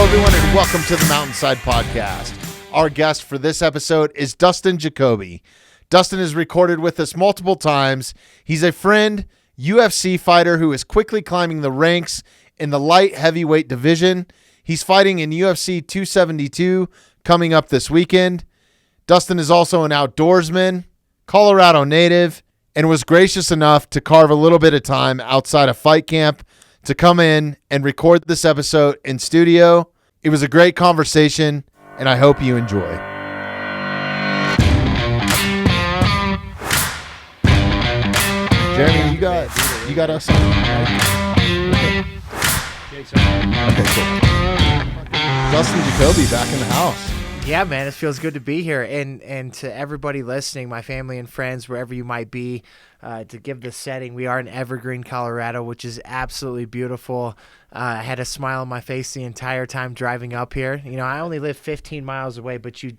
everyone, and welcome to the Mountainside Podcast. Our guest for this episode is Dustin Jacoby. Dustin has recorded with us multiple times. He's a friend, UFC fighter who is quickly climbing the ranks in the light heavyweight division. He's fighting in UFC 272 coming up this weekend. Dustin is also an outdoorsman, Colorado native, and was gracious enough to carve a little bit of time outside of fight camp to come in and record this episode in studio. It was a great conversation, and I hope you enjoy. Jeremy, you got us on. Okay, cool. Dustin Jacoby back in the house. Yeah, man, it feels good to be here. And to everybody listening, my family and friends, wherever you might be, to give the setting, we are in Evergreen, Colorado, which is absolutely beautiful. I had a smile on my face the entire time driving up here. You know, I only live 15 miles away, but you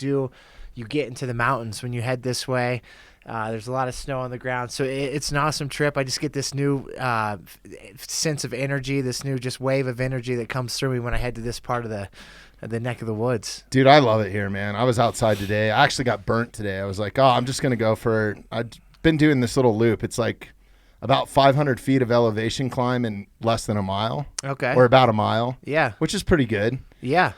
get into the mountains when you head this way. There's a lot of snow on the ground, so it's an awesome trip. I just get this new sense of energy, this new just wave of energy that comes through me when I head to this part of the neck of the woods. Dude, I love it here, man. I was outside today. I actually got burnt today. I was like, I'm just going to go for – I've been doing this little loop. It's like about 500 feet of elevation climb in less than a mile. Okay. Or about a mile. Yeah. Which is pretty good. Yeah.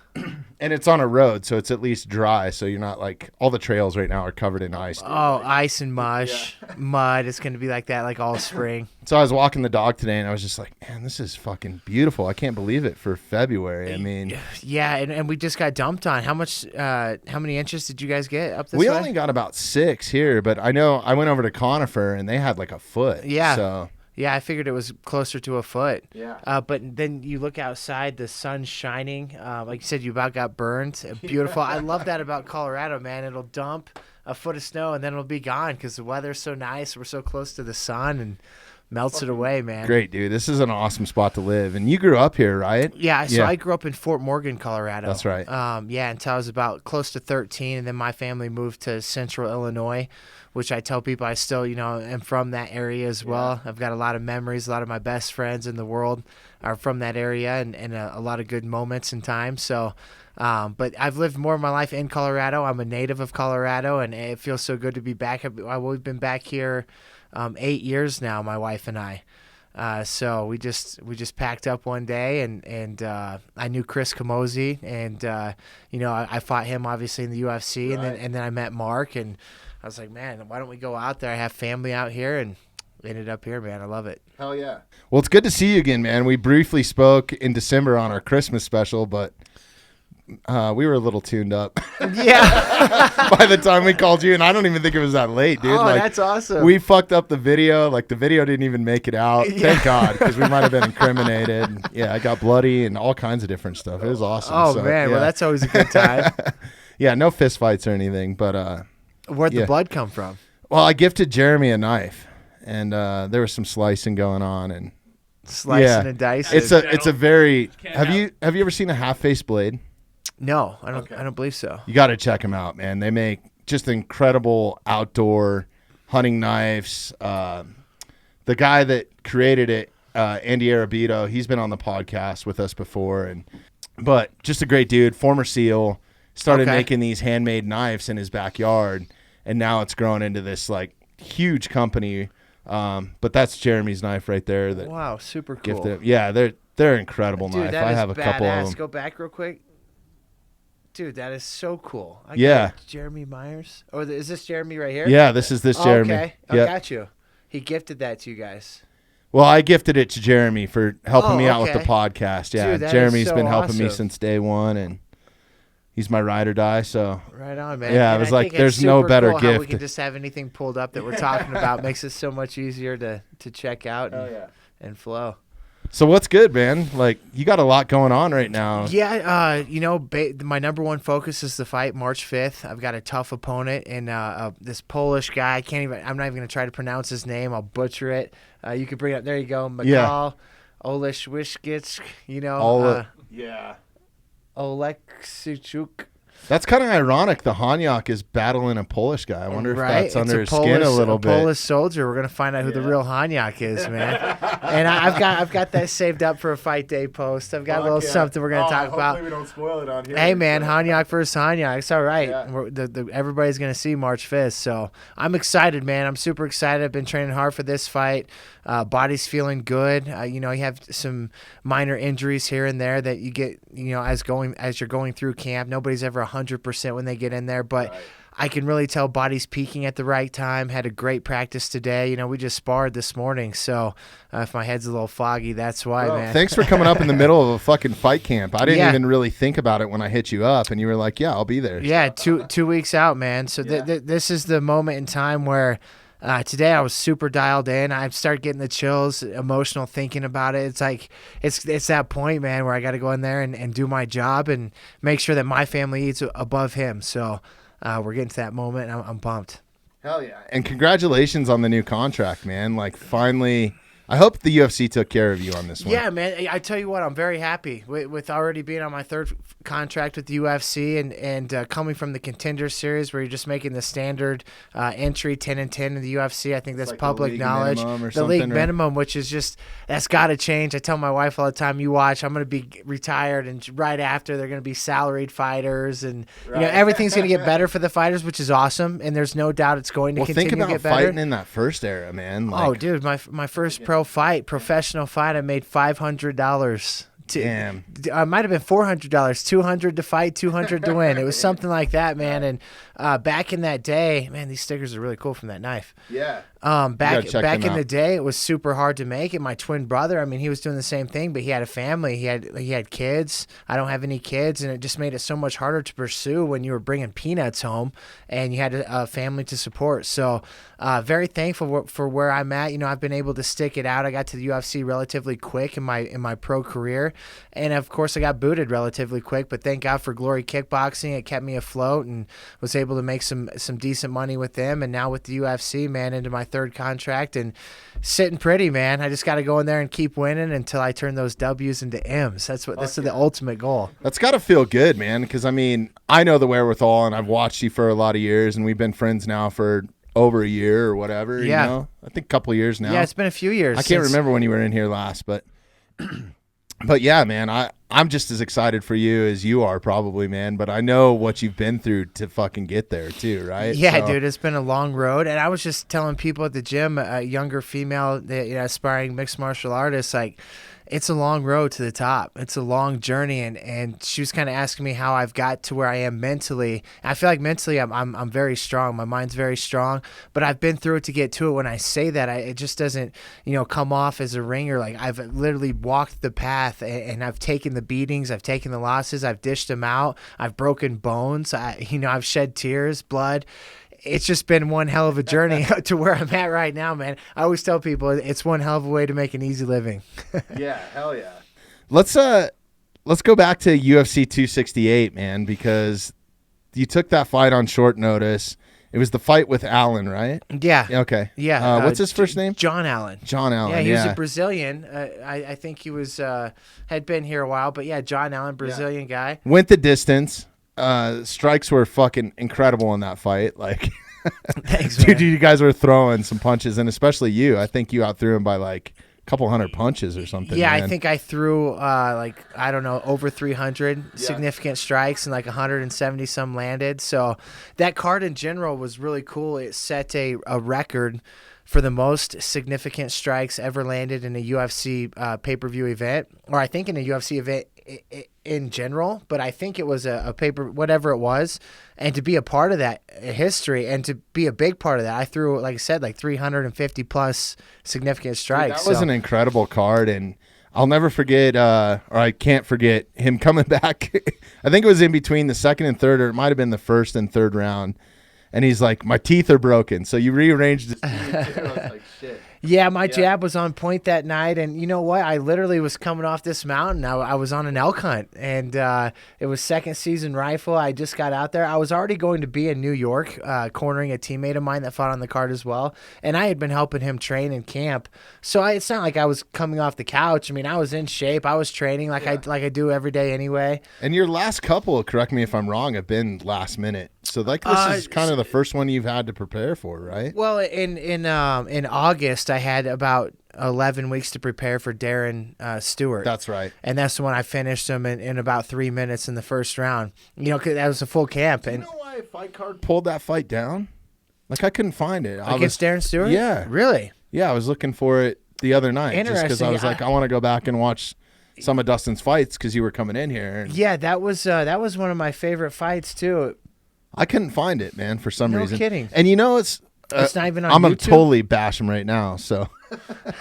And it's on a road, so it's at least dry, so you're not like – all the trails right now are covered in ice. Dude. Oh, ice and mush, mud. It's going to be like that like all spring. So I was walking the dog today, and I was just like, man, this is fucking beautiful. I can't believe it for February. I mean – yeah, and we just got dumped on. How many inches did you guys get up this way? We only got about 6 here, but I know I went over to Conifer, and they had like a foot. Yeah. So – yeah, I figured it was closer to a foot. Yeah. But then you look outside, the sun's shining. Like you said, you about got burned. Beautiful. I love that about Colorado, man. It'll dump a foot of snow, and then it'll be gone because the weather's so nice. We're so close to the sun and melts it away, man. Great, dude. This is an awesome spot to live. And you grew up here, right? Yeah, so I grew up in Fort Morgan, Colorado. That's right. Yeah, until I was about close to 13, and then my family moved to Central Illinois, which I tell people I still, am from that area as well. I've got a lot of memories. A lot of my best friends in the world are from that area, and a lot of good moments and time. So, but I've lived more of my life in Colorado. I'm a native of Colorado, and it feels so good to be back. We've been back here 8 years now, my wife and I. So we just packed up one day, and I knew Chris Camozzi, and I fought him obviously in the UFC, right. and then I met Mark, and I was like, man, why don't we go out there? I have family out here, and ended up here, man. I love it. Hell yeah. Well, it's good to see you again, man. We briefly spoke in December on our Christmas special, but we were a little tuned up. Yeah. By the time we called you, and I don't even think it was that late, dude. Oh, that's awesome. We fucked up the video. Like, the video didn't even make it out. Yeah. Thank God, because we might have been incriminated. Yeah, I got bloody and all kinds of different stuff. It was awesome. Oh, man. Yeah. Well, that's always a good time. Yeah, no fist fights or anything, but where'd the blood come from? Well, I gifted Jeremy a knife, and there was some slicing going on, and slicing and dicing. It's a very. Have you ever seen a half-face blade? No, I don't believe so. You got to check them out, man. They make just incredible outdoor hunting knives. The guy that created it, Andy Arabito, he's been on the podcast with us before, but just a great dude. Former SEAL, started making these handmade knives in his backyard. And now it's grown into this like huge company, but that's Jeremy's knife right there. Wow, super cool. Gifted. Yeah, they're incredible knife. I have a couple of them. Go back real quick, dude. That is so cool. Jeremy Myers. Oh, is this Jeremy right here? Yeah, this is Jeremy. Okay, I got you. He gifted that to you guys. Well, I gifted it to Jeremy for helping me out with the podcast. Yeah, dude, Jeremy's been helping me since day one, and he's my ride or die, so. Right on, man. Yeah, I was like, there's no better gift. How we can just have anything pulled up that we're talking about. Makes it so much easier to check out and flow. So what's good, man? Like, you got a lot going on right now. Yeah, my number one focus is the fight March 5th. I've got a tough opponent, and this Polish guy, I'm not even going to try to pronounce his name. I'll butcher it. You could bring it up. There you go. Mikhail Oleszewicz, Yeah. Oleksichuk. That's kind of ironic. The Hanyak is battling a Polish guy. I wonder if that's under his skin a little bit. Polish soldier. We're gonna find out who the real Hanyak is, man. And I've got that saved up for a fight day post. I've got a little something we're gonna talk about. Hopefully we don't spoil it on here. Hey, man, Hanyak versus Hanyak. It's all right. Yeah. Everybody's gonna see March 5th, so I'm excited, man. I'm super excited. I've been training hard for this fight. Body's feeling good. You have some minor injuries here and there that you get, as you're going through camp. Nobody's ever 100% when they get in there, but I can really tell body's peaking at the right time. Had a great practice today. We just sparred this morning, so if my head's a little foggy, that's why, man. Thanks for coming up in the middle of a fucking fight camp. I didn't even really think about it when I hit you up, and you were like, yeah, I'll be there. Yeah, 2 weeks out, man. So this is the moment in time where today I was super dialed in. I started getting the chills, emotional thinking about it. It's like it's that point, man, where I got to go in there and do my job and make sure that my family eats above him. So we're getting to that moment, and I'm pumped. Hell yeah. And congratulations on the new contract, man. Like, finally, I hope the UFC took care of you on this one. Yeah, man. I tell you what, I'm very happy with already being on my third contract with the UFC and coming from the Contender Series where you're just making the standard entry 10-10 in the UFC. I think that's like public knowledge. The league minimum, which is just, that's got to change. I tell my wife all the time, you watch, I'm going to be retired, and right after they're going to be salaried fighters, and everything's going to get better for the fighters, which is awesome, and there's no doubt it's going to continue to get better. Think about fighting in that first era, man. Like, oh, dude, my first professional fight, I made $500. Damn. It might have been $400, $200 to fight, $200 to win. It was something like that, man. And back in that day, man, these stickers are really cool from that knife. Yeah. Back in the day, it was super hard to make it. My twin brother, I mean, he was doing the same thing, but he had a family. He had kids. I don't have any kids, and it just made it so much harder to pursue when you were bringing peanuts home and you had a family to support. So very thankful for where I'm at. I've been able to stick it out. I got to the UFC relatively quick in my pro career, and of course I got booted relatively quick, but thank God for Glory Kickboxing. It kept me afloat and was able to make some decent money with them, and now with the UFC, man, into my third contract and sitting pretty, man. I just got to go in there and keep winning until I turn those W's into M's. That's the ultimate goal. That's got to feel good, man, because I mean, I know the wherewithal, and I've watched you for a lot of years, and we've been friends now for over a year or whatever. Yeah. I think a couple of years now. Yeah, it's been a few years. I can't remember when you were in here last, but yeah, man, I'm just as excited for you as you are probably, man, but I know what you've been through to fucking get there too, right? Yeah, dude, it's been a long road, and I was just telling people at the gym, a younger female, aspiring mixed martial artist, like, it's a long road to the top. It's a long journey, and she was kind of asking me how I've got to where I am mentally. I feel like mentally I'm very strong. My mind's very strong, but I've been through it to get to it. When I say that, it just doesn't come off as a ringer. Like, I've literally walked the path, and I've taken the beatings, I've taken the losses, I've dished them out, I've broken bones, I've shed tears, blood. It's just been one hell of a journey to where I'm at right now, man. I always tell people it's one hell of a way to make an easy living. Yeah, hell yeah. Let's go back to UFC 268, man, because you took that fight on short notice. It was the fight with Allen, right? Yeah. Okay. Yeah. What's his first name? John Allen. John Allen. Yeah, he was a Brazilian. I think he was had been here a while, but yeah, John Allen, Brazilian guy. Went the distance. Strikes were fucking incredible in that fight. Like, thanks, dude, you guys were throwing some punches, and especially you. I think you outthrew him by like a couple hundred punches or something. Yeah, man. I think I threw over 300 significant strikes, and like 170 some landed. So that card in general was really cool. It set a record for the most significant strikes ever landed in a UFC pay-per-view event, or I think in a UFC event in general, but I think it was a paper, whatever it was, and to be a part of that history and to be a big part of that, I threw, like I said, like 350 plus significant strikes. Dude, that was an incredible card, and I'll never forget, or I can't forget him coming back. I think it was in between the second and third, or it might have been the first and third round, and he's like, my teeth are broken, so you rearranged his teeth too. I was like, shit. Yeah, my jab was on point that night, and you know what? I literally was coming off this mountain. I was on an elk hunt, and it was second season rifle. I just got out there. I was already going to be in New York, cornering a teammate of mine that fought on the card as well, and I had been helping him train in camp. So it's not like I was coming off the couch. I mean, I was in shape. I was training like I do every day anyway. And your last couple, correct me if I'm wrong, have been last minute. So like this is kind of the first one you've had to prepare for, right? Well, in August, I had about 11 weeks to prepare for Darren Stewart. That's right. And that's the one I finished him in about 3 minutes in the first round. You know, 'cause that was a full camp. Do you know why Fight Card pulled that fight down? Like, I couldn't find it. Against Darren Stewart? Yeah. Really? Yeah, I was looking for it the other night. Just because I was like, I want to go back and watch some of Dustin's fights because you were coming in here. Yeah, that was one of my favorite fights, too. I couldn't find it, man, for some reason. No kidding. And you know, it's not even on I'm going YouTube? to totally bash him right now. So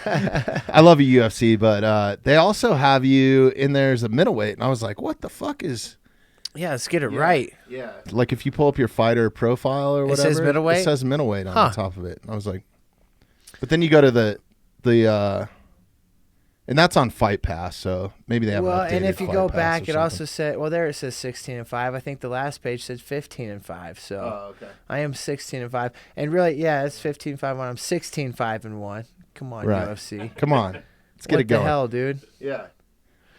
I love you, UFC, but they also have you in there as a middleweight. And I was like, what the fuck is... Yeah, let's get it right. Yeah. Like if you pull up your fighter profile or whatever. It says middleweight? It says middleweight on the top of it. And I was like... But then you go to the and that's on Fight Pass, so maybe they have an updated and if you Fight go Pass back, or it also something. said, well, there it says 16-5. I think the last page said 15-5. So okay. I am 16-5, and really, yeah, it's 15-5 when I'm 16-5-1. Come on, Right. UFC. Come on. Let's get it going. What the hell, dude? Yeah.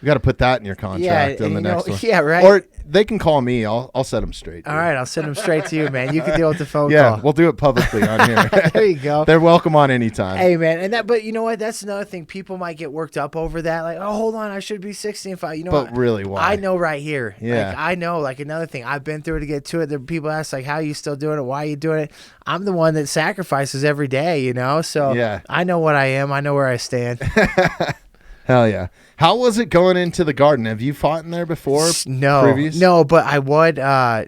We got to put that in your contract on the next one. Yeah, right. Or they can call me. I'll set them straight. All right, I'll send them straight to you, man. You can deal with the phone Yeah, call. we'll do it publicly on here. There you go. They're welcome on anytime. Hey, man, but you know what? That's another thing. People might get worked up over that. Like, oh, hold on, I should be 16-5. You know But what? really, why? I know right here. Yeah. Like, I know. Like another thing, I've been through to get to it. There people ask like, how are you still doing it? Why are you doing it? I'm the one that sacrifices every day. You know, so Yeah. I know what I am. I know where I stand. Hell yeah. How was it going into the Garden? Have you fought in there before? No, but I would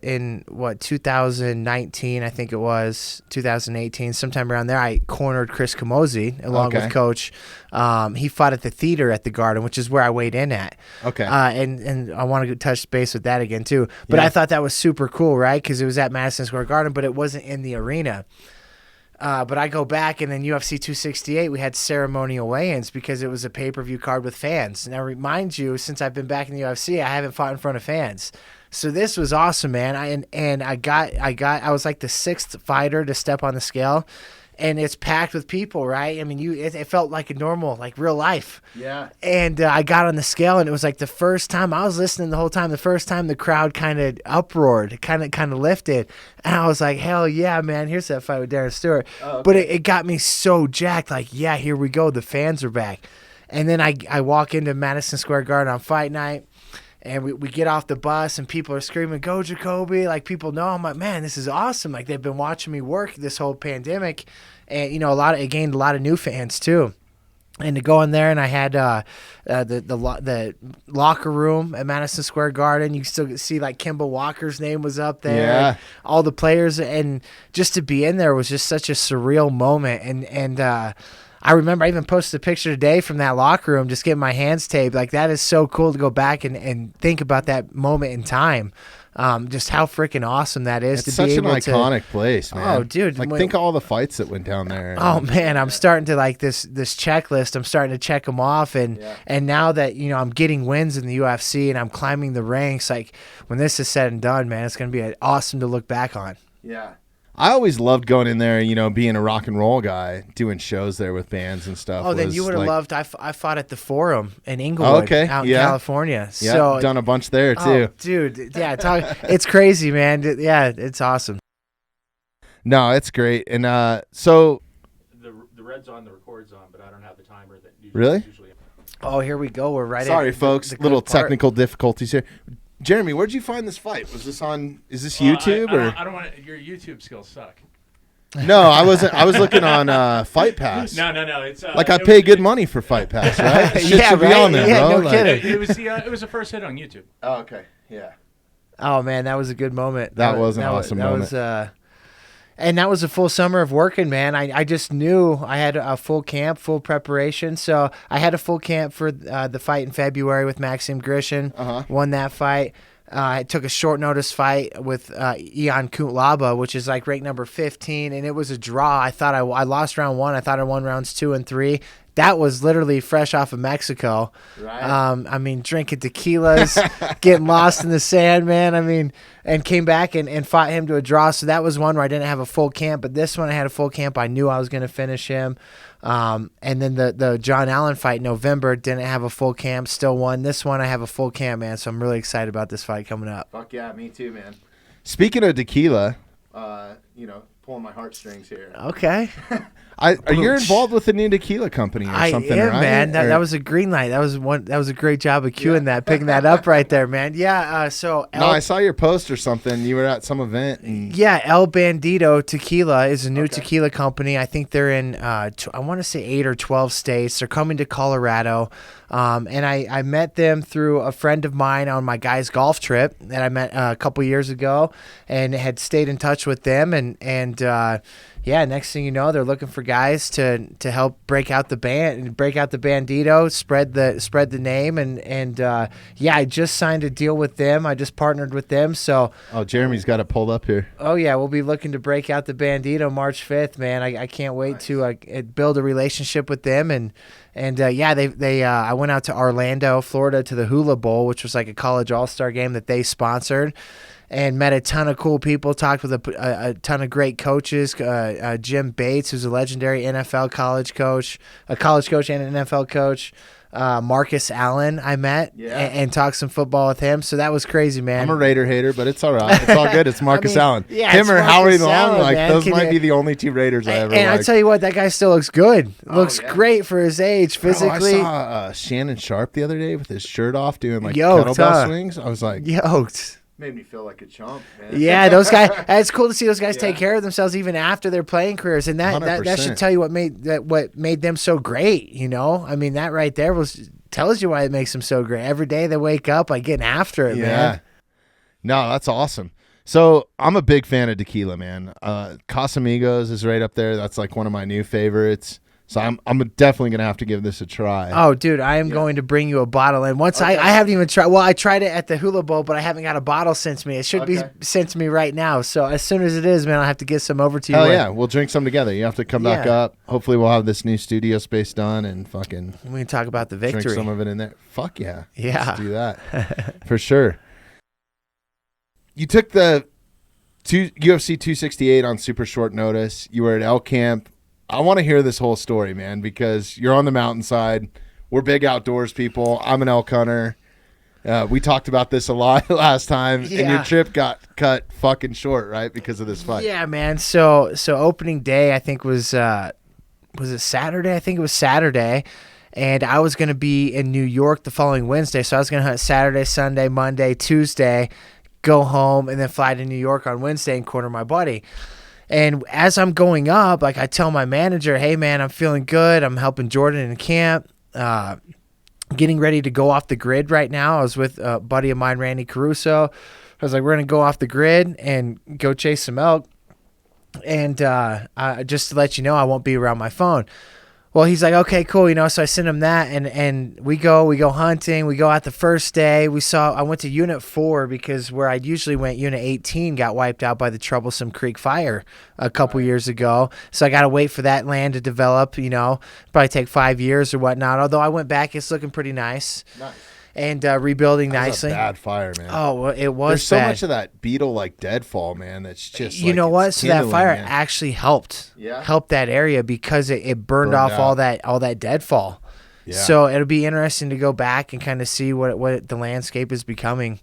in 2019, I think it was 2018, sometime around there. I cornered Chris Camozzi along with Coach. He fought at the theater at the Garden, which is where I weighed in at. Okay. And I want to touch base with that again too. But I thought that was super cool, right? Because it was at Madison Square Garden, but it wasn't in the arena. But I go back, and then UFC 268, we had ceremonial weigh-ins because it was a pay-per-view card with fans. And I remind you, since I've been back in the UFC, I haven't fought in front of fans. So this was awesome, man. I was like the sixth fighter to step on the scale, and it's packed with people, right? I mean, it felt like a normal, like real life. Yeah. And I got on the scale, and it was like the first time I was listening the whole time. The first time the crowd kind of uproared, kind of lifted, and I was like, "Hell yeah, man! Here's that fight with Darren Stewart." Oh, okay. But it got me so jacked. Like, yeah, here we go. The fans are back. And then I walk into Madison Square Garden on fight night. And we get off the bus, and people are screaming, "Go Jacoby!" Like, people know. I'm like, man, this is awesome. Like, they've been watching me work this whole pandemic, and you know, it gained a lot of new fans too. And to go in there, and I had the locker room at Madison Square Garden. You still see like Kimba Walker's name was up there. Yeah. All the players, and just to be in there was just such a surreal moment. And I remember I even posted a picture today from that locker room, just getting my hands taped. Like, that is so cool to go back and think about that moment in time. Just how freaking awesome that is. It's to be such an able iconic place, man. Oh, dude. Like, think of all the fights that went down there. Oh, man, I'm starting to like this checklist. I'm starting to check them off. And now that, you know, I'm getting wins in the UFC and I'm climbing the ranks, like, when this is said and done, man, it's going to be awesome to look back on. Yeah. I always loved going in there, you know, being a rock and roll guy, doing shows there with bands and stuff. Oh, then you would have loved. I fought at the Forum in Inglewood, out in California. Yeah, so done a bunch there too. Oh, dude, yeah, it's crazy, man. Yeah, it's awesome. No, it's great, and so the red's on, the record's on, but I don't have the timer that really. Usually. Oh, here we go. We're right. Sorry, folks. Little technical difficulties here. Jeremy, where'd you find this fight? Was this on? Is this YouTube or? I don't want to. Your YouTube skills suck. No, I wasn't. I was looking on Fight Pass. No. It's like I pay good money for Fight Pass, right? Shit should be on there, bro. No kidding. It was the first hit on YouTube. Oh, okay. Yeah. Oh man, that was a good moment. That was an awesome moment. And that was a full summer of working, man. I just knew I had a full camp, full preparation. So I had a full camp for the fight in February with Maxim Grishin. Uh-huh. Won that fight. I took a short notice fight with Ian Kuntlaba, which is like ranked number 15, and it was a draw. I thought I lost round 1. I thought I won rounds 2 and 3. That was literally fresh off of Mexico. Right. I mean, drinking tequilas, getting lost in the sand, man. I mean, and came back and fought him to a draw. So that was one where I didn't have a full camp, but this one I had a full camp. I knew I was going to finish him. And then the John Allen fight in November, didn't have a full camp, still won. This one I have a full camp, man. So I'm really excited about this fight coming up. Fuck yeah, me too, man. Speaking of tequila, pulling my heartstrings here. Okay. You're involved with the new tequila company or something, I am, right? man. That was a green light. That was a great job of cueing that, picking that up right there, man. Yeah. I saw your post or something. You were at some event. Yeah, El Bandito Tequila is a new tequila company. I think they're in, I want to say 8 or 12 states. They're coming to Colorado. And I met them through a friend of mine on my guys' golf trip that I met a couple years ago, and had stayed in touch with them. Yeah, next thing you know, they're looking for guys to help break out the Bandito, spread the name, and I just signed a deal with them. I just partnered with them. So Jeremy's got it pulled up here. Oh yeah, we'll be looking to break out the Bandito March 5th, man. I can't wait to build a relationship with them, and I went out to Orlando, Florida, to the Hula Bowl, which was like a college all-star game that they sponsored, and met a ton of cool people, talked with a ton of great coaches. Jim Bates, who's a legendary NFL college coach, a college coach and an NFL coach. Marcus Allen I met and talked some football with him. So that was crazy, man. I'm a Raider hater, but it's all right. It's all good. It's Marcus Allen. Yeah, him or Howie Long, man. those might be the only 2 Raiders I ever liked. I tell you what, that guy still looks good. Looks great for his age physically. Bro, I saw Shannon Sharp the other day with his shirt off doing Yoked, kettlebell swings. I was like, yoked. Made me feel like a chump, man. Yeah, those guys. It's cool to see those guys take care of themselves even after their playing careers, and that should tell you what made them so great. I mean, that right there tells you why it makes them so great. Every day they wake up, like getting after it, man. No, that's awesome. So I'm a big fan of tequila, man. Casamigos is right up there. That's like one of my new favorites. So I'm definitely gonna have to give this a try. Oh, dude, I am going to bring you a bottle. And once I haven't even tried. Well, I tried it at the Hula Bowl, but I haven't got a bottle sent to me. It should be sent to me right now. So as soon as it is, man, I'll have to get some over to you. Oh yeah, we'll drink some together. You have to come back up. Hopefully, we'll have this new studio space done and fucking. We can talk about the victory. Drink some of it in there. Fuck yeah. Yeah. Let's do that for sure. You took the UFC 268 on super short notice. You were at Elk Camp. I want to hear this whole story, man, because you're on the mountainside. We're big outdoors people. I'm an elk hunter. We talked about this a lot last time, and your trip got cut fucking short, right, because of this fight. Yeah, man. So opening day, I think was it Saturday? I think it was Saturday, and I was going to be in New York the following Wednesday. So I was going to hunt Saturday, Sunday, Monday, Tuesday, go home, and then fly to New York on Wednesday and corner my buddy. And as I'm going up, like I tell my manager, hey, man, I'm feeling good. I'm helping Jordan in camp, getting ready to go off the grid right now. I was with a buddy of mine, Randy Caruso. I was like, we're going to go off the grid and go chase some elk. And just to let you know, I won't be around my phone. Well, he's like, okay, cool, so I sent him that, and we go hunting. We go out the first day. I went to Unit 4 because where I usually went, Unit 18 got wiped out by the Troublesome Creek fire a couple years ago. So I got to wait for that land to develop, probably take 5 years or whatnot. Although I went back, it's looking pretty nice. Nice. And rebuilding nicely. That was a bad fire, man. Oh, well, it was There's so bad. much of that beetle deadfall, man, that's just you know what? So that fire actually helped that area because it burned off all that deadfall. Yeah. So it'll be interesting to go back and kind of see what the landscape is becoming.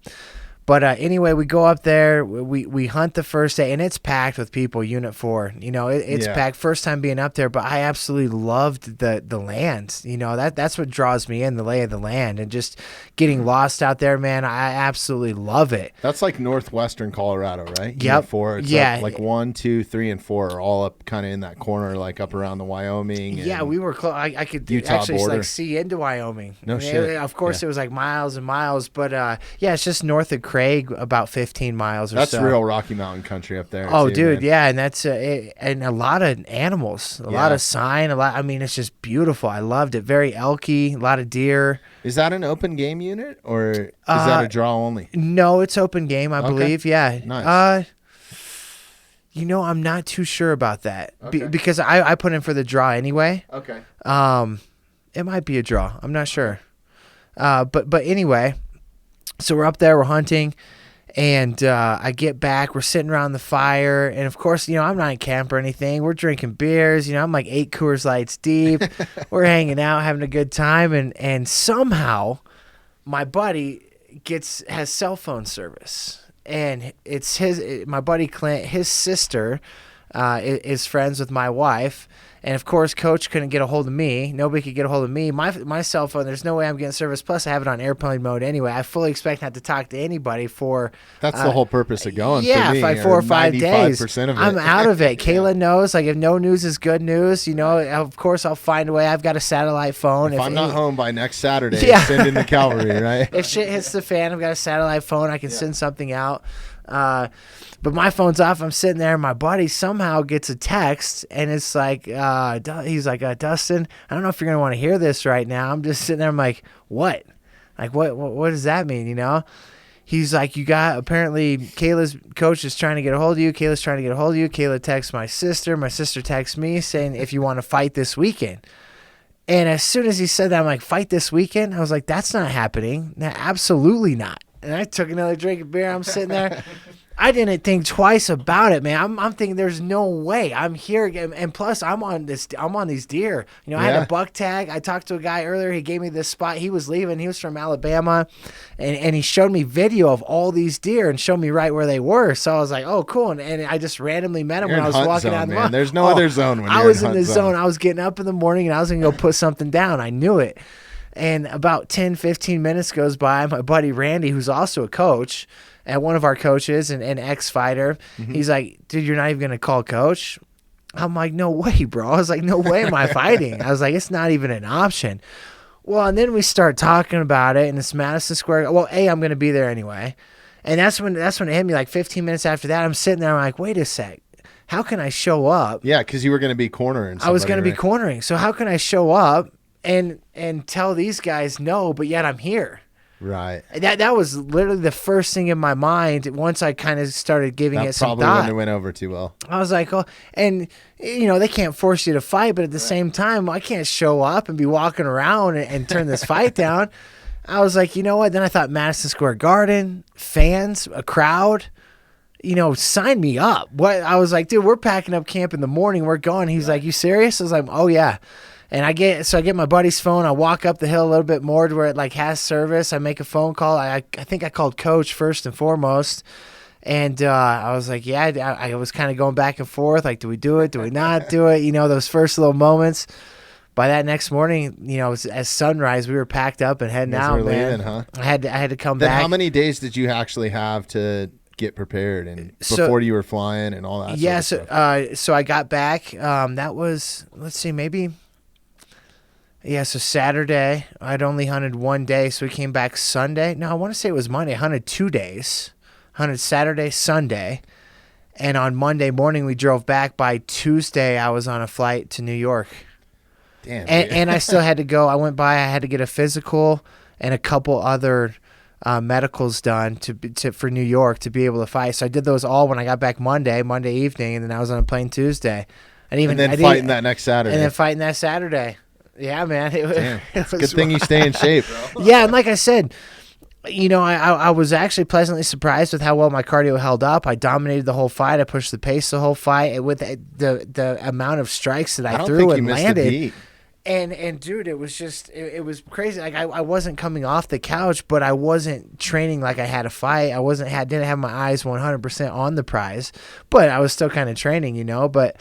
But anyway, we go up there, we hunt the first day, and it's packed with people, Unit 4. It's packed. First time being up there, but I absolutely loved the land. That's what draws me in, the lay of the land. And just getting lost out there, man, I absolutely love it. That's like northwestern Colorado, right? Yep. Unit 4. It's up like 1, 2, 3, and 4 are all up kind of in that corner, like up around the Wyoming. Yeah, we were close. I could Utah actually border. see into Wyoming. No shit. Of course, it was like miles and miles. But, it's just north of Craig about 15 miles or That's so. real Rocky Mountain country up there. Oh, too, dude, man. yeah, and that's and a lot of animals, a lot of sign, I mean, it's just beautiful. I loved it. Very elky, a lot of deer. Is that an open game unit or is that a draw only? No, it's open game, I believe. Yeah. Nice. I'm not too sure about that Okay. because I put in for the draw anyway. Okay. It might be a draw. I'm not sure. But anyway, so we're up there, we're hunting. And I get back, we're sitting around the fire, and of course, I'm not in camp or anything. We're drinking beers, I'm like 8 Coors Lights deep. We're hanging out, having a good time, and somehow my buddy has cell phone service, and it's my buddy Clint, his sister is friends with my wife. And of course, Coach couldn't get a hold of me. Nobody could get a hold of me. My cell phone, there's no way I'm getting service. Plus, I have it on airplane mode anyway. I fully expect not to talk to anybody for. That's the whole purpose of going. Yeah, for me, 4 or 5 days. 95% of it. I'm out of it. Kayla knows. Like, if no news is good news, of course I'll find a way. I've got a satellite phone. If I'm not home by next Saturday, Yeah. send in the cavalry, right? If shit hits the fan, I've got a satellite phone. I can send something out. But my phone's off. I'm sitting there. And my buddy somehow gets a text, and it's like, he's like, Dustin, I don't know if you're gonna want to hear this right now. I'm just sitting there. I'm like, what? Like, what does that mean? He's like, apparently Kayla's coach is trying to get a hold of you. Kayla's trying to get a hold of you. Kayla texts my sister. My sister texts me saying if you want to fight this weekend. And as soon as he said that, I'm like, fight this weekend? I was like, that's not happening. No, absolutely not. And I took another drink of beer. I'm sitting there. I didn't think twice about it, man. I'm thinking there's no way I'm here, and plus I'm on these deer. I had a buck tag. I talked to a guy earlier. He gave me this spot. He was leaving. He was from Alabama, and he showed me video of all these deer and showed me right where they were. So I was like, oh, cool. And I just randomly met him when I was walking out of the man. There's no other zone when I you're was in the zone. zone. I was getting up in the morning and I was gonna go put something down. I knew it. And about 10, 15 minutes goes by. My buddy Randy, who's also a coach at one of our coaches, an ex-fighter, he's like, dude, you're not even going to call Coach? I'm like, no way, bro. I was like, no way am I fighting. I was like, it's not even an option. Well, and then we start talking about it, and it's Madison Square. Well, I'm going to be there anyway. And that's when it hit me, like 15 minutes after that. I'm sitting there, I'm like, wait a sec. How can I show up? Yeah, because you were going to be cornering somebody. I was going to be cornering. So how can I show up and tell these guys no, but yet I'm here? Right. That was literally the first thing in my mind once I kind of started giving it some probably thought. wouldn't have went over too well. I was like, oh, and they can't force you to fight, but at the same time, I can't show up and be walking around and turn this fight down. I was like, you know what? Then I thought Madison Square Garden, fans, a crowd, sign me up. What? I was like, dude, we're packing up camp in the morning. We're going. He's like, you serious? I was like, oh yeah. And I get my buddy's phone. I walk up the hill a little bit more to where it has service. I make a phone call. I think I called Coach first and foremost. And I was like, yeah, I was kind of going back and forth. Like, do we do it? Do we not do it? Those first little moments. By that next morning, as sunrise, we were packed up and heading out, man. Leaving, huh? I had to come Then back. how many days did you actually have to get prepared and before you were flying and all that? Yeah, sort of stuff? so I got back. That was, let's see, maybe. Yeah, so Saturday, I'd only hunted one day, so we came back Sunday. No, I want to say it was Monday. I hunted 2 days. Hunted Saturday, Sunday. And on Monday morning, we drove back. By Tuesday, I was on a flight to New York. Damn. And I still had to go. I had to get a physical and a couple other medicals done for New York to be able to fight. So I did those all when I got back Monday evening, and then I was on a plane Tuesday. And then fighting that next Saturday. And then fighting that Saturday. Yeah, man. It's a good thing you stay in shape, bro. Yeah, and like I said, I was actually pleasantly surprised with how well my cardio held up. I dominated the whole fight. I pushed the pace the whole fight. With the amount of strikes that I threw and landed. And dude, it was just it was crazy. Like I wasn't coming off the couch, but I wasn't training like I had a fight. Didn't have my eyes 100% on the prize, but I was still kind of training, But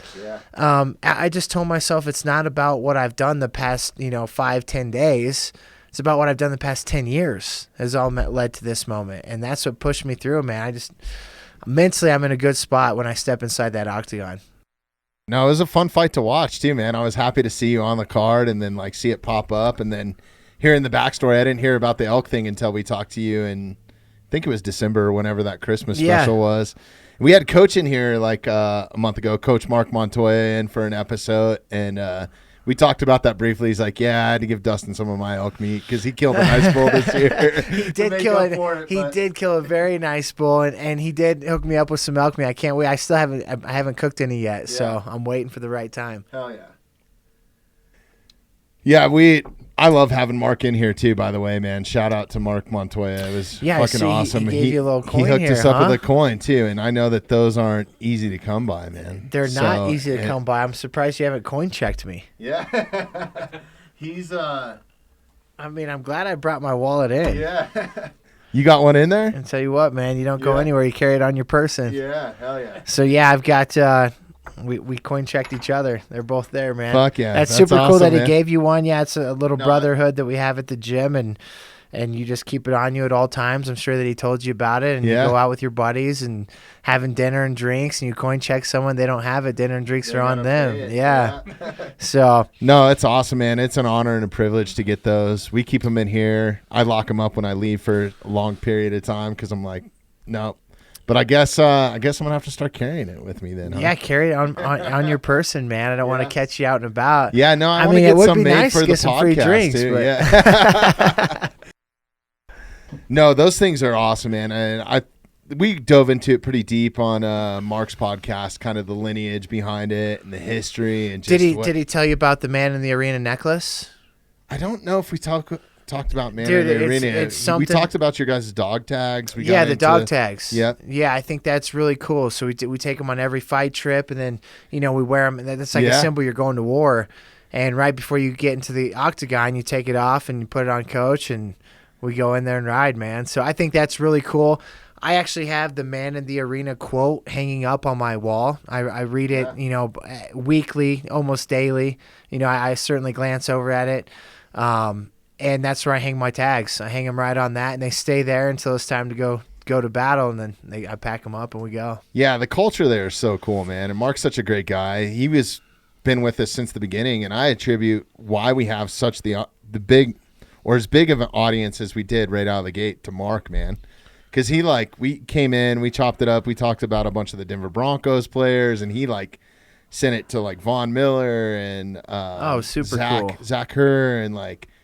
I just told myself it's not about what I've done the past 5-10 days. It's about what I've done the past 10 years has all led to this moment, and that's what pushed me through, man. Mentally, I'm in a good spot when I step inside that octagon. No, it was a fun fight to watch too, man. I was happy to see you on the card and then see it pop up, and then hearing the backstory. I didn't hear about the elk thing until we talked to you in think it was December or whenever that Christmas special was. We had Coach in here like a month ago, Coach Mark Montoya, in for an episode, and we talked about that briefly. He's like, yeah, I had to give Dustin some of my elk meat because he killed a nice bull this year. He did kill it. He did kill a very nice bull, and he did hook me up with some elk meat. I can't wait. I haven't cooked any yet, so I'm waiting for the right time. Hell yeah. Yeah, I love having Mark in here too, by the way, man. Shout out to Mark Montoya. It was fucking awesome. He gave you a little coin. He hooked here, us up with a coin too, and I know that those aren't easy to come by, man. They're not easy to come by. I'm surprised you haven't coin checked me. Yeah. He's I mean, I'm glad I brought my wallet in. Yeah. You got one in there? And tell you what, man, you don't go anywhere. You carry it on your person. Yeah, hell yeah. So yeah, I've got we coin checked each other. They're both there, man. Fuck yeah. That's super awesome, cool that man. he gave you one. Yeah, it's a little brotherhood that we have at the gym, and you just keep it on you at all times. I'm sure that he told you about it, and you go out with your buddies and having dinner and drinks, and you coin check someone, they don't have it. Dinner and drinks are on them. Yeah. So no, it's awesome, man. It's an honor and a privilege to get those. We keep them in here. I lock them up when I leave for a long period of time because I'm like, no. But I guess I'm gonna have to start carrying it with me then. Huh? Yeah, carry it on your person, man. I don't want to catch you out and about. Yeah, no, I want mean, to get it would some be made nice for to the get some podcast free drinks, too. but... Yeah. No, those things are awesome, man. And we dove into it pretty deep on Mark's podcast, kind of the lineage behind it and the history and just did he tell you about the man in the arena necklace? I don't know if we talked about man Dude, in the arena. It's something. We talked about your guys' dog tags. The dog tags. Yep. Yeah, I think that's really cool. So we take them on every fight trip, and then we wear them. That's like a symbol you're going to war. And right before you get into the octagon, you take it off and you put it on Coach, and we go in there and ride, man. So I think that's really cool. I actually have the man in the arena quote hanging up on my wall. I read it, weekly, almost daily. I certainly glance over at it. And that's where I hang my tags. I hang them right on that, and they stay there until it's time to go to battle, and then I pack them up and we go. Yeah, the culture there is so cool, man. And Mark's such a great guy. He was been with us since the beginning, and I attribute why we have such the big or as big of an audience as we did right out of the gate to Mark, man. Because we came in, we chopped it up, we talked about a bunch of the Denver Broncos players, and he sent it to Von Miller and super cool. Zach Herr and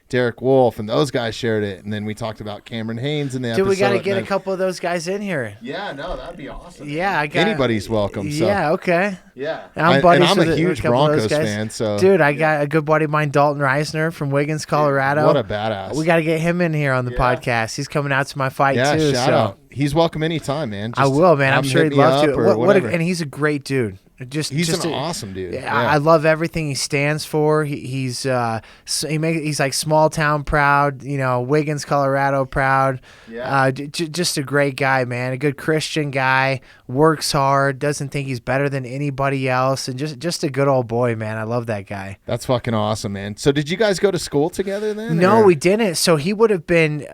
Derek Wolf, and those guys shared it. And then we talked about Cameron Haynes in the episode. Dude, we got to get a couple of those guys in here. Yeah, no, that'd be awesome. Yeah, anybody's welcome. So. Yeah, okay. Yeah, I'm a huge Broncos fan. So, dude, I got a good buddy of mine, Dalton Reisner from Wiggins, Colorado. Dude, what a badass! We got to get him in here on the podcast. He's coming out to my fight too. Shout out. He's welcome anytime, man. I will, man. I'm sure he'd love to. And he's a great dude. He's an awesome dude. Yeah. I love everything he stands for. He's like small town proud, Wiggins, Colorado proud. Yeah. Just a great guy, man. A good Christian guy. Works hard. Doesn't think he's better than anybody else, and just a good old boy, man. I love that guy. That's fucking awesome, man. So did you guys go to school together then? No, we didn't. So he would have been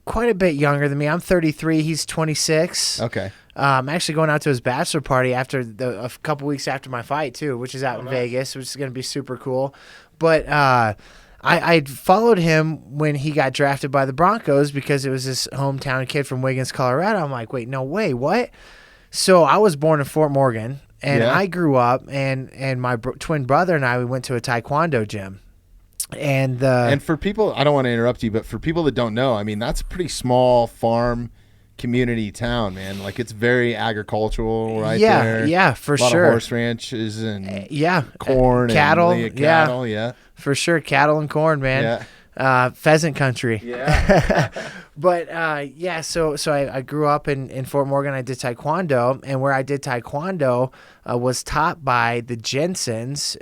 quite a bit younger than me. I'm 33. He's 26. Okay. I'm actually going out to his bachelor party a couple weeks after my fight too, which is out in Vegas, which is going to be super cool. But I followed him when he got drafted by the Broncos because it was this hometown kid from Wiggins, Colorado. I'm like, wait, no way, what? So I was born in Fort Morgan, and I grew up, and my twin brother and we went to a Taekwondo gym. And for people, I don't want to interrupt you, but for people that don't know, I mean, that's a pretty small farm community town, man. It's very agricultural right there. Yeah, for sure. A lot of horse ranches and corn cattle. And cattle, yeah. For sure, cattle and corn, man. Yeah. Pheasant country. Yeah. But so I grew up in Fort Morgan. I did Taekwondo, and where I did Taekwondo was taught by the Jensens,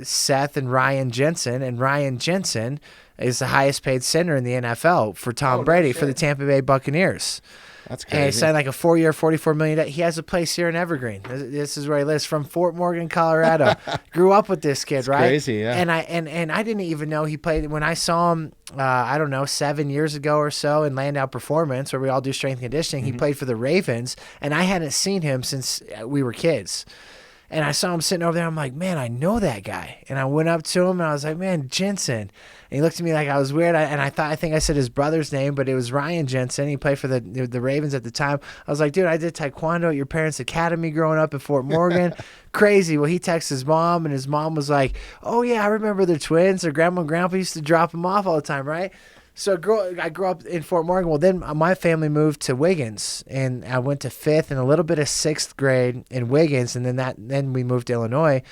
Seth and Ryan Jensen, and Ryan Jensen is the highest paid center in the NFL for Tom Brady for the Tampa Bay Buccaneers. That's crazy. And he signed a 4-year, $44 million. He has a place here in Evergreen. This is where he lives, from Fort Morgan, Colorado. Grew up with this kid, right? Crazy, yeah. And I didn't even know he played. When I saw him, 7 years ago or so in Landau Performance, where we all do strength and conditioning, he played for the Ravens, and I hadn't seen him since we were kids. And I saw him sitting over there. I'm like, man, I know that guy. And I went up to him and I was like, man, Jensen. And he looked at me like I was weird. I think I said his brother's name, but it was Ryan Jensen. He played for the Ravens at the time. I was like, dude, I did taekwondo at your parents' academy growing up in Fort Morgan. Crazy. Well, he texted his mom, and his mom was like, oh, yeah, I remember the twins. Their grandma and grandpa used to drop them off all the time, right? So I grew up in Fort Morgan. Well, then my family moved to Wiggins, and I went to 5th and a little bit of 6th grade in Wiggins, and then we moved to Illinois.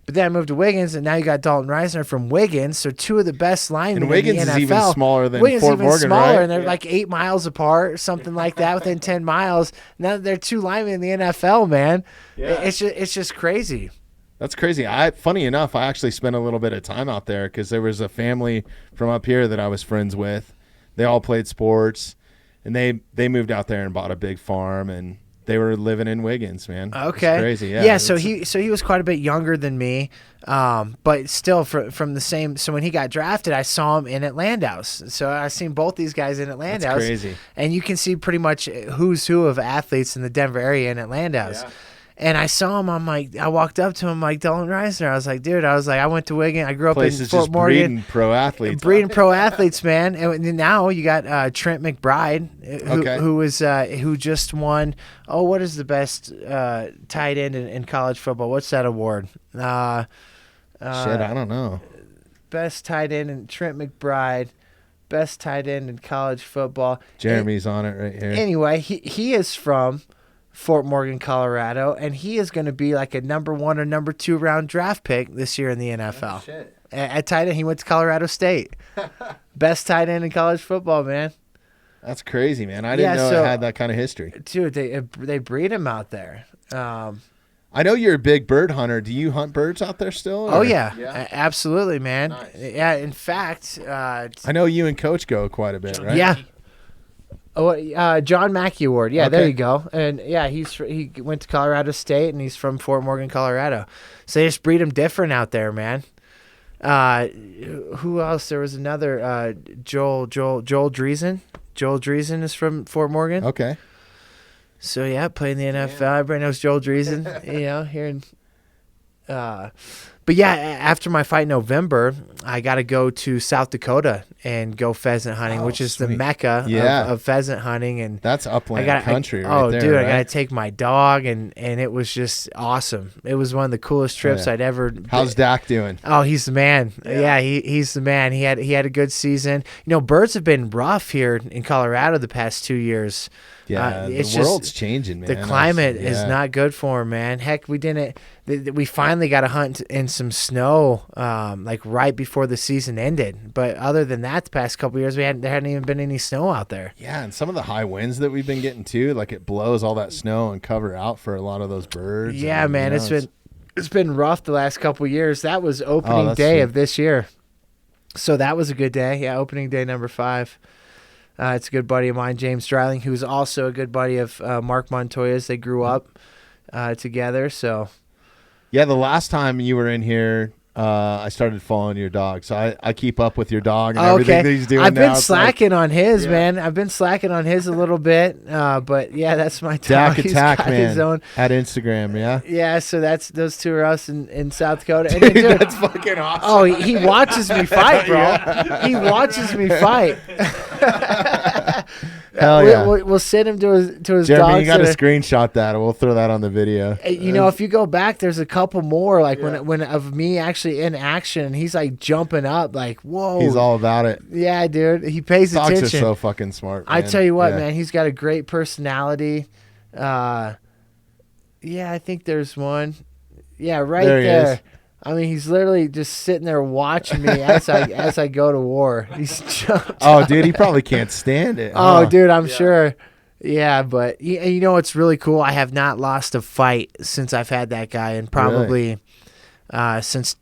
But then I moved to Wiggins, and now you got Dalton Reisner from Wiggins, so two of the best linemen in the NFL. And Wiggins is even smaller than Wiggins Fort even Morgan, smaller, right? and they're like 8 miles apart or something like that, within 10 miles. Now they're two linemen in the NFL, man. Yeah. It's just crazy. That's crazy. Funny enough, I actually spent a little bit of time out there because there was a family from up here that I was friends with. They all played sports, and they moved out there and bought a big farm, and they were living in Wiggins, man. Okay, it's crazy. Yeah. So he was quite a bit younger than me, but still from the same. So when he got drafted, I saw him in Atlanta's. So I seen both these guys in Atlanta's. That's crazy. And you can see pretty much who's who of athletes in the Denver area in Atlanta's. Yeah. And I saw him. I walked up to him like Dalton Reisner. I was like, dude. I went to Wigan. I grew up in Fort Morgan. Breeding pro athletes. Breeding pro athletes, man. And now you got Trent McBride, who just won. Oh, what is the best tight end in college football? What's that award? Shit, I don't know. Best tight end in Trent McBride. Best tight end in college football. Jeremy's on it right here. Anyway, he is from Fort Morgan, Colorado, and he is going to be like a number 1 or number 2 round draft pick this year in the NFL. Oh, shit. At tight end, he went to Colorado State. Best tight end in college football, man. That's crazy, man. I didn't know it had that kind of history. Dude, they breed him out there. I know you're a big bird hunter. Do you hunt birds out there still? Oh, yeah. Absolutely, man. Nice. Yeah, in fact. I know you and Coach go quite a bit, right? Yeah. Oh, John Mackey Award. Yeah, okay. There you go. And yeah, he went to Colorado State, and he's from Fort Morgan, Colorado. So they just breed him different out there, man. Who else? There was another Joel Dreesen. Joel Dreesen is from Fort Morgan. Okay. So yeah, playing the NFL. Everybody knows Joel Dreesen. Here in. But yeah, after my fight in November, I got to go to South Dakota and go pheasant hunting, which is sweet. the mecca of pheasant hunting. And that's upland country right oh, there. Dude, right? I got to take my dog, and it was just awesome. It was one of the coolest trips I'd ever. How's Dak doing? Oh, he's the man. Yeah, he's the man. He had a good season. Birds have been rough here in Colorado the past 2 years. Yeah, the world's changing, man. The climate is not good for him, man. Heck, we finally got to hunt in some snow, like right before the season ended. But other than that, the past couple of years, there hadn't even been any snow out there. Yeah, and some of the high winds that we've been getting too, like it blows all that snow and cover out for a lot of those birds. Yeah, and, man, it's been rough the last couple of years. That was opening day sweet. of this year, so that was a good day. Yeah, opening day number 5. It's a good buddy of mine, James Dryling, who's also a good buddy of Mark Montoya's. They grew up together. So, yeah, the last time you were in here, I started following your dog. So I keep up with your dog and everything that he's doing. I've been now. slacking on his, man. I've been slacking on his a little bit. But yeah, that's my dog. Dak Attack, man. His own. At Instagram, yeah? Yeah, so those two are us in South Dakota. And dude, that's fucking awesome. Oh, he watches me fight, bro. Yeah. He watches me fight. Hell yeah. We'll send him to his Jeremy, dogs. you got to screenshot that, and we'll throw that on the video. If you go back, there's a couple more, like when of me actually in action, and he's like jumping up, like, whoa. He's all about it. Yeah, dude. He pays attention. Dogs are so fucking smart, man. I tell you what, man, he's got a great personality. I think there's one. Yeah, right there. I mean, he's literally just sitting there watching me as I go to war. He's jumped. Oh, dude, he probably can't stand it. Oh, dude, I'm sure. Yeah, but what's really cool? I have not lost a fight since I've had that guy, and probably since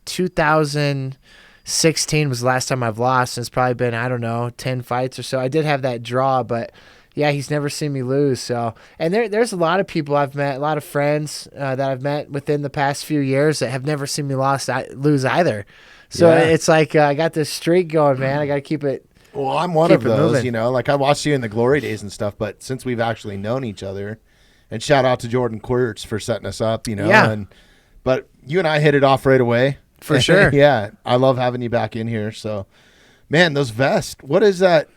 2016 was the last time I've lost. And it's probably been, I don't know, 10 fights or so. I did have that draw, but yeah, he's never seen me lose. So, and there's a lot of people I've met, a lot of friends that I've met within the past few years that have never seen me lose either. So it's like I got this streak going, man. I got to keep it. Well, I'm one of those, moving. Like I watched you in the glory days and stuff, but since we've actually known each other, And shout out to Jordan Quirtz for setting us up, Yeah. But you and I hit it off right away. For sure. Yeah. I love having you back in here. So, man, those vests, what is that?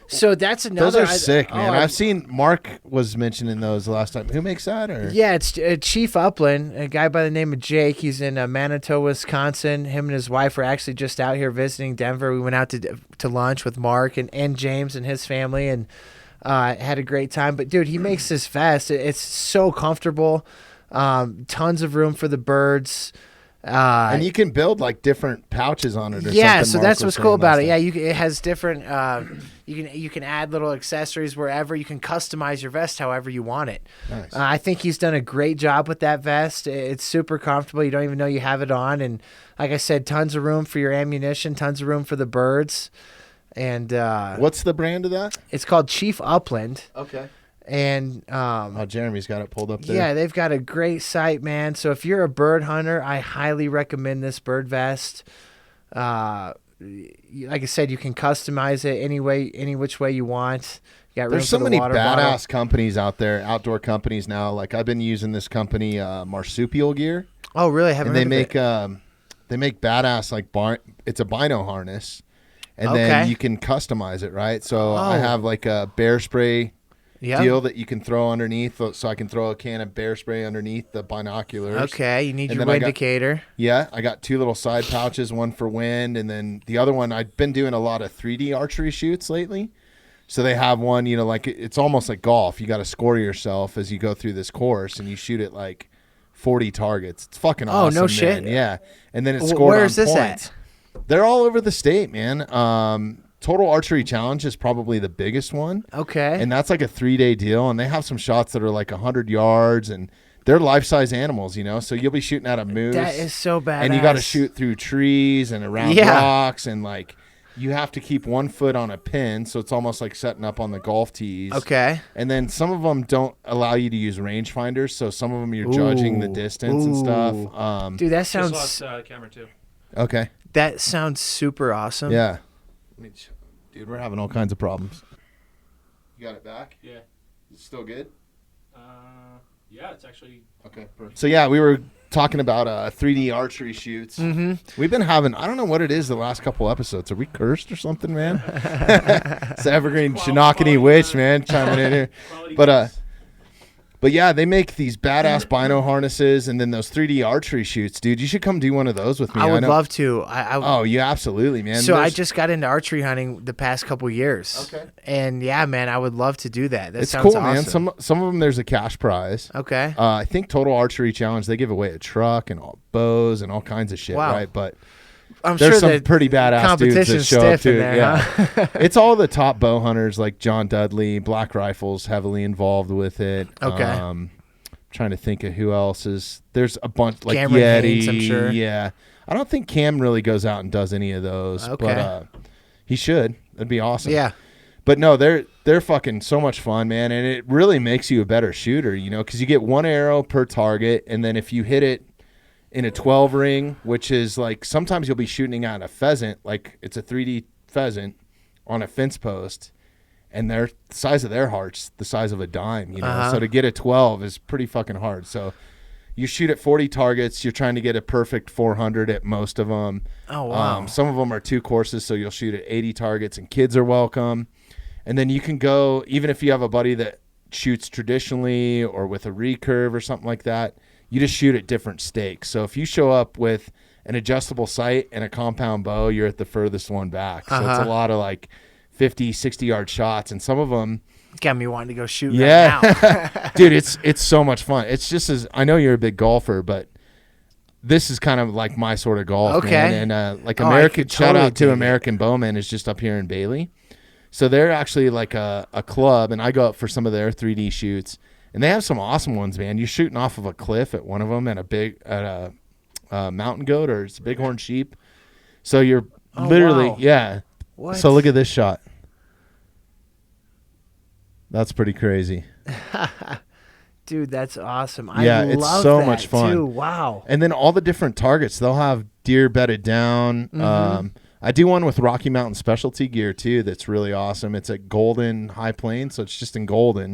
So that's another. Those are sick, man. I've seen Mark was mentioning those last time. Who makes that? Or Yeah, it's Chief Upland, a guy by the name of Jake. He's in Manitoba, Wisconsin. Him and his wife were actually just out here visiting Denver. We went out to lunch with Mark and James and his family, and had a great time. But dude, he makes this vest. It's so comfortable. Tons of room for the birds. and you can build like different pouches on it. Or Yeah, something so Mark that's was what's cool saying about last it. time. Yeah, it has different. You can add little accessories wherever. You can customize your vest however you want it. Nice. I think he's done a great job with that vest. It's super comfortable. You don't even know you have it on, and like I said, tons of room for your ammunition, tons of room for the birds, and What's the brand of that? it's called Chief Upland. Okay. And Oh, Jeremy's got it pulled up there. yeah, they've got a great site, man. So if you're a bird hunter, I highly recommend this bird vest. Like I said, you can customize it any which way you want. You got room There's so for the many water badass bottle. companies out there, outdoor companies now. Like I've been using this company, Marsupial Gear, Oh, really? I haven't and heard of it. they make badass like it's a bino harness, and Okay. then you can customize it, right? So I Oh. have like a bear spray Yeah. deal that you can throw underneath, so I can throw a can of bear spray underneath the binoculars. Okay, you need And your then I wind got- indicator. Yeah, I got two little side pouches, one for wind, and then the other one, I've been doing a lot of 3D archery shoots lately. So they have one, like it's almost like golf. You got to score yourself as you go through this course, and you shoot at like 40 targets. It's fucking Oh, awesome. no shit. Man. Yeah. And then it's Wh- scored where's on this points. at? They're all over the state, man. Total Archery Challenge is probably the biggest one. Okay. And that's like a 3-day deal. And they have some shots that are like 100 yards, and they're life-size animals, So you'll be shooting at a moose. that is so badass. And you got to shoot through trees and around Yeah. rocks, and like you have to keep one foot on a pin, so it's almost like setting up on the golf tees. Okay. And then some of them don't allow you to use rangefinders, so some of them you're judging the Ooh. distance and stuff. Ooh. Dude, that Just sounds lost camera too. Okay. super awesome. Yeah. Dude, we're having all kinds of problems. You got it back? Yeah. Is it still good? Yeah, it's actually. Okay, perfect. So yeah, we were talking about 3D archery shoots. Mm-hmm. We've been having, I don't know what it is the last couple episodes. Are we cursed or something, man? It's the Evergreen Shinakani Witch, man, chiming in here. But yeah, they make these badass bino harnesses and then those 3D archery shoots, dude. You should come do one of those with me. I would know- love to. Oh, you absolutely, man. So I There's- just got into archery hunting the past couple years. Okay. And yeah, man, I would love to do that. That it's sounds cool, awesome. man. Some of them there's a cash prize. Okay. I think Total Archery Challenge, they give away a truck and all bows and all kinds of shit, Wow. right? But I'm there's sure some that pretty badass dudes that competition's show up stiff to in it. there, Yeah. huh? It's all the top bow hunters like John Dudley, Black Rifle's heavily involved with it. Okay. Trying to think of who else is. There's a bunch like Cameron Yeti. Haynes, I'm sure. Yeah. I don't think Cam really goes out and does any of those. Okay. But he should. That'd be awesome. Yeah. But no, they're fucking so much fun, man, and it really makes you a better shooter, because you get one arrow per target, and then if you hit it in a 12 ring, which is like sometimes you'll be shooting at a pheasant, like it's a 3D pheasant on a fence post, and the size of their heart's the size of a dime, Uh-huh. So to get a 12 is pretty fucking hard. So you shoot at 40 targets, you're trying to get a perfect 400 at most of them. Oh, wow. Some of them are 2 courses, so you'll shoot at 80 targets, and kids are welcome. And then you can go, even if you have a buddy that shoots traditionally or with a recurve or something like that, you just shoot at different stakes. So if you show up with an adjustable sight and a compound bow, you're at the furthest one back. So it's a lot of like 50, 60-yard shots, and some of them, Got me wanting to go shoot yeah, right now. dude, it's so much fun. It's just I know you're a big golfer, but this is kind of like my sort of golf, Okay. man. And like Oh, I American, could shout totally out to dig it. American Bowman is just up here in Bailey. So they're actually like a club, and I go up for some of their 3D shoots, and they have some awesome ones, man. You're shooting off of a cliff at one of them, at a mountain goat, or it's a bighorn sheep. So you're Oh, literally, wow. yeah. What? So look at this shot. That's pretty crazy. Dude, that's awesome. Yeah, I it's love so that much fun. too. Wow. And then all the different targets, they'll have deer bedded down. Mm-hmm. I do one with Rocky Mountain specialty gear too. That's really awesome. It's at Golden High Plains, so it's just in Golden.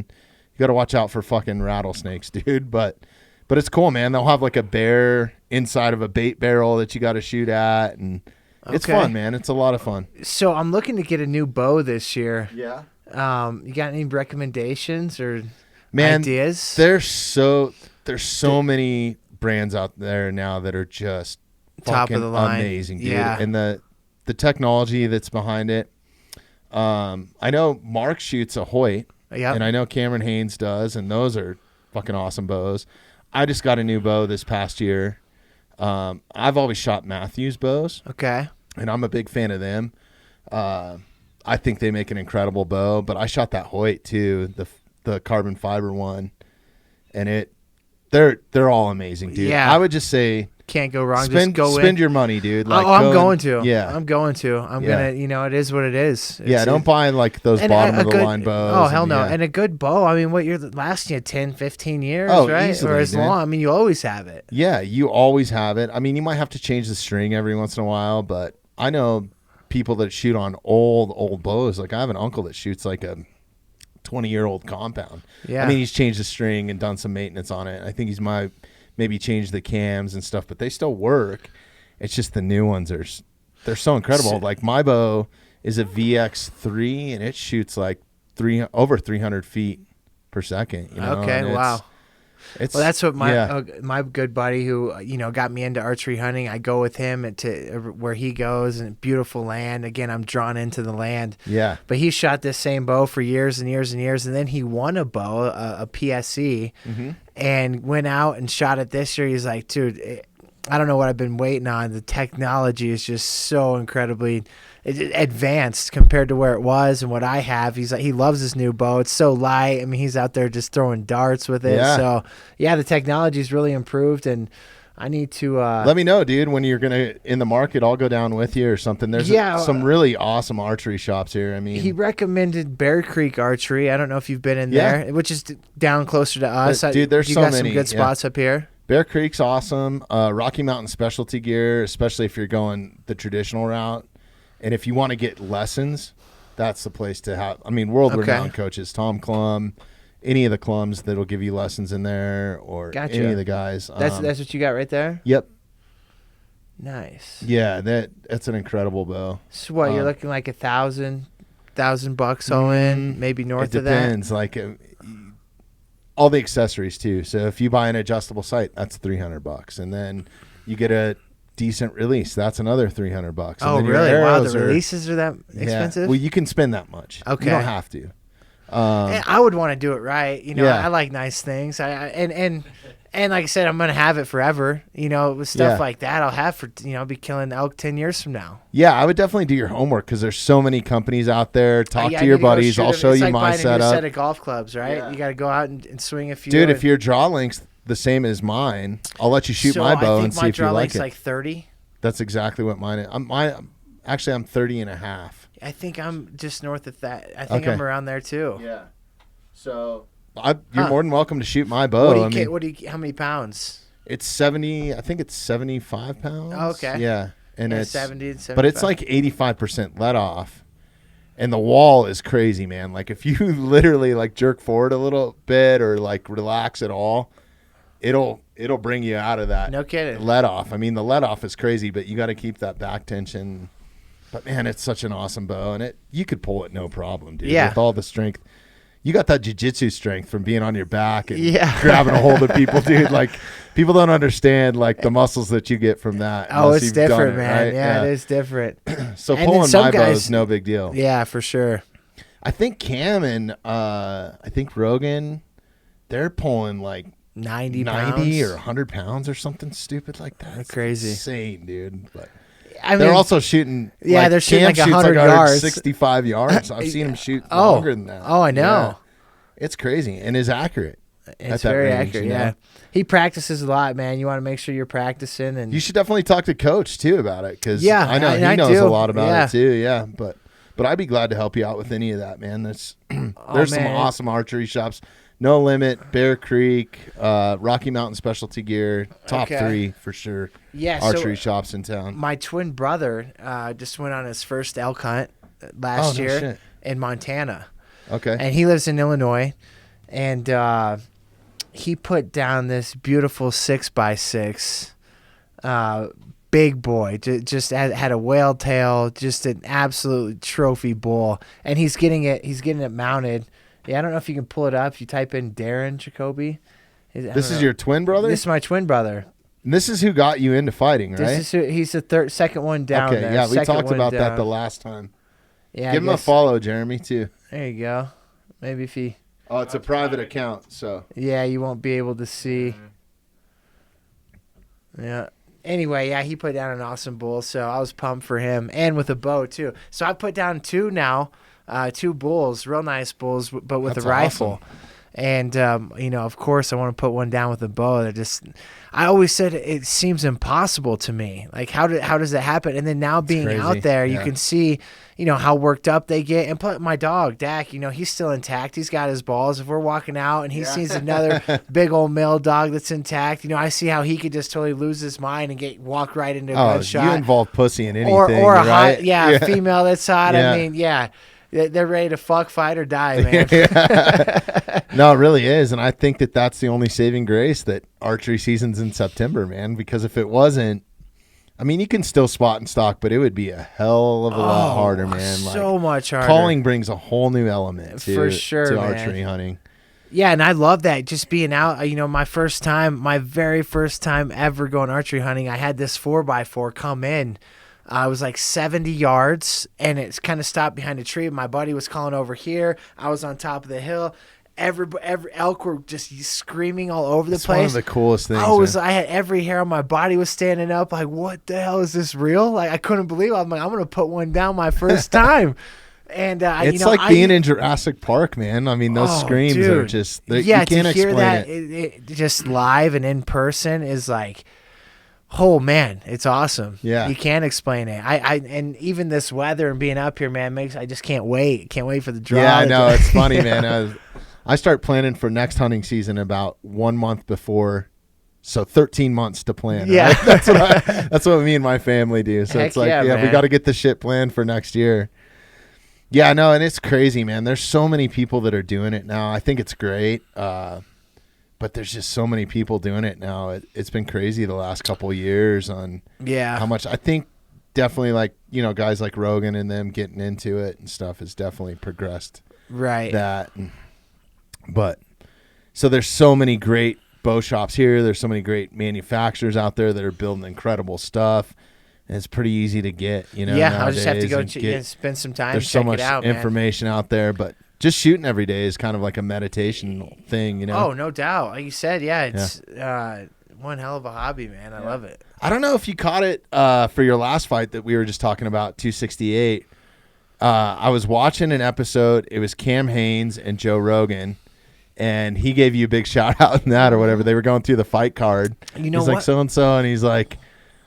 You got to watch out for fucking rattlesnakes, dude. But it's cool, man. They'll have like a bear inside of a bait barrel that you got to shoot at, and it's fun, man. It's a lot of fun. So I'm looking to get a new bow this year. Yeah. You got any recommendations or Man, ideas? there's so many brands out there now that are just Top fucking of the line. amazing, dude. Yeah. And the technology that's behind it. I know Mark shoots a Hoyt, and I know Cameron Haynes does, and those are fucking awesome bows. I just got a new bow this past year. I've always shot Matthews bows. Okay. And I'm a big fan of them. I think they make an incredible bow, but I shot that Hoyt too, the carbon fiber one, and they're all amazing, dude. Yeah. I would just say Can't go wrong. spend Just go spend in. your money, dude. Like, I'm going to. Yeah. I'm going to. I'm Yeah. gonna. It is what it is. Yeah, don't buy like those and bottom a of the good- line bows. Oh, hell no. Yeah. And a good bow, I mean, what you're lasting you 10, 15 years, Oh, right? easily, or as dude. long. I mean, you always have it. Yeah, you always have it. I mean, you might have to change the string every once in a while, but I know people that shoot on old bows. Like I have an uncle that shoots like a 20-year-old compound. Yeah. I mean, he's changed the string and done some maintenance on it. I think he's maybe changed the cams and stuff, but they still work. It's just the new ones they're so incredible. Like my bow is a VX3 and it shoots like over 300 feet per second. You know? Okay, And wow. It's, Well, that's what my yeah. my good buddy who got me into archery hunting. I go with him to where he goes, and beautiful land. Again, I'm drawn into the land. Yeah. But he shot this same bow for years and years and years, and then he won a bow, a PSC, and went out and shot it this year. He's like, dude, I don't know what I've been waiting on. The technology is just so incredibly advanced compared to where it was and what I have. He's like, he loves his new bow. It's so light. I mean, he's out there just throwing darts with it. Yeah. So yeah, the technology's really improved, and I need to let me know, dude, when you're gonna in the market. I'll go down with you or something. There's some really awesome archery shops here. I mean, he recommended Bear Creek Archery. I don't know if you've been in Yeah. there, which is down closer to us. Dude, there's you so got many, some good yeah. spots up here. Bear Creek's awesome. Rocky Mountain Specialty Gear, especially if you're going the traditional route. And if you want to get lessons, that's the place to have. I mean, world-renowned coaches, Tom Klum, any of the Klums that'll give you lessons in there, or Gotcha. any of the guys. That's what you got right there? Yep. Nice. Yeah, that's an incredible bow. So what, you're looking like $1,000 all in, maybe north of that? It depends. Like all the accessories too. So if you buy an adjustable sight, that's $300, and then you get a decent release. That's another $300. And Oh, then your really? Wow, arrows the are- releases are that expensive? Well, you can spend that much. Okay. You don't have to. And I would want to do it right. Yeah. I like nice things. And like I said, I'm gonna have it forever. With stuff Yeah. like that, I'll have for I'll be killing elk 10 years from now. Yeah, I would definitely do your homework because there's so many companies out there. Talk Yeah, to your you gotta go buddies. shoot I'll 'em. show It's you like my buying a new setup. set of golf clubs, right? Yeah. You got to go out and swing a few. Dude, if your draw length's the same as mine, I'll let you shoot my bow and see if you like my draw length's it. like 30. That's exactly what mine is. Actually, I'm 30 and a half. I think I'm just north of that. I think Okay. I'm around there too. Yeah. So you're more than welcome to shoot my bow. How many pounds? It's 70. I think it's 75 pounds. Oh, okay. Yeah, and it's 70, but it's like 85% let off, and the wall is crazy, man. Like if you literally like jerk forward a little bit or like relax at all, it'll bring you out of that. No kidding. Let off. I mean, the let off is crazy, but you got to keep that back tension. But man, it's such an awesome bow, and you could pull it no problem, dude. Yeah. With all the strength. You got that jiu-jitsu strength from being on your back and Yeah. grabbing a hold of people, dude. Like people don't understand like the muscles that you get from that. Oh, unless it's you've done different, it, man. right? Yeah, it is different. So And then pulling some my bow guys- is no big deal. Yeah, for sure. I think Cam and I think Rogan, they're pulling like 90 90 pounds. or 100 pounds or something stupid like that. It's crazy. insane, dude. But I they're mean, also shooting. Yeah, they're shooting Cam like shoots 100 yards. 65 yards. I've seen him shoot longer than that. Oh, I know. Yeah. It's crazy and is accurate. It's at that very range, accurate, you know? yeah. He practices a lot, man. You want to make sure you're practicing. And You should definitely talk to Coach too about it because Yeah, I know and he I knows do. a lot about Yeah. it too. Yeah, but I'd be glad to help you out with any of that, man. There's there's some man. awesome archery shops. No Limit, Bear Creek, Rocky Mountain Specialty Gear, top Okay. 3 for sure. Yeah, so archery shops in town. my twin brother just went on his first elk hunt Oh, last no year shit. in Montana. Okay. And he lives in Illinois. and he put down this beautiful 6x6. Big boy, just had a whale tail, just an absolute trophy bull, and he's getting it mounted. Yeah, I don't know if you can pull it up. If you type in Darren Jacoby. This is your twin brother? This is my twin brother. And this is who got you into fighting, right? He's the second one down. Okay, there. yeah, we Second talked one about down. that the last time. Yeah, give him a follow, Jeremy, too. There you go. Maybe if he. Oh, it's a private account, so. Yeah, you won't be able to see. Yeah. Anyway, yeah, he put down an awesome bull, so I was pumped for him, and with a bow too. So I put down two bulls, real nice bulls, but with That's a rifle. awesome. And of course, I want to put one down with a bow. I always said it seems impossible to me. Like, how does that happen? And then now being crazy. out there, Yeah. you can see, how worked up they get. And put my dog Dak, he's still intact. He's got his balls. If we're walking out and he sees another big old male dog that's intact, I see how he could just totally lose his mind and walk right into a good shot. You involve pussy in anything, or a right? hot, female that's hot. Yeah. I mean, yeah. They're ready to fuck, fight, or die, man. No, it really is. And I think that that's the only saving grace that archery season's in September, man. Because if it wasn't, I mean, you can still spot and stock, but it would be a hell of a lot harder, man. So much harder. Calling brings a whole new element to archery hunting. Yeah, and I love that, just being out. My very first time ever going archery hunting, I had this 4x4 come in. It was like 70 yards, and it's kind of stopped behind a tree. My buddy was calling over here. I was on top of the hill. Every elk were just screaming all over the place. One of the coolest things. I had every hair on my body was standing up. Like, what the hell is this real? Like, I couldn't believe it. I'm like, I'm gonna put one down my first time. And it's like being in Jurassic Park, man. I mean, those screams are just you can't to hear explain that it. Just live and in person is like. Oh man, it's awesome. Yeah, you can't explain it. And even this weather and being up here, man, I just can't wait. Can't wait for the drive. Yeah, I know. It's funny, man. I start planning for next hunting season about 1 month before, so 13 months to plan. Yeah, right? That's what me and my family do. So it's like, we got to get the shit planned for next year. Yeah, no, and it's crazy, man. There's so many people that are doing it now. I think it's great. But there's just so many people doing it now. It's been crazy the last couple of years on how much. I think definitely guys like Rogan and them getting into it and stuff has definitely progressed. Right. But so there's so many great bow shops here. There's so many great manufacturers out there that are building incredible stuff. And it's pretty easy to get, Yeah, I'll just have to go spend some time. There's so much information out there, but just shooting every day is kind of like a meditation thing, Oh, no doubt. Like you said, it's one hell of a hobby, man. I love it. I don't know if you caught it for your last fight that we were just talking about, 268. I was watching an episode. It was Cam Hanes and Joe Rogan, and he gave you a big shout out in that or whatever. They were going through the fight card. He's like, so-and-so, and he's like,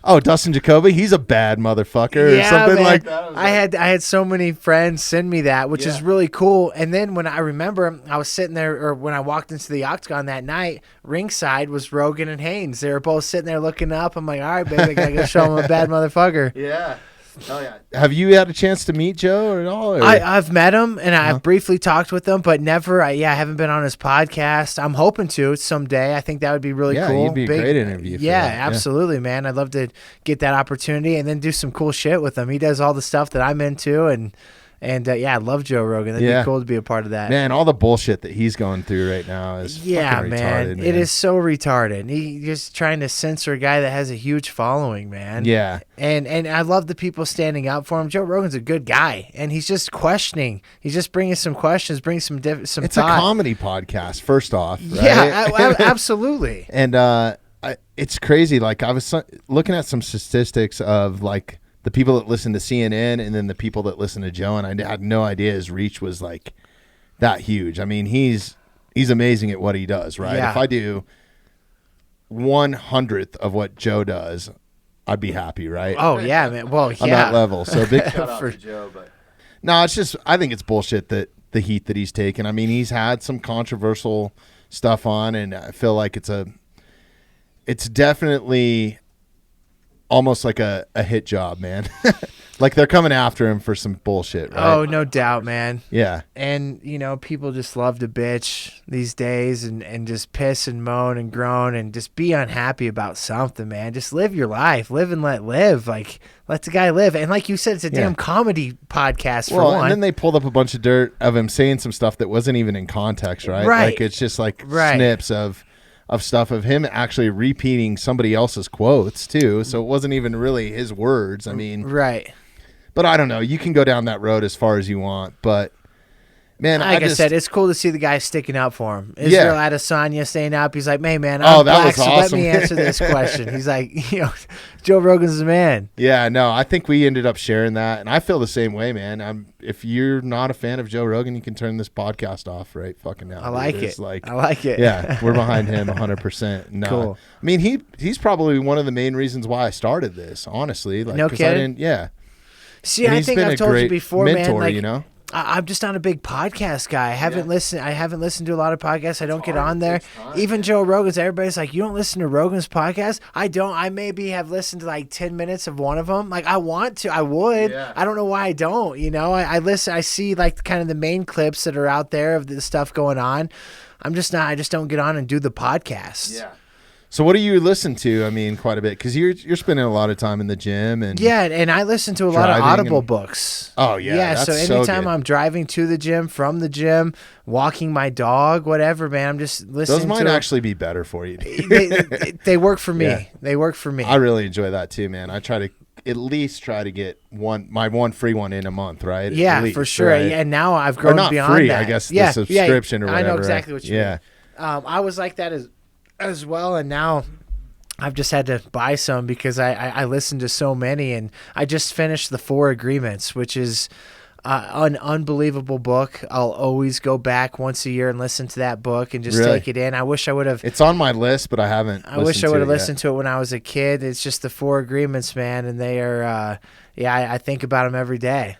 oh, Dustin Jacoby, he's a bad motherfucker or something like that. I had so many friends send me that, which is really cool. And then when I remember I was sitting there, or when I walked into the octagon that night, ringside was Rogan and Haynes. They were both sitting there looking up. I'm like, all right, baby, I gotta go show him a bad motherfucker. Yeah. Oh yeah. Have you had a chance to meet Joe at all? Or? I've met him and I've briefly talked with him, but never. I haven't been on his podcast. I'm hoping to someday. I think that would be really cool. Yeah, he'd be a great interview. Absolutely, man. I'd love to get that opportunity and then do some cool shit with him. He does all the stuff that I'm into, and I love Joe Rogan. That'd be cool to be a part of that. Man, all the bullshit that he's going through right now is fucking retarded, man. It is so retarded. He's just trying to censor a guy that has a huge following, man. Yeah. And I love the people standing up for him. Joe Rogan's a good guy, and he's just questioning. He's just bringing some questions, bringing some It's thought. a comedy podcast, first off, right? Yeah, absolutely. And it's crazy. Like, I was looking at some statistics of, like, the people that listen to CNN and then the people that listen to Joe, and I had no idea his reach was like that huge. I mean, he's amazing at what he does, right? Yeah. If I do 1/100th of what Joe does, I'd be happy, right? Oh yeah, man. Well, yeah. On that level. So big shout out to Joe. But no, it's just, I think it's bullshit that the heat that he's taken. I mean, he's had some controversial stuff on, and I feel like it's definitely almost like a hit job, man. Like they're coming after him for some bullshit, right? Oh, no doubt, man. Yeah. And, people just love to bitch these days and just piss and moan and groan and just be unhappy about something, man. Just live your life. Live and let live. Like, let the guy live. And like you said, it's a damn comedy podcast for one. And then they pulled up a bunch of dirt of him saying some stuff that wasn't even in context, right? Right. Like, it's just like snips of stuff of him actually repeating somebody else's quotes, too. So it wasn't even really his words. I mean. Right. But I don't know. You can go down that road as far as you want. But, man, like I said, it's cool to see the guy sticking up for him. Yeah. Israel Adesanya staying up. He's like, hey, man, I'm that black, was so awesome. let me answer this question. He's like, Joe Rogan's the man. Yeah, no, I think we ended up sharing that. And I feel the same way, man. If you're not a fan of Joe Rogan, you can turn this podcast off right fucking now. I like it. I like it. Yeah, we're behind him 100%. No. Cool. I mean, he's probably one of the main reasons why I started this, honestly. Like, no 'cause kidding? See, I think I've told you before, mentor, man. Like, I'm just not a big podcast guy. I haven't listened to a lot of podcasts. I don't get on there. Even Joe Rogan's. Everybody's like, you don't listen to Rogan's podcast? I don't. I maybe have listened to like 10 minutes of one of them. Like, I want to. I would. Yeah. I don't know why I don't. I listen. I see like kind of the main clips that are out there of the stuff going on. I'm just not. I just don't get on and do the podcast. Yeah. So what do you listen to? I mean, quite a bit, because you're spending a lot of time in the gym and and I listen to a lot of Audible books. Oh yeah, yeah. that's So anytime good. I'm driving to the gym, from the gym, walking my dog, whatever, man, I'm just listening. Those might actually be better for you. They work for me. Yeah. They work for me. I really enjoy that too, man. I try to at least get my one free one in a month, right? Yeah, at least, for sure. right? Yeah, and now I've grown or not beyond free, that. I guess the subscription or whatever. I know exactly what you mean. I was like that as well, and now I've just had to buy some because I listen to so many, and I just finished The Four Agreements, which is an unbelievable book. I'll always go back once a year and listen to that book and just take it in. I wish I would have. It's on my list, but I haven't. I wish I would have listened to it when I was a kid. It's just The Four Agreements, man, and they are. I think about them every day.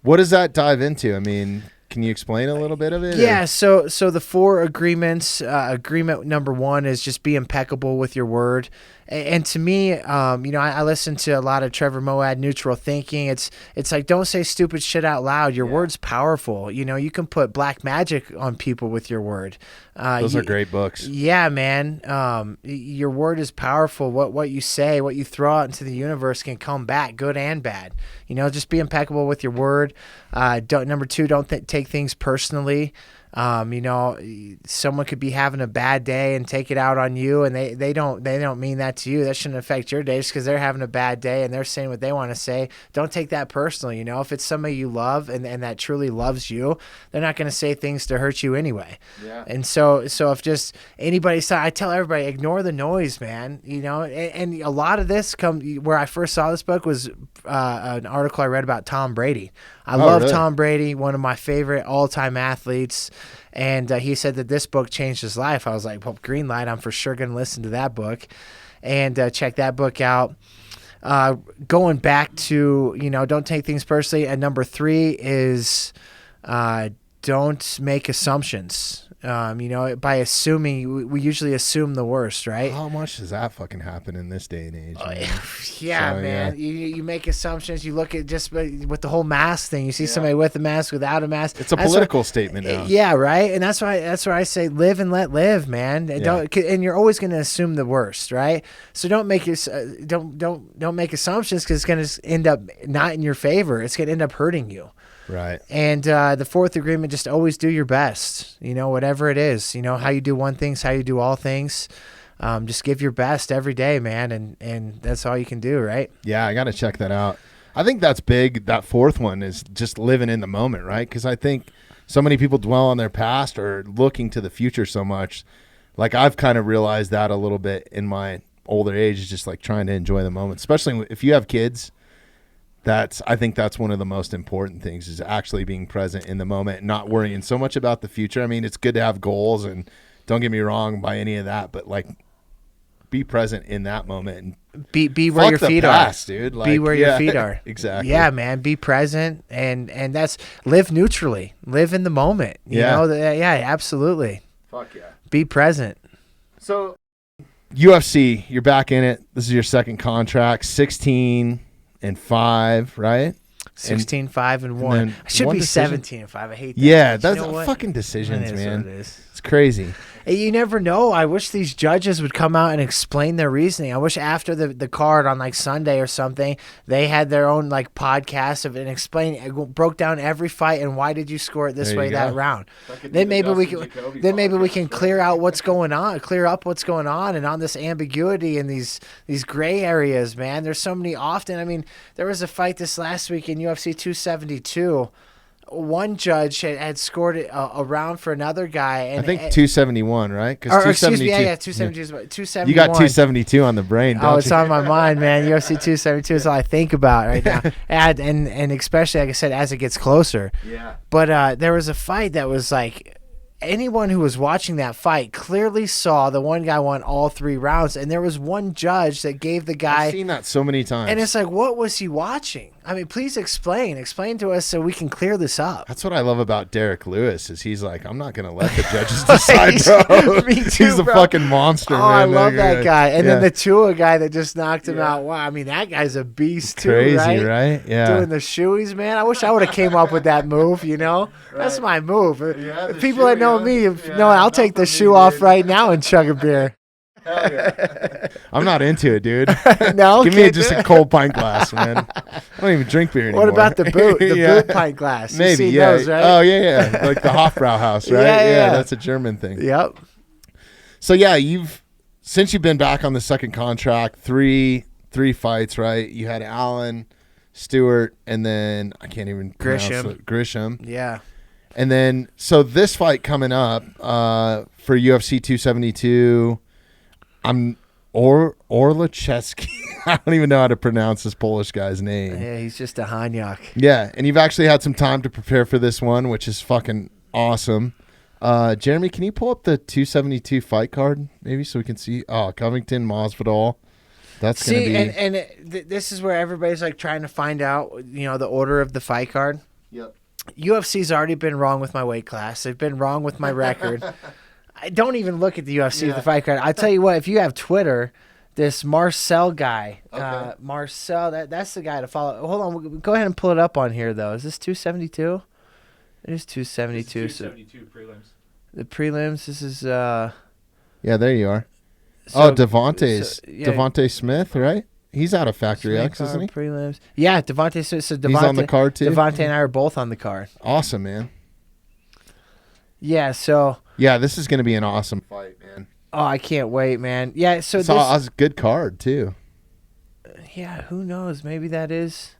What does that dive into? I mean, can you explain a little bit of it? Yeah, so the four agreements, agreement number one is just be impeccable with your word. And to me, I listen to a lot of Trevor Moawad, Neutral Thinking. It's like, don't say stupid shit out loud. Your word's powerful. You can put black magic on people with your word. Those are great books. Yeah, man. Your word is powerful. What you say, what you throw out into the universe can come back, good and bad. Just be impeccable with your word. Number two, don't take things personally. Someone could be having a bad day and take it out on you, and they don't mean that to you. That shouldn't affect your day just because they're having a bad day and they're saying what they want to say. Don't take that personally. If it's somebody you love and that truly loves you, they're not going to say things to hurt you anyway. Yeah. And so if just anybody said, I tell everybody, ignore the noise, man. And a lot of this where I first saw this book was an article I read about Tom Brady. I love really? Tom Brady, one of my favorite all-time athletes, and he said that this book changed his life. I was like, well, green light, I'm for sure going to listen to that book and check that book out. Going back to, don't take things personally, and number three is don't make assumptions. By assuming, we usually assume the worst, right? How much does that fucking happen in this day and age? Man. You make assumptions. You look at just with the whole mask thing. You see somebody with a mask, without a mask. It's a political statement now. Yeah, right. And that's why I say live and let live, man. Don't, and you're always going to assume the worst, right? So don't make don't make assumptions because it's going to end up not in your favor. It's going to end up hurting you. Right. And the fourth agreement, just always do your best, whatever it is, how you do one thing's how you do all things. Just give your best every day, man. And that's all you can do. Right. Yeah. I got to check that out. I think that's big. That fourth one is just living in the moment. Right. Cause I think so many people dwell on their past or looking to the future so much. Like I've kind of realized that a little bit in my older age, is just like trying to enjoy the moment, especially if you have kids. I think that's one of the most important things, is actually being present in the moment and not worrying so much about the future. I mean, it's good to have goals, and don't get me wrong by any of that, but like be present in that moment and be where your feet are, dude. Like, be where your feet are. Exactly. Yeah, man. Be present and that's live neutrally, live in the moment. You know, absolutely. Fuck yeah. Be present. So UFC, you're back in it. This is your second contract, 16-5, right? 16-5-1. I should be 17-5. I hate that. Yeah, But that's you know what? fucking decisions, It is man. what it is. It's crazy. You never know. I wish these judges would come out and explain their reasoning. I wish after the card on like Sunday or something, they had their own like podcast of and broke down every fight and why did you score it this way that round. Then maybe we can clear up what's going on and on this ambiguity and these gray areas, man. There's so many often. I mean, there was a fight this last week in UFC 272. One judge had scored it a round for another guy. And I think 271, right? Or excuse me, 272. 271. You got 272 on the brain, don't Oh, it's you? on my mind, man. UFC 272 is all I think about right now. and especially, like I said, as it gets closer. Yeah. But there was a fight that was like, anyone who was watching that fight clearly saw the one guy won all 3 rounds, and there was one judge that gave the guy. I've seen that so many times. And it's like, what was he watching? I mean, please explain to us so we can clear this up. That's what I love about Derek Lewis is he's like, I'm not going to let the judges decide, bro. Me too, He's a bro. fucking monster, Oh, man. I love that guy. And then Yeah. the Tua guy that just knocked him out. Wow, I mean, that guy's a beast too, Crazy, right? Yeah. Doing the shoeys, man. I wish I would have came up with that move, you know? That's my move. the People that shoe, know yeah. me, Yeah, no, I'll not take for the me, shoe off dude. right now and chug a beer. Hell yeah. I'm not into it, dude. No? Give me Can't just do a it? cold pint glass, man. I don't even drink beer anymore. What about the boot? The Yeah. boot pint glass. You've Maybe, seen yeah. those, right? Oh, yeah. Like the Hofbrauhaus, right? Yeah. That's a German thing. Yep. So, yeah, since you've been back on the second contract, three fights, right? You had Allen, Stewart, and then I can't even pronounce it. Grisham. Yeah. And then, so this fight coming up for UFC 272, I'm Orlachevsky. I don't even know how to pronounce this Polish guy's name. Yeah, he's just a Hanyuk. Yeah, and you've actually had some time to prepare for this one, which is fucking awesome. Jeremy, can you pull up the 272 fight card, maybe, so we can see? Oh, Covington, Masvidal. That's going to be... and this is where everybody's like trying to find out, you know, the order of the fight card. Yep. UFC's already been wrong with my weight class. They've been wrong with my record. I don't even look at the UFC, the fight card. I tell you what, if you have Twitter, this Marcel guy, Marcel, that's the guy to follow. Hold on, go ahead and pull it up on here, though. Is this 272? It is 272. 272 prelims. The prelims, this is... Yeah, there you are. so- Devontae Smith, right? He's out of Factory X, isn't he? Prelims. Yeah, Devontae Smith. So He's on the card, too? Devontae and I are both on the card. Awesome, man. Yeah, so... Yeah, this is going to be an awesome fight, man. Oh, I can't wait, man. Yeah, so It's a good card, too. Yeah, who knows? Maybe that is...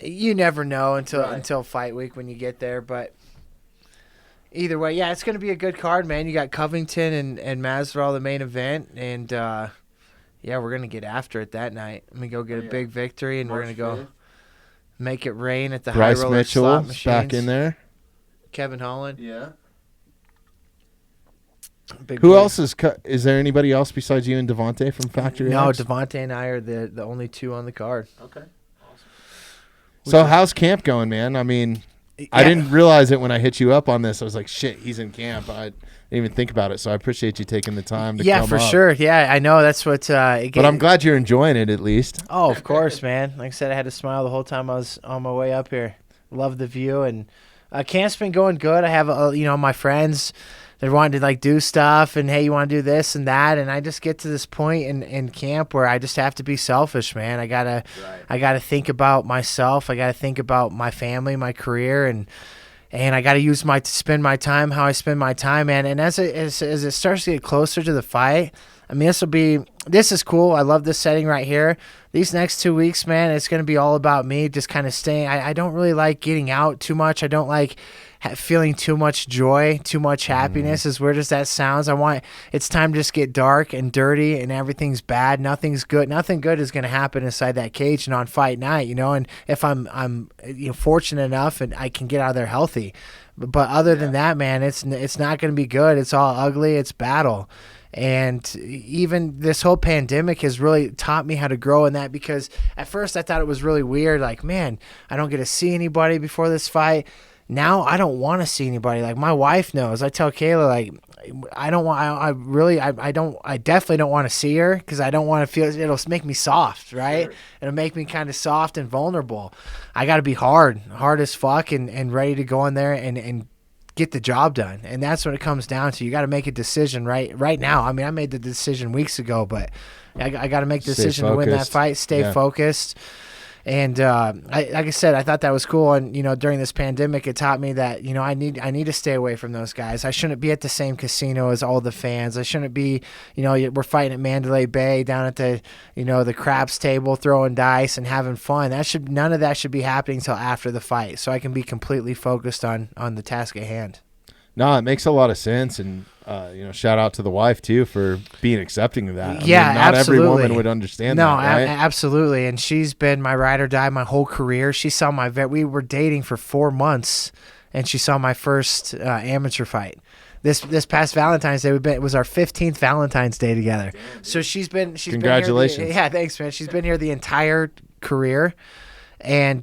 You never know until fight week when you get there, but... Either way, yeah, it's going to be a good card, man. You got Covington and Masvidal, the main event, and... yeah, we're going to get after it that night. I'm going to go get a big victory, and we're going to go make it rain at the Bryce high roller Mitchell slot machines. back in there. Kevin Holland. Yeah. Big Who boy. else is there anybody else besides you and Devontae from Factory No, X? Devontae and I are the only two on the card. Okay. So how's camp going, man? I mean, I Yeah. didn't realize it when I hit you up on this. I was like, shit, he's in camp. I didn't even think about it. So I appreciate you taking the time to come for up. sure. Yeah, I know. That's what. But I'm glad you're enjoying it at least. Oh, of course, man. Like I said, I had to smile the whole time I was on my way up here. Love the view, and camp's been going good. I have, my friends. They're wanting to like do stuff, and hey, you want to do this and that, and I just get to this point in camp where I just have to be selfish, man. I gotta think about myself. I gotta think about my family, my career, and I got to spend my time how I spend my time, man. And as it starts to get closer to the fight, I mean, this is cool. I love this setting right here. These next 2 weeks, man, it's going to be all about me just kind of staying. I don't really like getting out too much. I don't like feeling too much joy, too much happiness, as weird as that sounds. It's time to just get dark and dirty and everything's bad. Nothing's good. Nothing good is going to happen inside that cage and on fight night, and if I'm fortunate enough and I can get out of there healthy. But other than that, man, it's not going to be good. It's all ugly. It's battle. And even this whole pandemic has really taught me how to grow in that, because at first I thought it was really weird. Like, man, I don't get to see anybody before this fight. Now I don't want to see anybody. Like, my wife knows. I tell Kayla, like, I don't want. I definitely don't want to see her because I don't want to feel. It'll make me soft, right? Sure. It'll make me kind of soft and vulnerable. I got to be hard as fuck, and ready to go in there and get the job done. And that's what it comes down to. You got to make a decision right now. I mean, I made the decision weeks ago, but I got to make the decision to win that fight. Stay focused. And like I said, I thought that was cool. And during this pandemic, it taught me that I need to stay away from those guys. I shouldn't be at the same casino as all the fans. I shouldn't be. We're fighting at Mandalay Bay down at the the craps table, throwing dice and having fun. None of that should be happening until after the fight, so I can be completely focused on the task at hand. No, it makes a lot of sense, and shout out to the wife too for being accepting of that. Yeah, not absolutely. every woman would understand that, right? Absolutely. And she's been my ride or die my whole career. She saw we were dating for 4 months, and she saw my first amateur fight. This past Valentine's Day, it was our 15th Valentine's Day together. Damn, so she's congratulations. Been here thanks, man. She's been here the entire career. And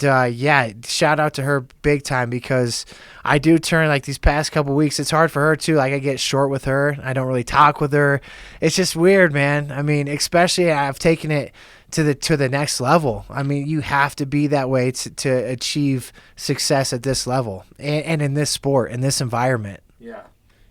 shout out to her big time, because I do turn, like, these past couple weeks, it's hard for her too. Like, I get short with her. I don't really talk with her. It's just weird, man. I mean, especially I've taken it to the next level. I mean, you have to be that way to achieve success at this level and in this sport, in this environment. Yeah.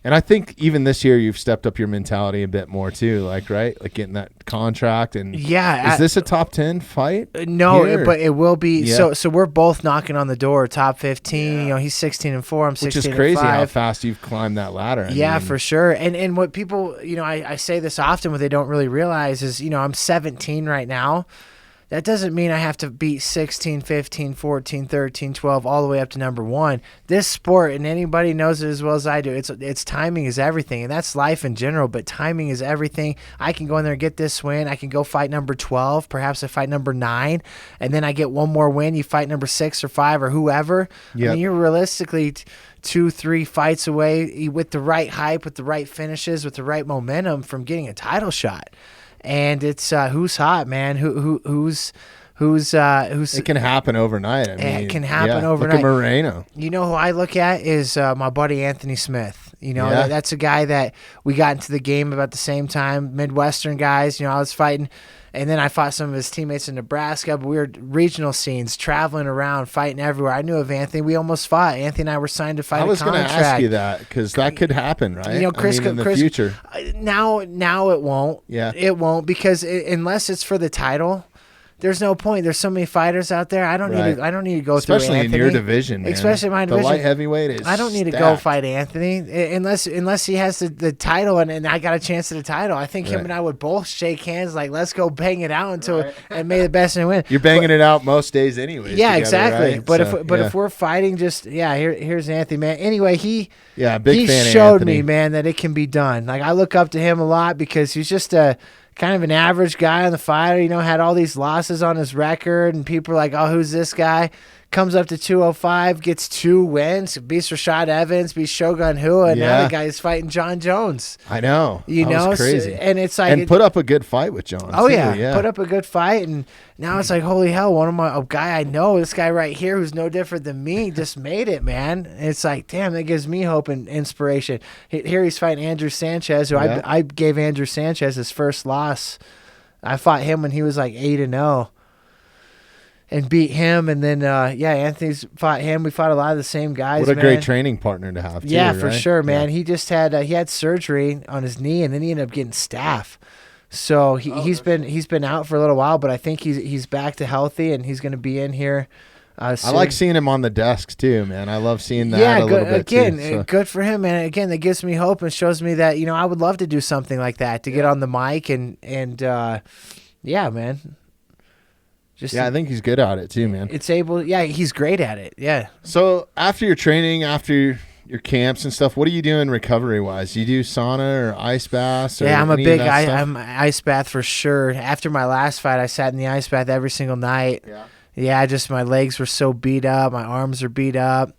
And I think even this year you've stepped up your mentality a bit more too, like, right? Like getting that contract and is this a top 10 fight? No, here? But it will be. Yeah. So we're both knocking on the door, top 15. Yeah. He's 16-4, I'm 16-5. Which is crazy how fast you've climbed that ladder. I mean, for sure. And what people, I say this often, what they don't really realize is, I'm 17 right now. That doesn't mean I have to beat 16, 15, 14, 13, 12, all the way up to number 1. This sport, and anybody knows it as well as I do, it's timing is everything, and that's life in general, but timing is everything. I can go in there and get this win. I can go fight number 12. Perhaps I fight number 9, and then I get one more win. You fight number 6 or 5 or whoever. Yep. I mean, you're realistically 2-3 fights away with the right hype, with the right finishes, with the right momentum from getting a title shot. And it's who's hot, man. Who's it can happen overnight. I mean, it can happen overnight. Look at Moreno. Who I look at is my buddy Anthony Smith. That's a guy that we got into the game about the same time. Midwestern guys. I was fighting, and then I fought some of his teammates in Nebraska. But we were regional scenes, traveling around, fighting everywhere. I knew of Anthony. We almost fought. Anthony and I were signed to fight. I was going to ask you that, because that could happen, right? Chris, in the future. Now it won't. Yeah, it won't, because unless it's for the title. There's no point. There's so many fighters out there. I don't need to go especially through Anthony. In your division, man. Especially my division. The light heavyweight is I don't need to go fight Anthony unless he has the title and I got a chance at the title. I think him and I would both shake hands, like, let's go bang it out until and may the best man win. You're banging it out most days anyways. Yeah, together, exactly. Right? But if we're fighting, here's Anthony, man. Anyway, he big fan showed of Anthony. me, man, that it can be done. Like, I look up to him a lot because he's just a kind of an average guy on the fighter, had all these losses on his record, and people are like, oh, who's this guy? Comes up to 205, gets 2 wins, beats Rashad Evans, beats Shogun Hua, and now the guy's fighting John Jones. I know. That was crazy. And it's like... And put up a good fight with Jones. Oh, yeah. Put up a good fight, and now it's like, holy hell, a guy I know, this guy right here who's no different than me, just made it, man. And it's like, damn, that gives me hope and inspiration. Here he's fighting Andrew Sanchez, who I gave Andrew Sanchez his first loss. I fought him when he was like 8-0. And beat him, and then Anthony's fought him. We fought a lot of the same guys. What a great training partner to have. Yeah, too, for right? sure, man. Yeah. He just had surgery on his knee, and then he ended up getting staph. So he's been out for a little while, but I think he's back to healthy, and he's going to be in here. Soon. I like seeing him on the desks too, man. I love seeing that. Yeah, a little bit again, too, so. Good for him, man. Again, that gives me hope and shows me that I would love to do something like that, to get on the mic and man. I think he's good at it too, man. He's great at it. Yeah. So after your training, after your camps and stuff, what are you doing recovery wise? You do sauna or ice baths? Or I'm I'm ice bath for sure. After my last fight, I sat in the ice bath every single night. Yeah, just my legs were so beat up, my arms are beat up.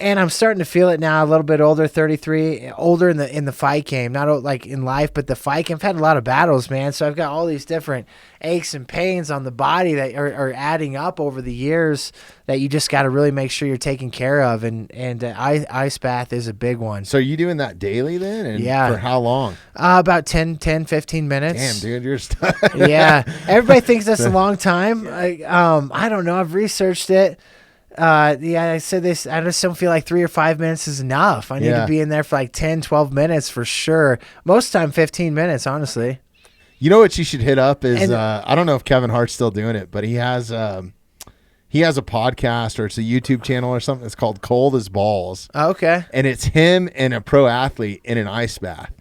And I'm starting to feel it now, a little bit older, 33, older in the fight game, not like in life, but the fight game. I've had a lot of battles, man. So I've got all these different aches and pains on the body that are adding up over the years that you just got to really make sure you're taking care of. And ice bath is a big one. So are you doing that daily then? And Yeah. For how long? About 15 minutes. Damn, dude, you're stuck. Yeah. Everybody thinks that's a long time. I don't know. I've researched it. I said this. I just don't feel like 3 or 5 minutes is enough. I need to be in there for like 10, 12 minutes for sure. Most time 15 minutes, honestly. You know what you should hit up is I don't know if Kevin Hart's still doing it, but he has a podcast or it's a YouTube channel or something. It's called Cold as Balls. Oh, okay. And it's him and a pro athlete in an ice bath,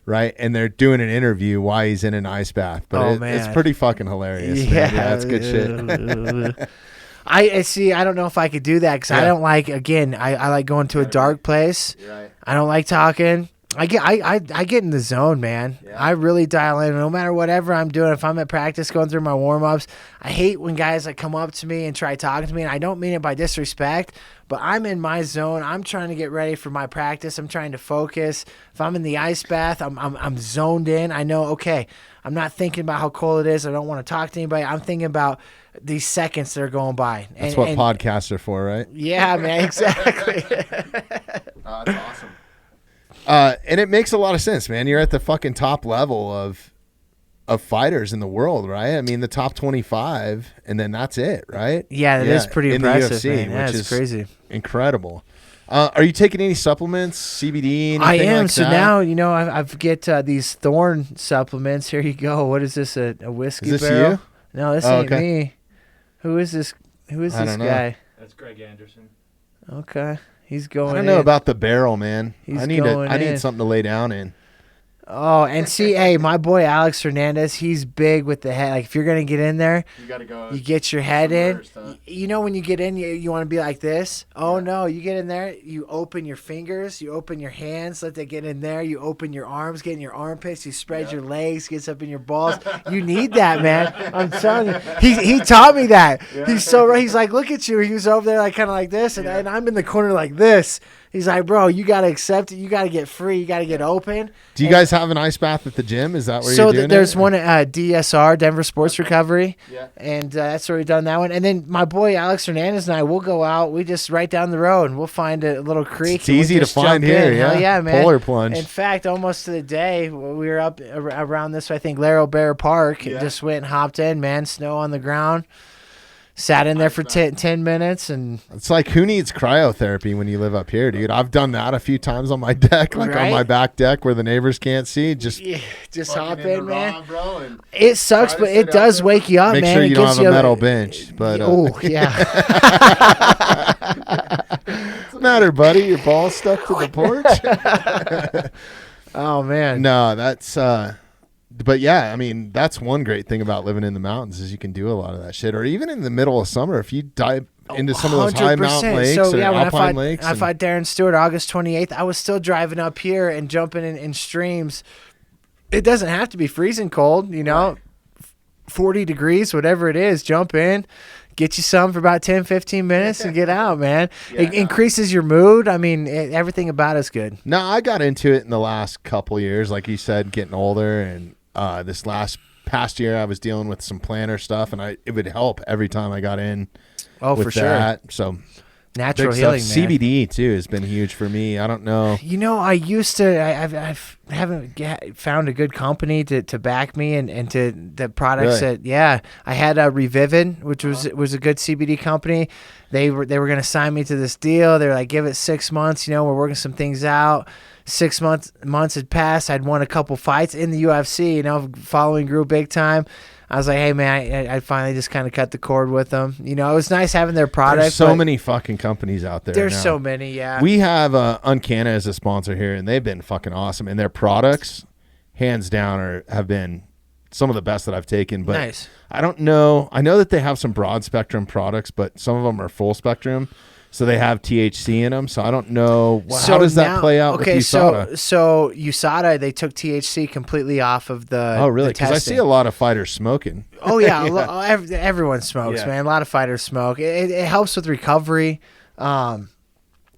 right? And they're doing an interview while he's in an ice bath. But it's pretty fucking hilarious. Yeah, man. Yeah, that's good shit. I see. I don't know if I could do that because I don't like. Again, I like going to a dark place. Right. I don't like talking. I get in the zone, man. Yeah. I really dial in. No matter whatever I'm doing, if I'm at practice going through my warm ups, I hate when guys like come up to me and try talking to me, and I don't mean it by disrespect, but I'm in my zone. I'm trying to get ready for my practice. I'm trying to focus. If I'm in the ice bath, I'm zoned in. I know. Okay, I'm not thinking about how cold it is. I don't want to talk to anybody. I'm thinking about these seconds that are going by. That's what podcasts are for, right? Yeah, man, exactly. That's awesome. And it makes a lot of sense, man. You're at the fucking top level of fighters in the world, right? I mean, the top 25, and then that's it, right? Yeah, that is pretty impressive, in the UFC, man. Yeah, which it's is crazy. Incredible. Are you taking any supplements, CBD, anything I am. like So that? now, I've get these Thorn supplements. Here you go. What is this, a whiskey Is this barrel? you? No, this ain't me. Who is this? Who is I this don't know. guy? That's Greg Anderson. Okay. He's going I don't know in. about the barrel, man. He's I need going in. something to lay down in. Oh, and see, hey, my boy Alex Hernandez, he's big with the head. Like, if you're going to get in there, You got to go. you get your head in. submersed, huh? You know when you get in, you want to be like this? Oh, no. You get in there, you open your fingers, you open your hands, let that get in there. You open your arms, get in your armpits, you spread your legs, gets up in your balls. You need that, man. I'm telling you. He taught me that. He's so right. He's like, look at you. He was over there like kind of like this, and I'm in the corner like this. He's like, bro, you got to accept it. You got to get free. You got to get open. Do you guys have an ice bath at the gym? Is that where So you're doing there's it? one at DSR, Denver Sports Recovery. Yeah. And that's where we've done that one. And then my boy Alex Hernandez and I, we'll go out. We just right down the road, and we'll find a little creek. It's and we'll easy to just find jump here, in. yeah. Hell yeah, man. Polar plunge. In fact, almost to the day, we were up around this, I think, Laro Bear Park. Yeah. Just went and hopped in, man. Snow on the ground. Sat in there for 10 minutes. And It's like, who needs cryotherapy when you live up here, dude? I've done that a few times on my deck, like on Right? my back deck where the neighbors can't see. Just yeah, just Fucking hop in in, the man. raw, bro, and It sucks, try to but sit it out does there. wake you up, make man. sure It you don't gives have a metal bench. But Oh, yeah. what's the matter, buddy? Your balls stuck to the porch? Oh, man. No, that's but yeah, I mean, that's one great thing about living in the mountains is you can do a lot of that shit. Or even in the middle of summer, if you dive into some of those high mountain 100%. lakes So, or yeah, when alpine lakes. I fought Darren Stewart August 28th. I was still driving up here and jumping in streams. It doesn't have to be freezing cold, 40 degrees, whatever it is. Jump in, get you some for about 10, 15 minutes and get out, man. It increases your mood. I mean, everything about it's good. No, I got into it in the last couple years, like you said, getting older, and this past year I was dealing with some plantar stuff, and it would help every time I got in. Oh, with for sure. that. So Natural big healing, stuff. man. CBD too has been huge for me. I don't know. I used to. I haven't found a good company to back me and to the products Really? that. Yeah, I had Revivid, which was a good CBD company. They were going to sign me to this deal. They were like, give it 6 months. We're working some things out. 6 months had passed. I'd won a couple fights in the UFC. Following grew big time. I was like, hey, man, I finally just kind of cut the cord with them. It was nice having their product. There's so many fucking companies out there. There's now. so many, yeah. We have Uncanna as a sponsor here, and they've been fucking awesome. And their products, hands down, have been some of the best that I've taken. But Nice. I don't know. I know that they have some broad spectrum products, but some of them are full spectrum. So they have THC in them. So I don't know. How does that play out with USADA? So USADA, they took THC completely off of the Oh, really? the Because I see testing. a lot of fighters smoking. Oh, yeah. Everyone smokes, Yeah. man. A lot of fighters smoke. It helps with recovery.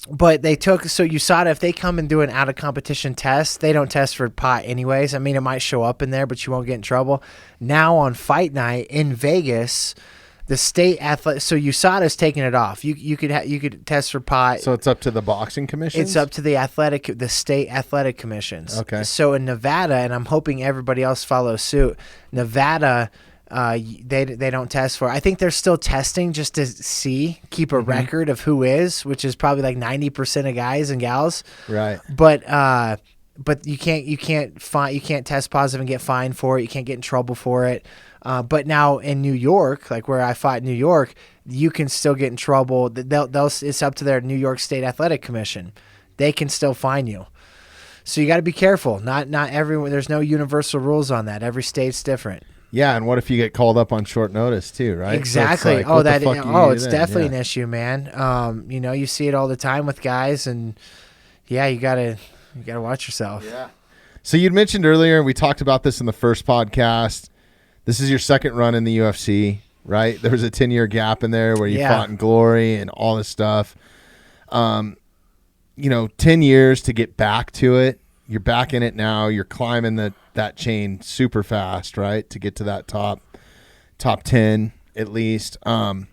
But they took, so USADA, if they come and do an out of competition test, they don't test for pot anyways. I mean, it might show up in there, but you won't get in trouble. Now on fight night in Vegas, the state athlete, so USADA's taking it off. You could test for pot. So it's up to the boxing commission? It's up to the state athletic commissions. Okay. So in Nevada, and I'm hoping everybody else follows suit, Nevada, they don't test for it. I think they're still testing just to keep a record of who is, which is probably like 90% of guys and gals. Right. But you can't test positive and get fined for it. You can't get in trouble for it. But now in New York, like where I fought in New York, you can still get in trouble. It's up to their New York State Athletic Commission. They can still fine you. So you got to be careful. Not everyone. There's no universal rules on that. Every state's different. Yeah, and what if you get called up on short notice too, right? Exactly. So it's like, it's definitely an issue, man. You see it all the time with guys, and yeah, you gotta watch yourself. Yeah. So you'd mentioned earlier, and we talked about this in the first podcast. This is your second run in the UFC, right? There was a 10-year gap in there where you fought in Glory and all this stuff. 10 years to get back to it. You're back in it now. You're climbing that chain super fast, right? To get to that top 10 at least. What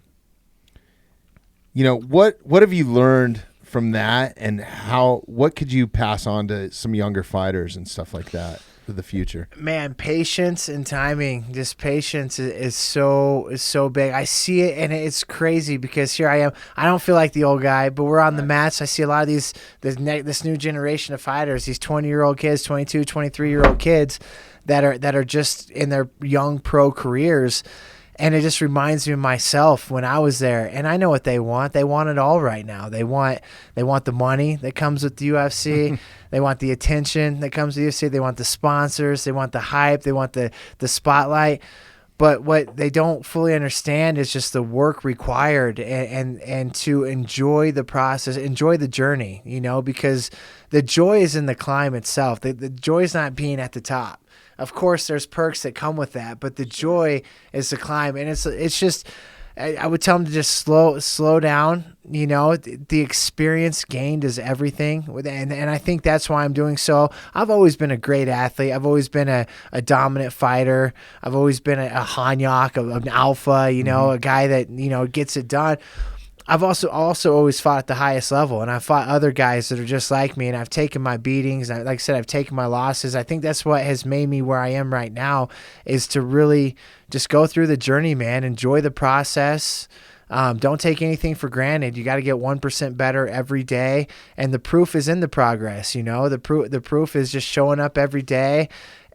have you learned from that, and what could you pass on to some younger fighters and stuff like that for the future? Man, patience and timing. Just patience is so big. I see it, and it's crazy because here I am. I don't feel like the old guy, but we're on the mats. I see a lot of this new generation of fighters, these 20-year-old kids, 22, 23-year-old kids that are just in their young pro careers. And it just reminds me of myself when I was there. And I know what they want. They want it all right now. They want the money that comes with the UFC. They want the attention that comes with the UFC. They want the sponsors. They want the hype. They want the spotlight. But what they don't fully understand is just the work required and to enjoy the process, enjoy the journey, because the joy is in the climb itself. The joy is not being at the top. Of course, there's perks that come with that, but the joy is the climb, and it's just. I would tell them to just slow down. The experience gained is everything, and I think that's why I'm doing so. I've always been a great athlete. I've always been a dominant fighter. I've always been a Hanyak, an alpha. A guy that gets it done. I've also always fought at the highest level, and I've fought other guys that are just like me, and I've taken my beatings. Like I said, I've taken my losses. I think that's what has made me where I am right now, is to really just go through the journey, man. Enjoy the process. Don't take anything for granted. You got to get 1% better every day, and the proof is in the progress. The proof is just showing up every day,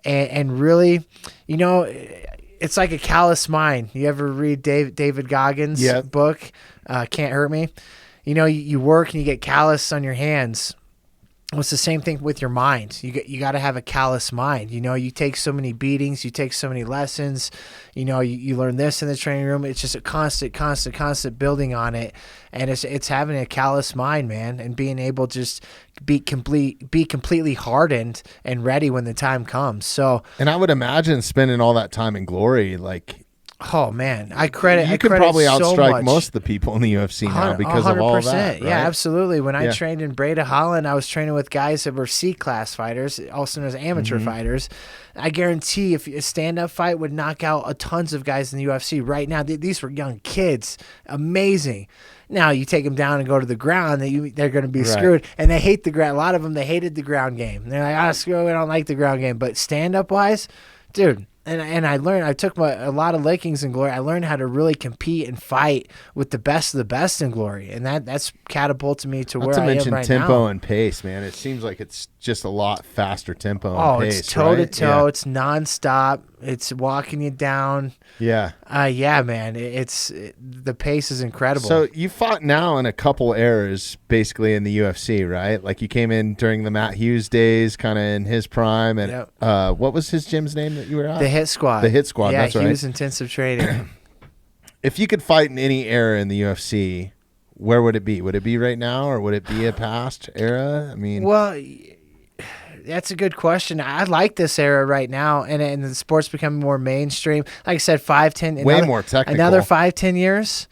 and really, it's like a callous mind. You ever read David Goggins' book, Can't Hurt Me? You work and you get callous on your hands. Well, it's the same thing with your mind. You got to have a callous mind. You take so many beatings, you take so many lessons. You learn this in the training room. It's just a constant building on it, and it's having a callous mind, man, and being able to just be completely hardened and ready when the time comes. So, and I would imagine spending all that time in Glory, oh man, I credit. You I can credit probably so outstrike much. most of the people in the UFC now because of all that. Right? Yeah, absolutely. When I trained in Breda Holland, I was training with guys that were C-class fighters, also known as amateur fighters. I guarantee if a stand-up fight would knock out tons of guys in the UFC right now. These were young kids, amazing. Now you take them down and go to the ground, they're going to be screwed, and they hate the ground. A lot of them, they hated the ground game. They're like, screw it, I don't like the ground game. But stand-up wise, dude. And I learned, I took a lot of lickings in Glory. I learned how to really compete and fight with the best of the best in Glory. And that's catapulted me to where I am right now. Not to mention tempo and pace, man. It seems like it's just a lot faster tempo and pace. It's toe-to-toe. It's nonstop. It's walking you down. Yeah. Yeah, man. The pace is incredible. So you fought now in a couple eras, basically, in the UFC, right? Like you came in during the Matt Hughes days, kind of in his prime. And what was his gym's name that you were at? The Hit Squad. The Hit Squad, that's right. Yeah, Hughes Intensive Training. If you could fight in any era in the UFC, where would it be? Would it be right now, or would it be a past era? I mean, well, that's a good question. I like this era right now, and the sport's becoming more mainstream. Like I said, 5-10, way more technical. Another 5-10 years,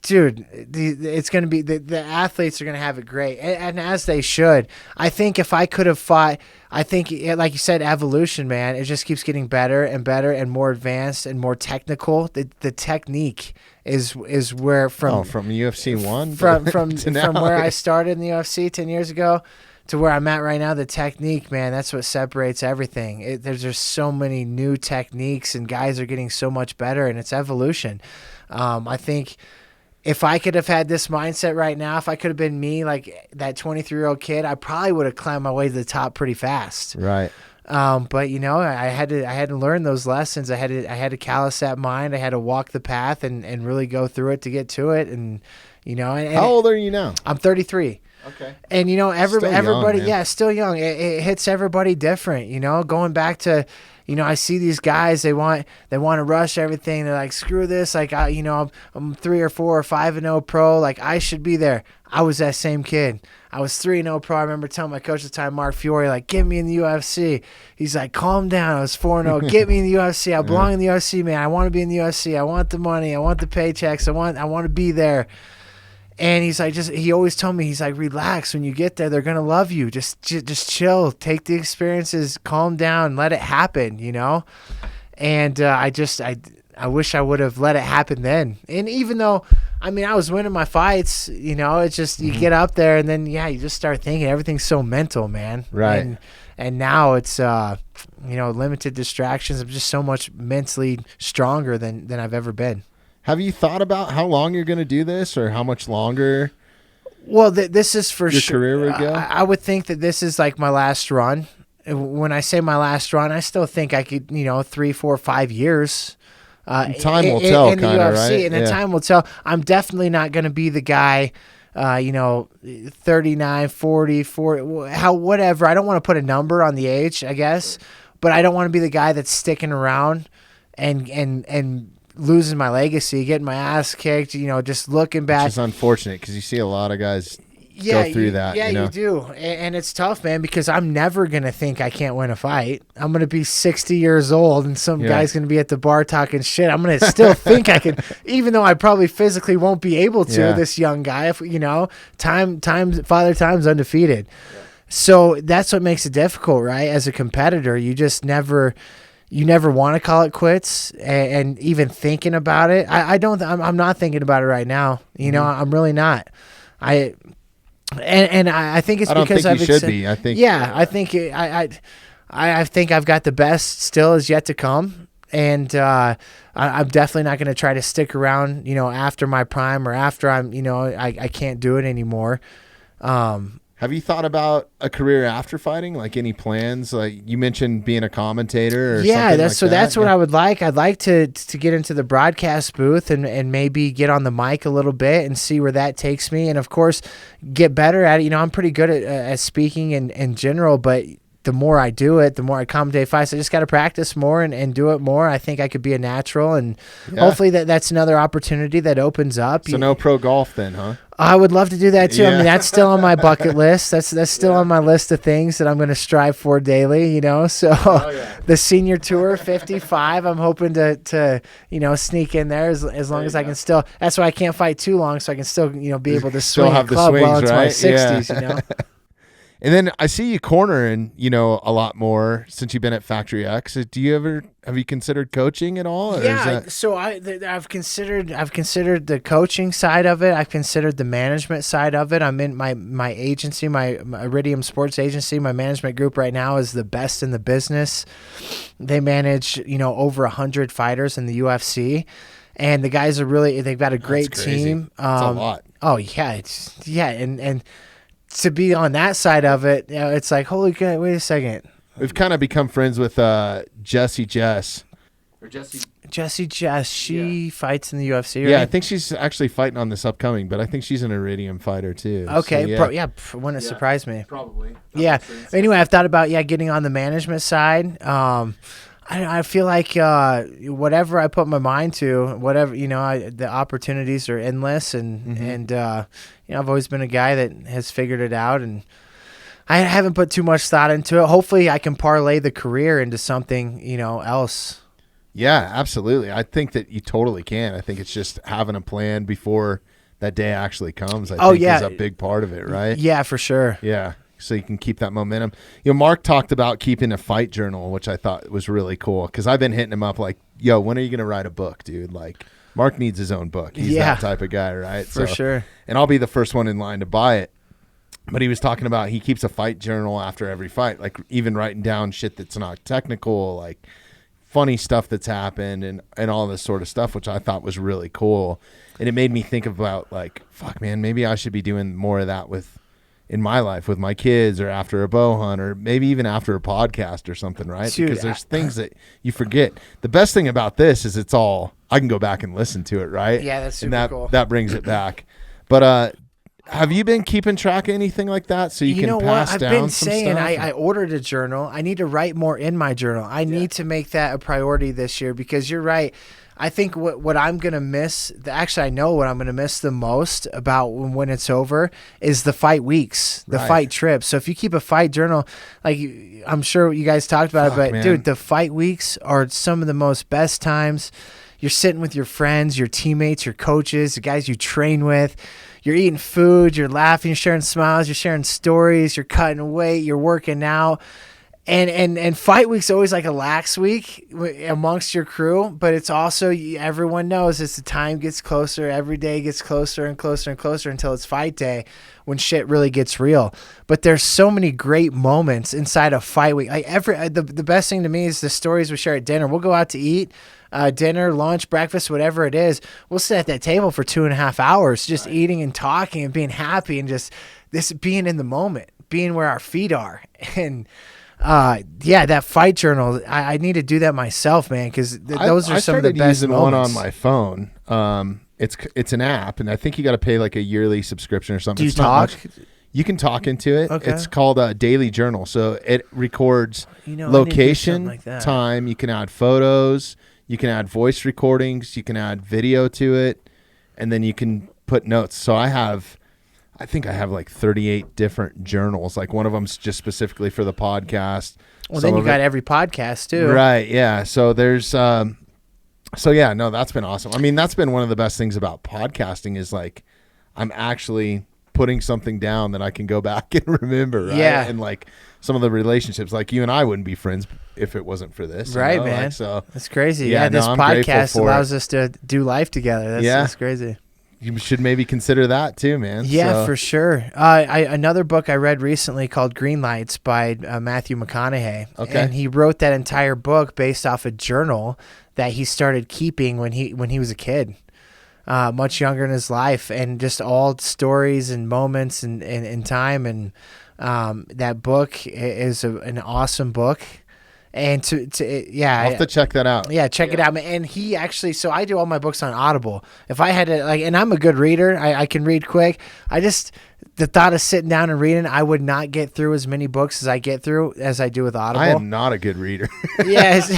Dude, it's going to be the athletes are going to have it great, and as they should. I think if I could have fought, I think, like you said, evolution, man. It just keeps getting better and better and more advanced and more technical. The technique is where from UFC 1 from where I started in the UFC 10 years ago to where I'm at right now. The technique, man, that's what separates everything. There's just so many new techniques, and guys are getting so much better, and it's evolution. I think if I could have had this mindset right now, if I could have been me, like that 23-year-old kid, I probably would have climbed my way to the top pretty fast. Right. But I had to learn those lessons. I had to callous that mind. I had to walk the path and really go through it to get to it. And how old are you now? I'm 33. Okay. And everybody, young, still young. It hits everybody different. Going back to, I see these guys. They want to rush everything. They're like, screw this. Like, I'm 3 or 4 or 5-0 pro. Like, I should be there. I was that same kid. I was 3-0 pro. I remember telling my coach at the time, Mark Fiore, like, get me in the UFC. He's like, calm down. I was 4-0. Get me in the UFC. I belong in the UFC, man. I want to be in the UFC. I want the money. I want the paychecks. I want to be there. And he's like, he always told me, he's like, relax. When you get there, they're going to love you. Just chill. Take the experiences. Calm down. Let it happen, And I wish I would have let it happen then. And even though, I was winning my fights, it's just, you get up there and then, you just start thinking everything's so mental, man. Right. And now it's, limited distractions. I'm just so much mentally stronger than I've ever been. Have you thought about how long you're going to do this, or how much longer? Well, this is for your sure. Career would go? I would think that this is like my last run. When I say my last run, I still think I could, 3, 4, 5 years. Time will tell, in the UFC, right? And time will tell. I'm definitely not going to be the guy, 39, 40, whatever. I don't want to put a number on the age, I guess, but I don't want to be the guy that's sticking around and losing my legacy, getting my ass kicked, just looking back. Which is unfortunate because you see a lot of guys go through that. Yeah, you do. And it's tough, man, because I'm never going to think I can't win a fight. I'm going to be 60 years old and some guy's going to be at the bar talking shit. I'm going to still think I can, even though I probably physically won't be able to, this young guy, if Father Time's undefeated. Yeah. So that's what makes it difficult, right? As a competitor, you just never want to call it quits, and even thinking about it. I'm not thinking about it right now. I'm really not. I think it's because I should be. I think. Yeah, I think I think I've got the best still is yet to come, and I'm definitely not going to try to stick around. After my prime or after I'm. I can't do it anymore. Have you thought about a career after fighting? Like any plans? Like you mentioned being a commentator or something like that. That's what I would like. I'd like to get into the broadcast booth and maybe get on the mic a little bit and see where that takes me. And of course, get better at it. I'm pretty good at speaking in general, but the more I do it, the more I commentate fights. I just got to practice more and do it more. I think I could be a natural, and hopefully that's another opportunity that opens up. So no pro golf then, huh? I would love to do that too. Yeah. That's still on my bucket list. That's still on my list of things that I'm going to strive for daily, So the senior tour 55, I'm hoping to sneak in there as long as I can still. That's why I can't fight too long, so I can still be able to swing a club well into my 60s, And then I see you cornering, a lot more since you've been at Factory X. Have you considered coaching at all? So I've considered the coaching side of it. I've considered the management side of it. I'm in my agency, my Iridium Sports Agency. My management group right now is the best in the business. They manage, over 100 fighters in the UFC. And the guys they've got a great team. That's a lot. Oh yeah. And to be on that side of it, it's like, holy God, wait a second. We've kind of become friends with Jessie Jess. Or Jessie. Jessie Jess, she fights in the UFC, right? Yeah, I think she's actually fighting on this upcoming, but I think she's an Iridium fighter too. Okay, so, wouldn't surprise me. Probably. Yeah. Anyway, I've thought about getting on the management side. I feel like whatever I put my mind to, the opportunities are endless, and I've always been a guy that has figured it out, and I haven't put too much thought into it. Hopefully, I can parlay the career into something else. Yeah, absolutely. I think that you totally can. I think it's just having a plan before that day actually comes, I Oh, think yeah. is a big part of it, right? Yeah, for sure. Yeah. So you can keep that momentum. Mark talked about keeping a fight journal, which I thought was really cool because I've been hitting him up like, yo, when are you going to write a book, dude? Like, Mark needs his own book. He's that type of guy, right? For sure. And I'll be the first one in line to buy it. But he was talking about he keeps a fight journal after every fight, like even writing down shit that's not technical, like funny stuff that's happened and all this sort of stuff, which I thought was really cool. And it made me think about like, fuck, man, maybe I should be doing more of that in my life with my kids or after a bow hunt or maybe even after a podcast or something, right? Dude, because there's things that you forget. The best thing about this is it's all, I can go back and listen to it, right? Yeah, that's super cool. That brings it back. But have you been keeping track of anything like that so you can pass down I've been some saying stuff? I ordered a journal. I need to write more in my journal. I need to make that a priority this year because you're right. I think what I'm going to miss, actually I know what I'm going to miss the most about when it's over is the fight weeks, the fight trips. So if you keep a fight journal, like I'm sure you guys talked about it, but man. dude, the fight weeks are some of the most best times. You're sitting with your friends, your teammates, your coaches, the guys you train with. You're eating food, you're laughing, you're sharing smiles, you're sharing stories, you're cutting weight, you're working out. And fight week's always like a lax week amongst your crew, but it's also, everyone knows as the time gets closer, every day gets closer and closer and closer until it's fight day when shit really gets real. But there's so many great moments inside of fight week. Like the best thing to me is the stories we share at dinner. We'll go out to eat, dinner, lunch, breakfast, whatever it is. We'll sit at that table for 2.5 hours just eating and talking and being happy and just this being in the moment, being where our feet are. And that fight journal, I need to do that myself, man, because those are some of the best using moments. one on my phone. It's an app, and I think you got to pay like a yearly subscription or something. Do you It's not talk? much. You can talk into it. Okay. It's called a daily journal, so it records I need to do location, something like that. time. You can add photos. You can add voice recordings. You can add video to it, and then you can put notes. So I think I have like 38 different journals. Like one of them's just specifically for the podcast. Well, then you got every podcast too. Right, yeah. So there's that's been awesome. I mean, that's been one of the best things about podcasting is like I'm actually putting something down that I can go back and remember, right? Yeah. And like some of the relationships, like you and I wouldn't be friends if it wasn't for this. Right, man. like, so that's crazy. Yeah, This I'm grateful podcast for allows it. us to do life together. That's crazy. You should maybe consider that too, man. Yeah, So- for sure. Another book I read recently called Green Lights by Matthew McConaughey. Okay. And he wrote that entire book based off a journal that he started keeping when he was a kid, much younger in his life, and just all stories and moments and time. And that book is an awesome book. And I'll have to check that out. Yeah, check it out. And he actually, so I do all my books on Audible. If I had to, and I'm a good reader, I can read quick. The thought of sitting down and reading, I would not get through as many books as I get through as I do with Audible. I am not a good reader. Yes.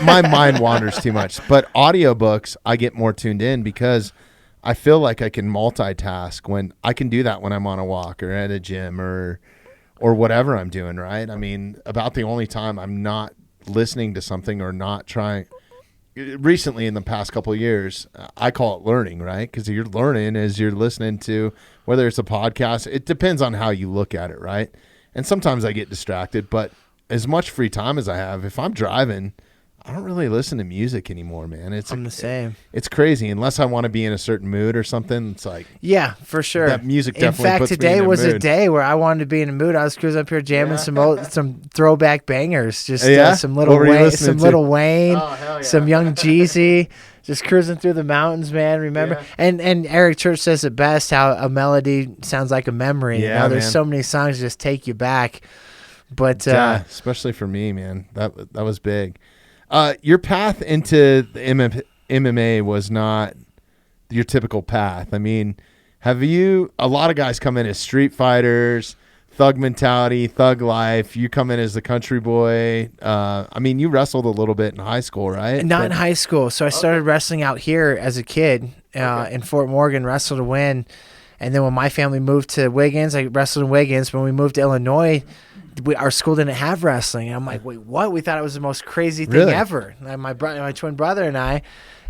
my mind wanders too much. But audiobooks, I get more tuned in because I feel like I can multitask when I can do that when I'm on a walk or at a gym or whatever I'm doing, right? I mean, about the only time I'm not listening to something or not trying. Recently, in the past couple of years, I call it learning, right? Because you're learning as you're listening to, whether it's a podcast. It depends on how you look at it, right? And sometimes I get distracted, but as much free time as I have, if I'm driving, I don't really listen to music anymore, man. I'm the same. It's crazy. Unless I want to be in a certain mood or something, it's like Yeah, for sure. that music definitely In fact, puts me today in a was a mood. day where I wanted to be in a mood. I was cruising up here jamming some throwback bangers, just Yeah? some What little were you Wayne, listening some to? little Wayne, Oh, hell yeah. some Young Jeezy, just cruising through the mountains, man. Remember, and Eric Church says it best, how a melody sounds like a memory. Yeah, there's man. so many songs that just take you back. But Yeah, especially for me, man. That was big. Your path into the MMA was not your typical path. I mean, a lot of guys come in as street fighters, thug mentality, thug life. You come in as the country boy. I mean, you wrestled a little bit in high school, right? Not in high school. So I started wrestling out here as a kid in Fort Morgan, wrestled to win. And then when my family moved to Wiggins, I wrestled in Wiggins. When we moved to Illinois, our school didn't have wrestling. And I'm like, wait, what? We thought it was the most crazy thing Really? ever. And my twin brother and I,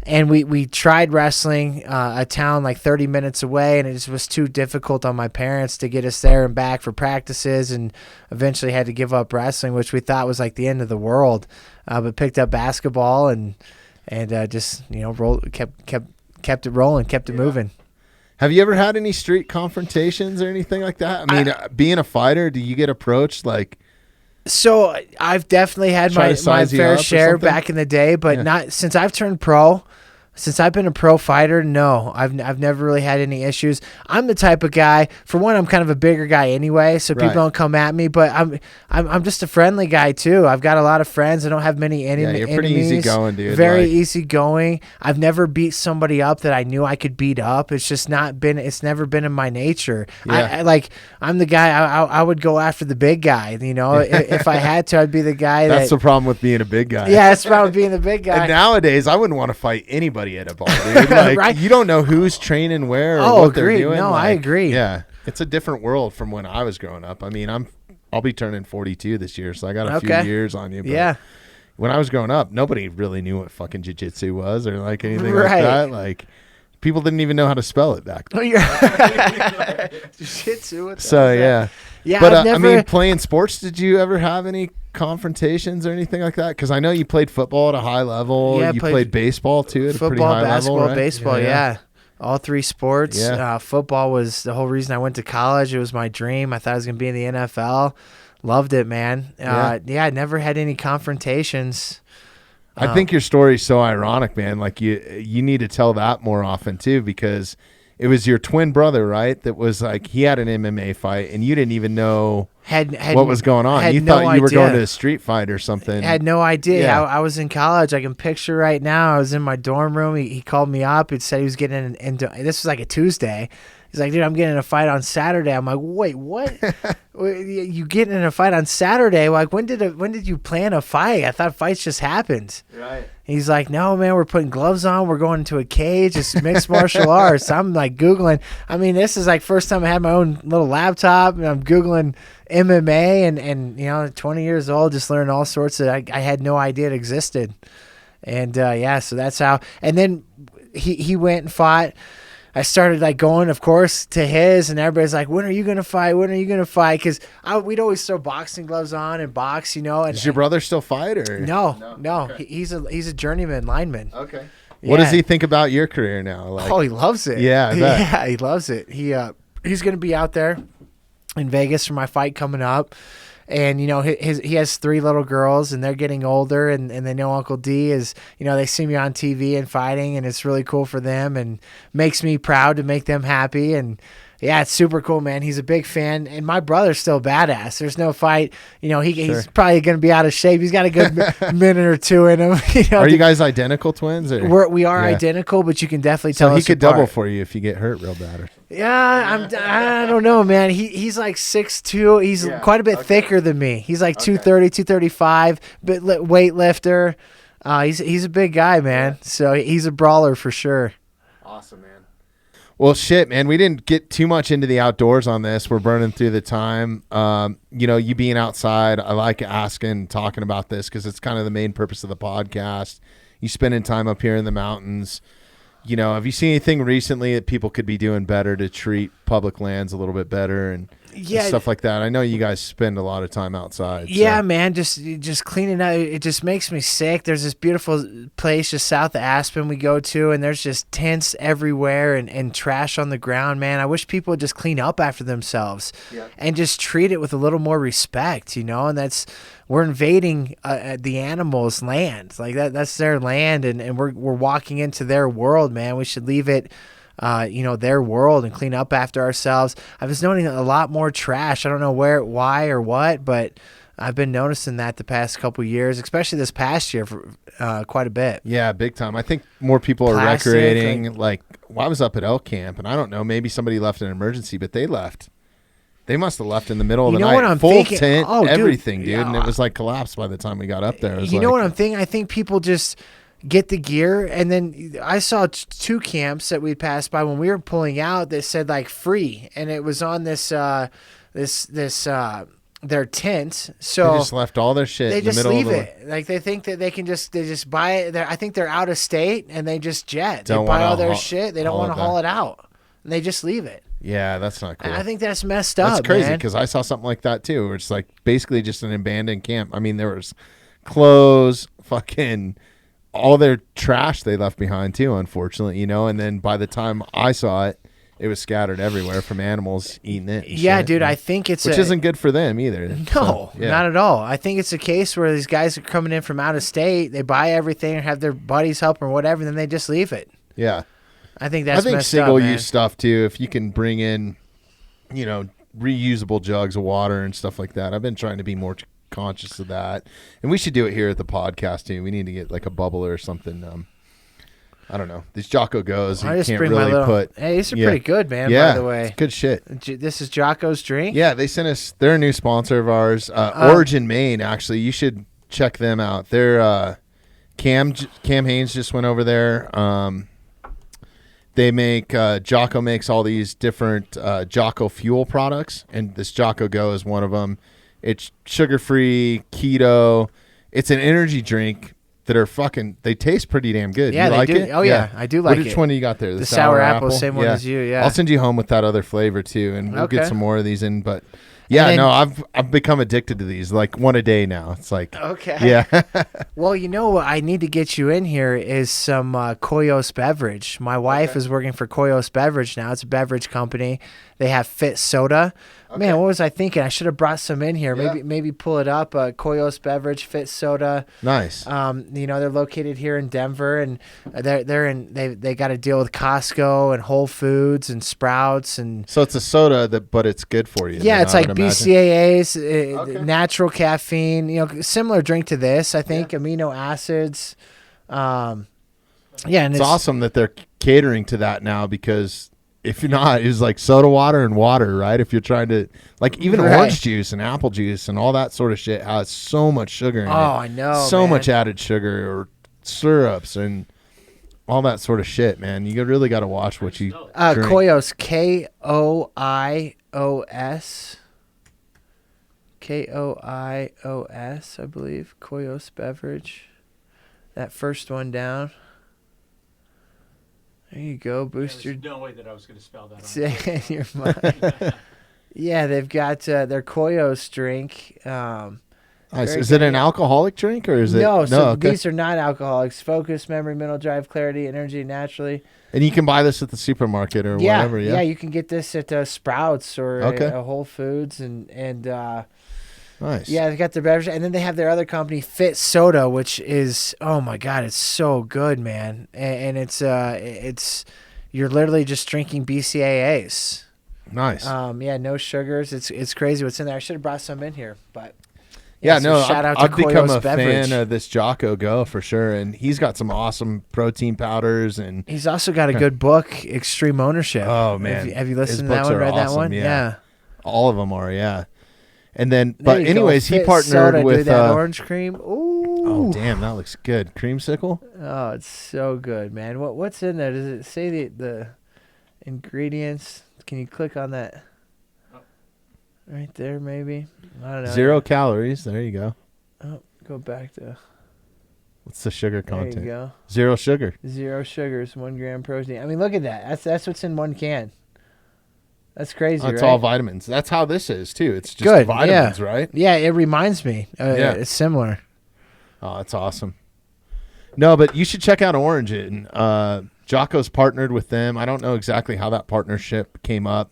and we tried wrestling a town like 30 minutes away, and it just was too difficult on my parents to get us there and back for practices, and eventually had to give up wrestling, which we thought was like the end of the world. But picked up basketball and just kept it rolling, kept it moving. Have you ever had any street confrontations or anything like that? I mean, being a fighter, do you get approached like? So I've definitely had my fair share back in the day, but not since I've turned pro. Since I've been a pro fighter, no, I've never really had any issues. I'm the type of guy. For one, I'm kind of a bigger guy anyway, so people don't come at me. But I'm just a friendly guy too. I've got a lot of friends. I don't have many enemies. Yeah, you're pretty easygoing, dude. Very easygoing. I've never beat somebody up that I knew I could beat up. It's just not been. It's never been in my nature. Yeah. I'm the guy. I would go after the big guy. You know, if I had to, I'd be the guy. That's the problem with being a big guy. Yeah, that's the problem with being the big guy. And nowadays, I wouldn't want to fight anybody at a bar, dude. Like, Right? You don't know who's training where or what they're doing. No, like, I agree. Yeah, it's a different world from when I was growing up. I mean, I'll be turning 42 this year, so I got a few years on you. But yeah. When I was growing up, nobody really knew what fucking jiu-jitsu was or like anything like that. Like, people didn't even know how to spell it back then. Jiu-jitsu. So yeah. Yeah, but I mean, playing sports, did you ever have any confrontations or anything like that? Because I know you played football at a high level. Yeah, you played baseball too at a pretty football, high basketball, level, right? baseball. Yeah. All three sports. Yeah. Football was the whole reason I went to college. It was my dream. I thought I was going to be in the NFL. Loved it, man. I never had any confrontations. I think your story's so ironic, man. Like you need to tell that more often too, because it was your twin brother, right? That was like, he had an MMA fight and you didn't even know what was going on. You thought you were going to a street fight or something. Had no idea. Yeah. I was in college. I can picture right now. I was in my dorm room. He called me up. He said he was getting into, this was like a Tuesday. He's like, dude, I'm getting in a fight on Saturday. I'm like, wait, what? You getting in a fight on Saturday? Like, when did you plan a fight? I thought fights just happened. Right. He's like, no, man, we're putting gloves on. We're going into a cage. It's mixed martial arts. I'm like Googling. I mean, this is like first time I had my own little laptop, and I'm Googling MMA and 20 years old, just learning all sorts of, I had no idea it existed. And so that's how, and then he went and fought. I started like going, of course, to his, and everybody's like, when are you going to fight? When are you going to fight? Because we'd always throw boxing gloves on and box, And, does your brother still fight? Or No. Okay. He's a journeyman lineman. Okay. What does he think about your career now? Like, he loves it. Yeah, I bet. Yeah, he loves it. He's going to be out there in Vegas for my fight coming up. And, he has 3 little girls, and they're getting older, and they know Uncle D is, they see me on TV and fighting, and it's really cool for them and makes me proud to make them happy. And, yeah, it's super cool, man. He's a big fan, and my brother's still badass. There's no fight. He's probably going to be out of shape. He's got a good minute or two in him. Are you guys identical twins? Or? We are identical, but you can definitely tell us us he could apart. double for you if you get hurt real bad. Or... Yeah, I don't know, man. He's like 6'2". He's quite a bit thicker than me. He's like 230, 235, but weightlifter. He's a big guy, man. So he's a brawler for sure. Awesome, man. Well, shit, man. We didn't get too much into the outdoors on this. We're burning through the time. You being outside, I like asking, talking about this because it's kind of the main purpose of the podcast. You spending time up here in the mountains. Have you seen anything recently that people could be doing better to treat public lands a little bit better and stuff like that? I know you guys spend a lot of time outside. Yeah, man, just cleaning up. It just makes me sick. There's this beautiful place just south of Aspen we go to, and there's just tents everywhere and trash on the ground, man. I wish people would just clean up after themselves and just treat it with a little more respect, and we're invading the animals' land. Like that's their land, and we're walking into their world, man. We should leave it their world and clean up after ourselves. I was noticing a lot more trash. I don't know why or what, but I've been noticing that the past couple years, especially this past year, for quite a bit. Yeah, big time. I think more people are recreating. I was up at elk camp, and I don't know, maybe somebody left an emergency, but they left. They must have left in the middle of the night. What I'm full thinking? tent, everything, dude. Yeah. And it was like collapsed by the time we got up there. What I'm thinking? I think people just get the gear, and then I saw 2 camps that we passed by when we were pulling out that said like free, and it was on this their tent. They So just left all their shit they in the just middle leave of the it. Like they think that they just buy it. I think they're out of state and they just jet. They Don't buy wanna all their haul- shit. They don't haul want it to haul back. it out. And they just leave it. Yeah, that's not cool. And I think that's messed up. That's crazy man. because I saw something like that too, where it's like basically just an abandoned camp. I mean, there was clothes, fucking all their trash they left behind too, unfortunately, you know. And then by the time I saw it, it was scattered everywhere from animals eating it. and Yeah, shit, dude, and- I think it's which isn't good for them either. No, So, yeah. not at all. I think it's a case where these guys are coming in from out of state. They buy everything or have their buddies help or whatever, and then they just leave it. Yeah, I think that's I think messed single up, man. use stuff too. If you can bring in, you know, reusable jugs of water and stuff like that. I've been trying to be more conscious of that, and we should do it here at the podcast too. We need to get like a bubble or something. I don't know. These Jocko Goes, you I just can't bring really my little. put. Hey, these are Yeah. pretty good, man. Yeah, By the way, it's good shit. This is Jocko's drink. Yeah, they sent us. They're a new sponsor of ours, Origin Maine. Actually, you should check them out. They're Cam Haynes just went over there. They make Jocko makes all these different Jocko fuel products, and this Jocko Go is one of them. It's sugar free, keto. It's an energy drink that are fucking. They taste pretty damn good. Yeah, you they like do. it? Oh, yeah, I do like Which it. one do you got there? The sour apple, same one as you, yeah. I'll send you home with that other flavor too, and we'll get Okay. some more of these in. But yeah, then- no, I've become addicted to these. Like one a day now. It's like Okay. yeah. Well, you know what I need to get you in here is some Koyos beverage. My wife is working for Koyos Beverage now. It's a beverage company. They have Fit Soda. Man, what was I thinking? I should have brought some in here. Yeah. Maybe pull it up. Koyos Beverage, Fit Soda. Nice. You know, they're located here in Denver, and they got to deal with Costco and Whole Foods and Sprouts and. So it's a soda but it's good for you. Yeah, then, it's I like would imagine. BCAAs, Okay. natural caffeine. You know, similar drink to this. I think amino acids. Yeah, and It's awesome that they're catering to that now because if you're not, it's like soda water and water, right? If you're trying to, like even Right. orange juice and apple juice and all that sort of shit has so much sugar in it. Oh, I know. So man. much added sugar or syrups and all that sort of shit, man. You really got to watch what you drink. Koyos, Koios, I believe. Koyos beverage. That first one down. There you go. Boost your There's no way that I was going to spell that. say in your mind. Yeah, they've got their Koyos drink. Nice. very Is it good. an alcoholic drink or is it? No, so okay. these are not alcoholics. Focus, memory, mental drive, clarity, energy, naturally. And you can buy this at the supermarket or Yeah, whatever. Yeah. you can get this at Sprouts or Okay. Whole Foods and Nice. yeah, they've got their beverage, and then they have their other company, Fit Soda, which is oh my god, it's so good, man, and it's you're literally just drinking BCAAs. Nice. Yeah, no sugars. It's crazy what's in there. I should have brought some in here, but Yeah, so no, shout out to I've become Koyos a Beverage. fan of this Jocko Go for sure, and he's got some awesome protein powders and He's also got a good book, Extreme Ownership. Oh, man. have you His listened to that books one? are Read that awesome, one? yeah. all of them are, yeah. And then, There but you go. anyways, he Fit partnered Soda, dude, with. that orange cream. Ooh. Oh damn, that looks good. Creamsicle. Oh, it's so good, man. What's in there? Does it say the ingredients? Can you click on that? Right there, maybe. I don't know. 0 calories. There you go. Oh, go back to. What's the sugar There you content? go. 0 sugar. 0 sugars, 1 gram protein. I mean, look at that. That's what's in one can. That's crazy. It's right? all vitamins. That's how this is too. It's just Good, vitamins, yeah. right? Yeah, it reminds me. Yeah. It's similar. Oh, that's awesome. No, but you should check out Origin. Jocko's partnered with them. I don't know exactly how that partnership came up.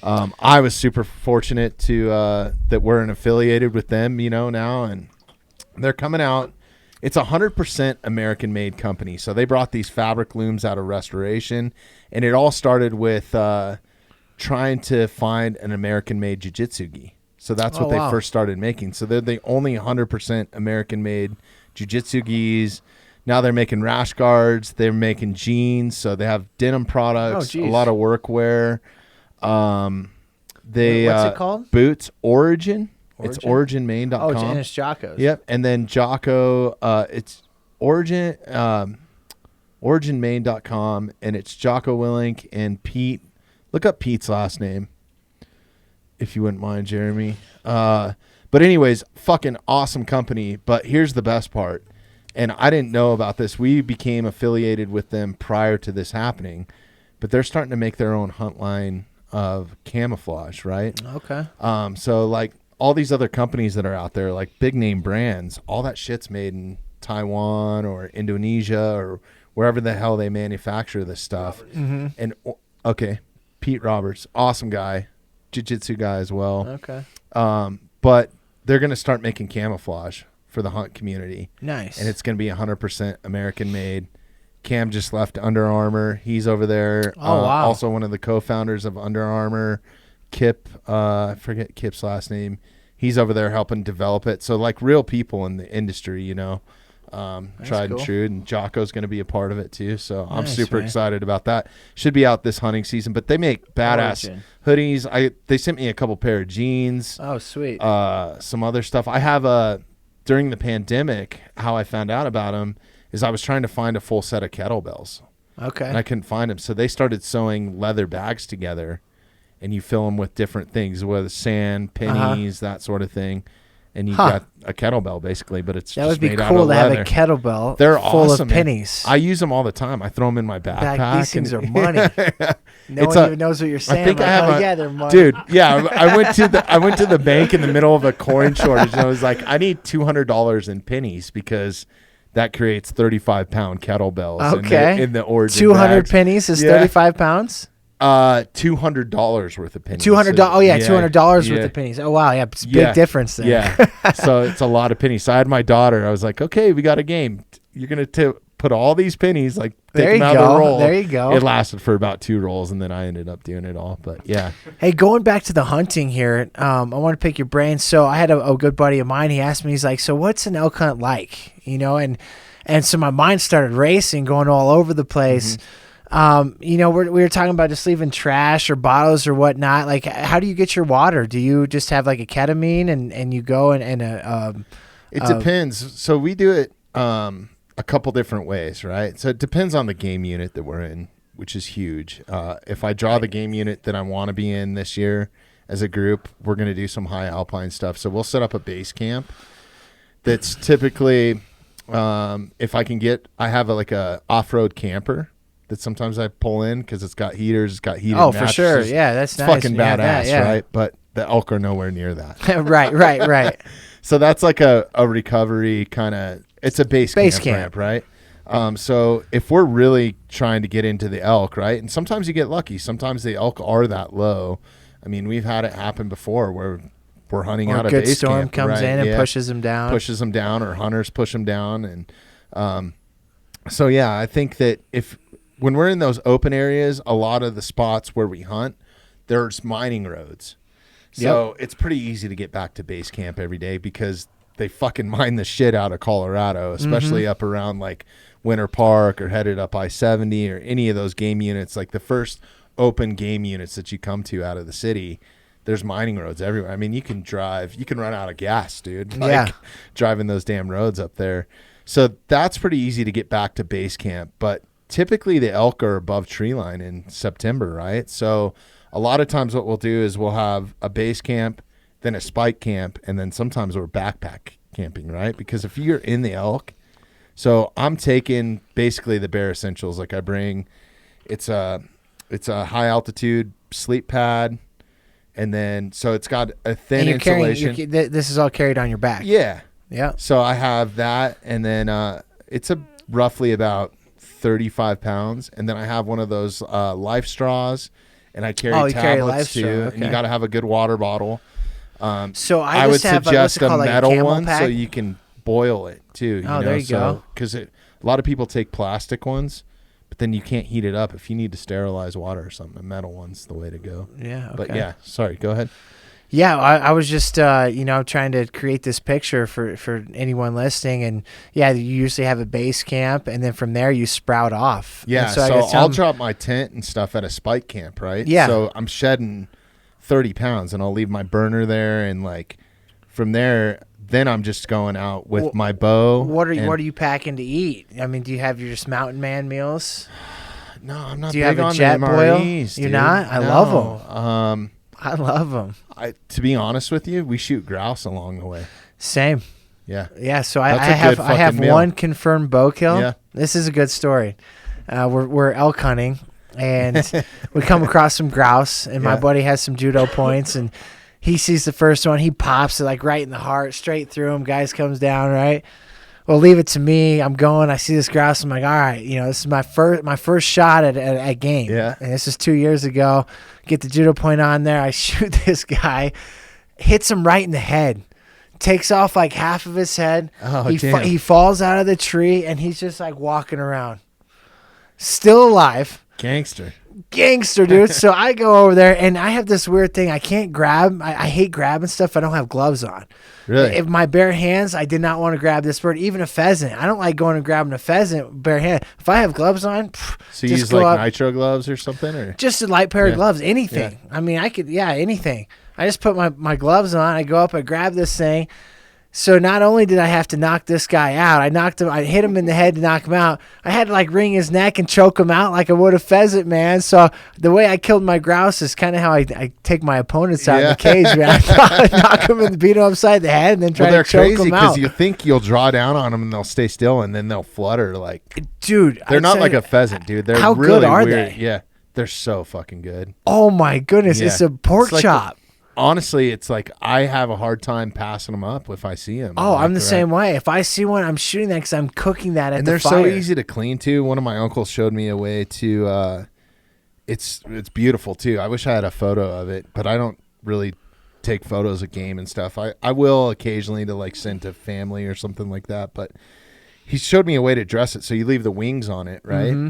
I was super fortunate to that we're affiliated with them, now, and they're coming out. It's 100% American-made company. So they brought these fabric looms out of restoration, and it all started with trying to find an American-made jiu-jitsu gi. So that's what they wow. first started making. So they're the only 100% American-made jiu-jitsu gis. Now they're making rash guards. They're making jeans. So they have denim products, a geez. lot of workwear. They What's it called? Boots Origin. It's Origin? originmain.com. Oh, and it's Jocko's. Yep. And then Jocko, it's Origin, originmain.com, and it's Jocko Willink and Pete. Look up Pete's last name. if you wouldn't mind, Jeremy. But anyways, fucking awesome company. But here's the best part. And I didn't know about this. We became affiliated with them prior to this happening. But they're starting to make their own hunt line of camouflage, right? Okay. So like all these other companies that are out there, like big name brands, all that shit's made in Taiwan or Indonesia or wherever the hell they manufacture this stuff. Mm-hmm. And okay, Pete Roberts, awesome guy, jiu-jitsu guy as well. Okay. But they're going to start making camouflage for the hunt community. Nice. And it's going to be 100% American made. Cam just left Under Armour. He's over there. Oh, wow. Also one of the co-founders of Under Armour. Kip, I forget Kip's last name. He's over there helping develop it. So like real people in the industry, you know, tried cool. and true. And Jocko's going to be a part of it too. So I'm Nice, super man. excited about that. Should be out this hunting season, but they make badass Origin. hoodies. They sent me a couple pair of jeans, Oh, sweet. some other stuff. I have during the pandemic, how I found out about them is I was trying to find a full set of kettlebells Okay. and I couldn't find them. So they started sewing leather bags together and you fill them with different things, with sand, pennies, that sort of thing. And you've got a kettlebell basically, but it's That just would be made out cool of to have leather. a kettlebell They're full awesome, of man. pennies. I use them all the time. I throw them in my backpack. These things and- are money. No It's one a- even knows what you're saying. I think like, I have oh, yeah, they're money. dude. Yeah, I went to the bank in the middle of a coin shortage, and I was like, I need $200 in pennies because that creates 35-pound kettlebells. Okay. In the origin 200 bags. pennies is Yeah. 35 pounds? $200 worth of pennies. $200. So, Oh, yeah, $200 yeah. worth of pennies. Oh, wow. Yeah, it's a big Yeah. difference there. Yeah. So it's a lot of pennies. So I had my daughter. I was like, okay, we got a game. You're going to put all these pennies, like, take There you them out of the go. roll. There you go. It lasted for about 2 rolls, and then I ended up doing it all. But yeah. Hey, going back to the hunting here, I want to pick your brain. So I had a good buddy of mine. He asked me, he's like, so what's an elk hunt like? You know, and so my mind started racing, going all over the place. You know, we were talking about just leaving trash or bottles or whatnot. Like, how do you get your water? Do you just have like a ketamine and you go and It depends. So we do it a couple different ways, right? So it depends on the game unit that we're in, which is huge. If I draw the game unit that I want to be in this year as a group, we're going to do some high alpine stuff. So we'll set up a base camp that's typically, if I can get, I have like a off-road camper that sometimes I pull in because it's got heaters, it's got heated Oh, for sure. mattresses. Yeah, that's It's nice. fucking Yeah, badass, that, yeah. right? But the elk are nowhere near that. right. So that's like a recovery kind of, it's a base camp ramp, right? So if we're really trying to get into the elk, right? And sometimes you get lucky. Sometimes the elk are that low. I mean, we've had it happen before where we're hunting Or out a of good base storm camp, comes right? in and Yeah. pushes them down. Pushes them down, or hunters push them down. And so, yeah, I think that when we're in those open areas, a lot of the spots where we hunt, there's mining roads. So it's pretty easy to get back to base camp every day because they fucking mine the shit out of Colorado, especially up around like Winter Park or headed up I-70 or any of those game units. Like the first open game units that you come to out of the city, there's mining roads everywhere. I mean, you can run out of gas, dude. Like, driving those damn roads up there. So that's pretty easy to get back to base camp. But typically the elk are above tree line in September, right? So a lot of times what we'll do is we'll have a base camp, then a spike camp, and then sometimes we're backpack camping, right? Because if you're in the elk, so I'm taking basically the bare essentials. Like I bring, it's a high altitude sleep pad, and then so it's got a thin insulation. This is all carried on your back. Yeah. Yeah. So I have that, and then it's roughly about 35 pounds, and then I have one of those life straws, and I carry tablets life too. straw, And you got to have a good water bottle. So I would just have, suggest what's it a called, like metal camel one pack? so you can boil it too. There you go. Because a lot of people take plastic ones, but then you can't heat it up. If you need to sterilize water or something, a metal one's the way to go. Yeah. Okay. But yeah, sorry, go ahead. Yeah, I was just trying to create this picture for anyone listening, and yeah, you usually have a base camp, and then from there you sprout off. Yeah, And so I guess I'll drop my tent and stuff at a spike camp, right? Yeah. So I'm shedding 30 pounds, and I'll leave my burner there, and like from there, then I'm just going out with my bow. What are you packing to eat? I mean, do you have your just mountain man meals? No, I'm not. Do you big have a on jet the boil? MREs, You're dude. not? I love them. I love them. To be honest with you, we shoot grouse along the way. Same. Yeah. Yeah, so I That's a have good I have fucking meal. one confirmed bow kill. Yeah. This is a good story. We're elk hunting, and we come across some grouse, and my Yeah. buddy has some judo points, and he sees the first one. He pops it like right in the heart, straight through him. Guys comes down, right? Well, leave it to me. I'm going. I see this grouse. I'm like, all right, this is my first shot at game. Yeah. And this is 2 years ago. Get the judo point on there. I shoot this guy, hits him right in the head. Takes off like half of his head. Oh, damn. He falls out of the tree, and he's just like walking around. Still alive. Gangster, Dude. So I go over there, and I have this weird thing. I can't grab. I hate grabbing stuff. I don't have gloves on. Really? If my bare hands, I did not want to grab this bird, even a pheasant. I don't like going and grabbing a pheasant bare hand. If I have gloves on, So you use like nitro gloves or something, or just a light pair of Yeah. gloves, anything. Yeah. I mean, anything. I just put my gloves on. I go up, I grab this thing. So not only did I have to knock this guy out, I hit him in the head to knock him out. I had to like wring his neck and choke him out like I would a pheasant, man. So the way I killed my grouse is kind of how I take my opponents out in the cage, man. I knock him and beat him upside the head and then try to choke crazy him out. you think you'll draw down on them and they'll stay still and then they'll flutter like. Dude, They're I'd not say- like a pheasant, dude. They're How really good are weird. they? Yeah, they're so fucking good. Oh my goodness, Yeah. it's a pork It's like chop. Honestly, it's like I have a hard time passing them up if I see them. Oh, I'm the same way. If I see one, I'm shooting that because I'm cooking that at And the they're fire. so easy to clean too. One of my uncles showed me a way to. It's beautiful too. I wish I had a photo of it, but I don't really take photos of game and stuff. I will occasionally to like send to family or something like that. But he showed me a way to dress it. So you leave the wings on it, right? Mm-hmm.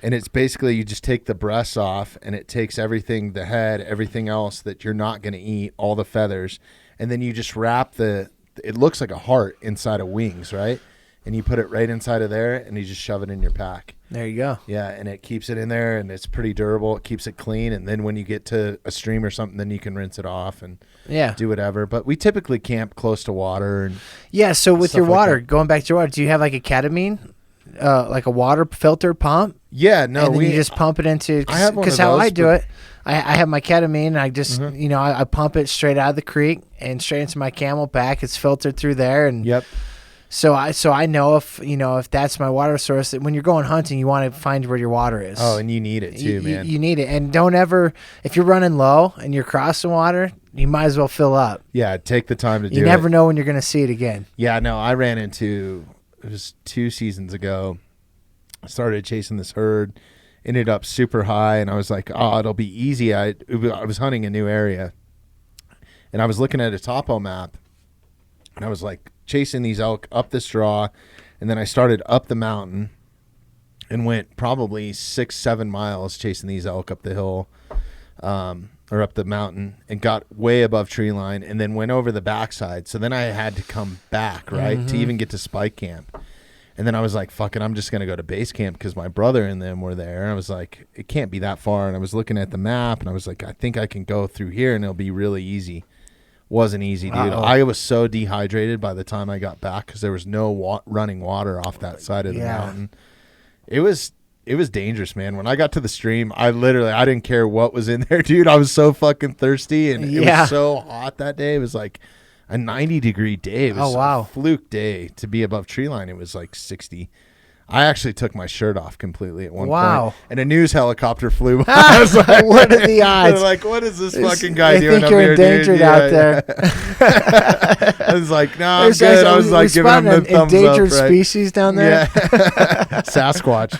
And it's basically you just take the breasts off and it takes everything, the head, everything else that you're not going to eat, all the feathers. And then you just wrap it looks like a heart inside of wings, right? And you put it right inside of there and you just shove it in your pack. There you go. Yeah, and it keeps it in there and it's pretty durable. It keeps it clean. And then when you get to a stream or something, then you can rinse it off and do whatever. But we typically camp close to water. And Yeah, so with your stuff like water, that. going back to your water, do you have like a ketamine? Like a water filter pump? Yeah, no, and then you just pump it into. I have one of Because how those, I do but- it, I have my ketamine. And I just Mm-hmm. I pump it straight out of the creek and straight into my camel pack. It's filtered through there, and Yep. so I know if that's my water source. That when you're going hunting, you want to find where your water is. Oh, and you need it too, man. You need it, and don't ever if you're running low and you're crossing water, you might as well fill up. Yeah, take the time to do it. You never know when you're going to see it again. Yeah, no, I ran into, it was 2 seasons ago. I started chasing this herd, ended up super high, and I was like, oh, it'll be easy. I was hunting a new area, and I was looking at a topo map, and I was like chasing these elk up this draw, and then I started up the mountain and went probably 6-7 miles chasing these elk up the hill. Or up the mountain and got way above tree line and then went over the backside. So then I had to come back, right, to even get to spike camp. And then I was like, fuck it, I'm just going to go to base camp because my brother and them were there. And I was like, it can't be that far. And I was looking at the map and I was like, I think I can go through here and it'll be really easy. Wasn't easy, dude. Uh-oh. I was so dehydrated by the time I got back because there was no running water off that side of the mountain. It was dangerous, man. When I got to the stream, I didn't care what was in there, dude. I was so fucking thirsty, and it was so hot that day. It was like a 90-degree day. It was a fluke day to be above tree line. It was like 60. I actually took my shirt off completely at one point. And a news helicopter flew by. I was like, what are the odds? They're like, what is this fucking guy doing think up you're here, endangered dude? out there. I was like, no, I'm good. I was like giving him the thumbs up. Endangered Right? species down there. Yeah. Sasquatch.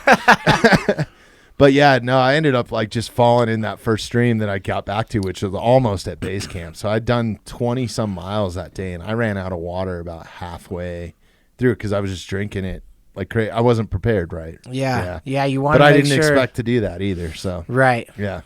But yeah, no, I ended up like just falling in that first stream that I got back to, which was almost at base camp. So I'd done 20 some miles that day and I ran out of water about halfway through because I was just drinking it like crazy. I wasn't prepared, right? Yeah. You want But to I make didn't sure. expect to do that either. So Right. yeah.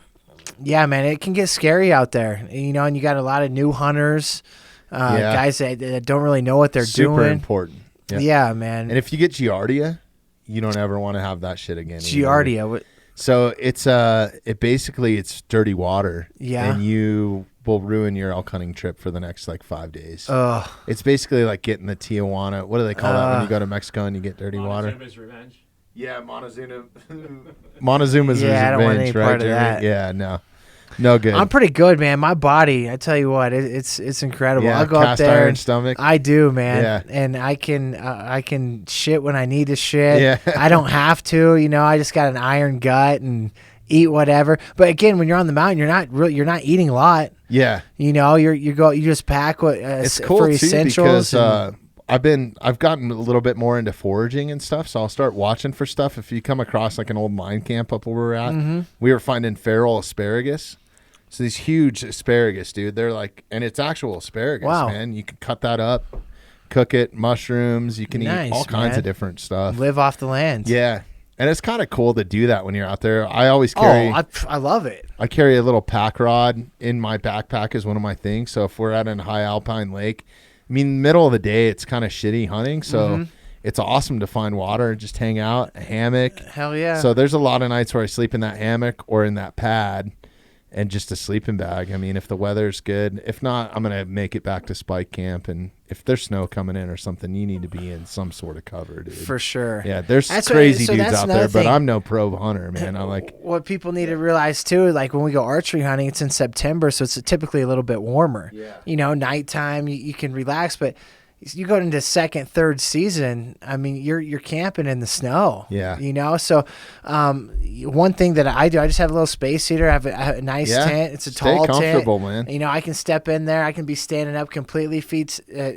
Yeah, man, it can get scary out there, and you got a lot of new hunters, guys that don't really know what they're Super doing. important. Yeah, man. And if you get Giardia, you don't ever want to have that shit again. Giardia, what? So it's it's dirty water. Yeah. And you will ruin your elk hunting trip for the next like 5 days. Ugh. It's basically like getting the Tijuana. What do they call that when you go to Mexico and you get dirty water? Montezuma's revenge. Yeah, Montezuma's Yeah, I don't want revenge, any right, part of Jeremy? that. Yeah, no. No good. I'm pretty good, man. My body, I tell you what, it's incredible. Yeah, I'll go up cast there. iron And stomach. I do, man. Yeah. And I can shit when I need to shit. Yeah. I don't have to. I just got an iron gut and eat whatever. But again, when you're on the mountain, you're not eating a lot. Yeah. You just pack what It's cool for too essentials. because I've gotten a little bit more into foraging and stuff, so I'll start watching for stuff. If you come across like an old mine camp up where we're at, we were finding feral asparagus. So these huge asparagus, dude, they're like, and it's actual asparagus, Wow. man. You can cut that up, cook it, mushrooms. You can Nice, eat all kinds man. of different stuff. Live off the land. Yeah. And it's kind of cool to do that when you're out there. I always carry. I love it. I carry a little pack rod in my backpack as one of my things. So if we're at a high alpine lake, middle of the day, it's kind of shitty hunting. So it's awesome to find water and just hang out, a hammock. Hell yeah. So there's a lot of nights where I sleep in that hammock or in that pad and just a sleeping bag. If the weather's good. If not, I'm going to make it back to Spike Camp. And if there's snow coming in or something, you need to be in some sort of cover, dude. For sure. Yeah, there's That's crazy so dudes that's out there, another but thing. I'm no pro hunter, man. I like. What people need to realize too, like when we go archery hunting, it's in September, so it's typically a little bit warmer. Yeah. Nighttime, you can relax, but you go into second, third season, you're camping in the snow. Yeah. So one thing that I do, I just have a little space heater. I have a nice tent. It's a tall tent. Stay comfortable, man. I can step in there. I can be standing up completely.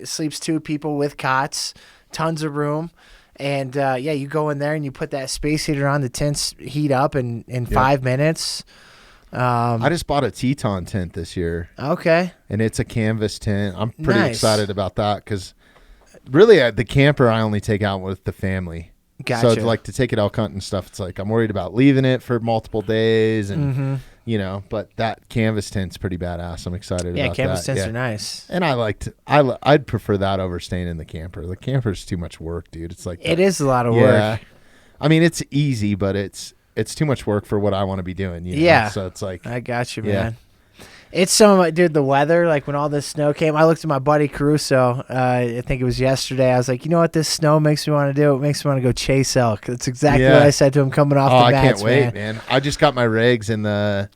Sleeps 2 people with cots, tons of room. And you go in there and you put that space heater on. The tents heat up in 5 minutes. I just bought a Teton tent this year. Okay. And it's a canvas tent. I'm pretty Nice. excited about that because really the camper I only take out with the family. Gotcha. So like to take it elk hunting and stuff, it's like I'm worried about leaving it for multiple days and but that canvas tent's pretty badass. I'm excited about that. Yeah, canvas tents are nice. And I'd prefer that over staying in the camper. The camper's too much work, dude. It's like It is a lot of work. It's easy, but it's too much work for what I want to be doing. Yeah. So it's like I got you, Yeah. man. It's dude, the weather, like when all this snow came, I looked at my buddy Caruso, I think it was yesterday. I was like, you know what this snow makes me want to do? It makes me want to go chase elk. That's exactly what I said to him coming off the I mats, can't wait, man. I just got my regs in the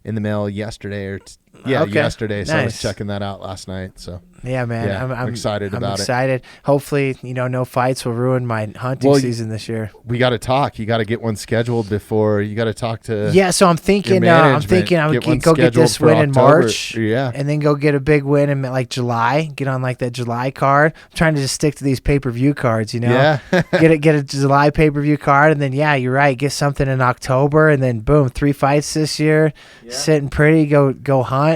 mail yesterday yesterday. So I was Nice. checking that out last night. So Yeah, man. Yeah, I'm excited I'm about it. excited. Hopefully, no fights will ruin my hunting season this year. we got to talk. You got to get one scheduled before you got to talk to. Yeah, so I'm thinking I would go get this win in March. Yeah. And then go get a big win in like July. Get on like that July card. I'm trying to just stick to these pay-per-view cards, Yeah. get a July pay-per-view card, and then you're right, get something in October, and then boom, 3 fights this year. Yeah. Sitting pretty, go hunt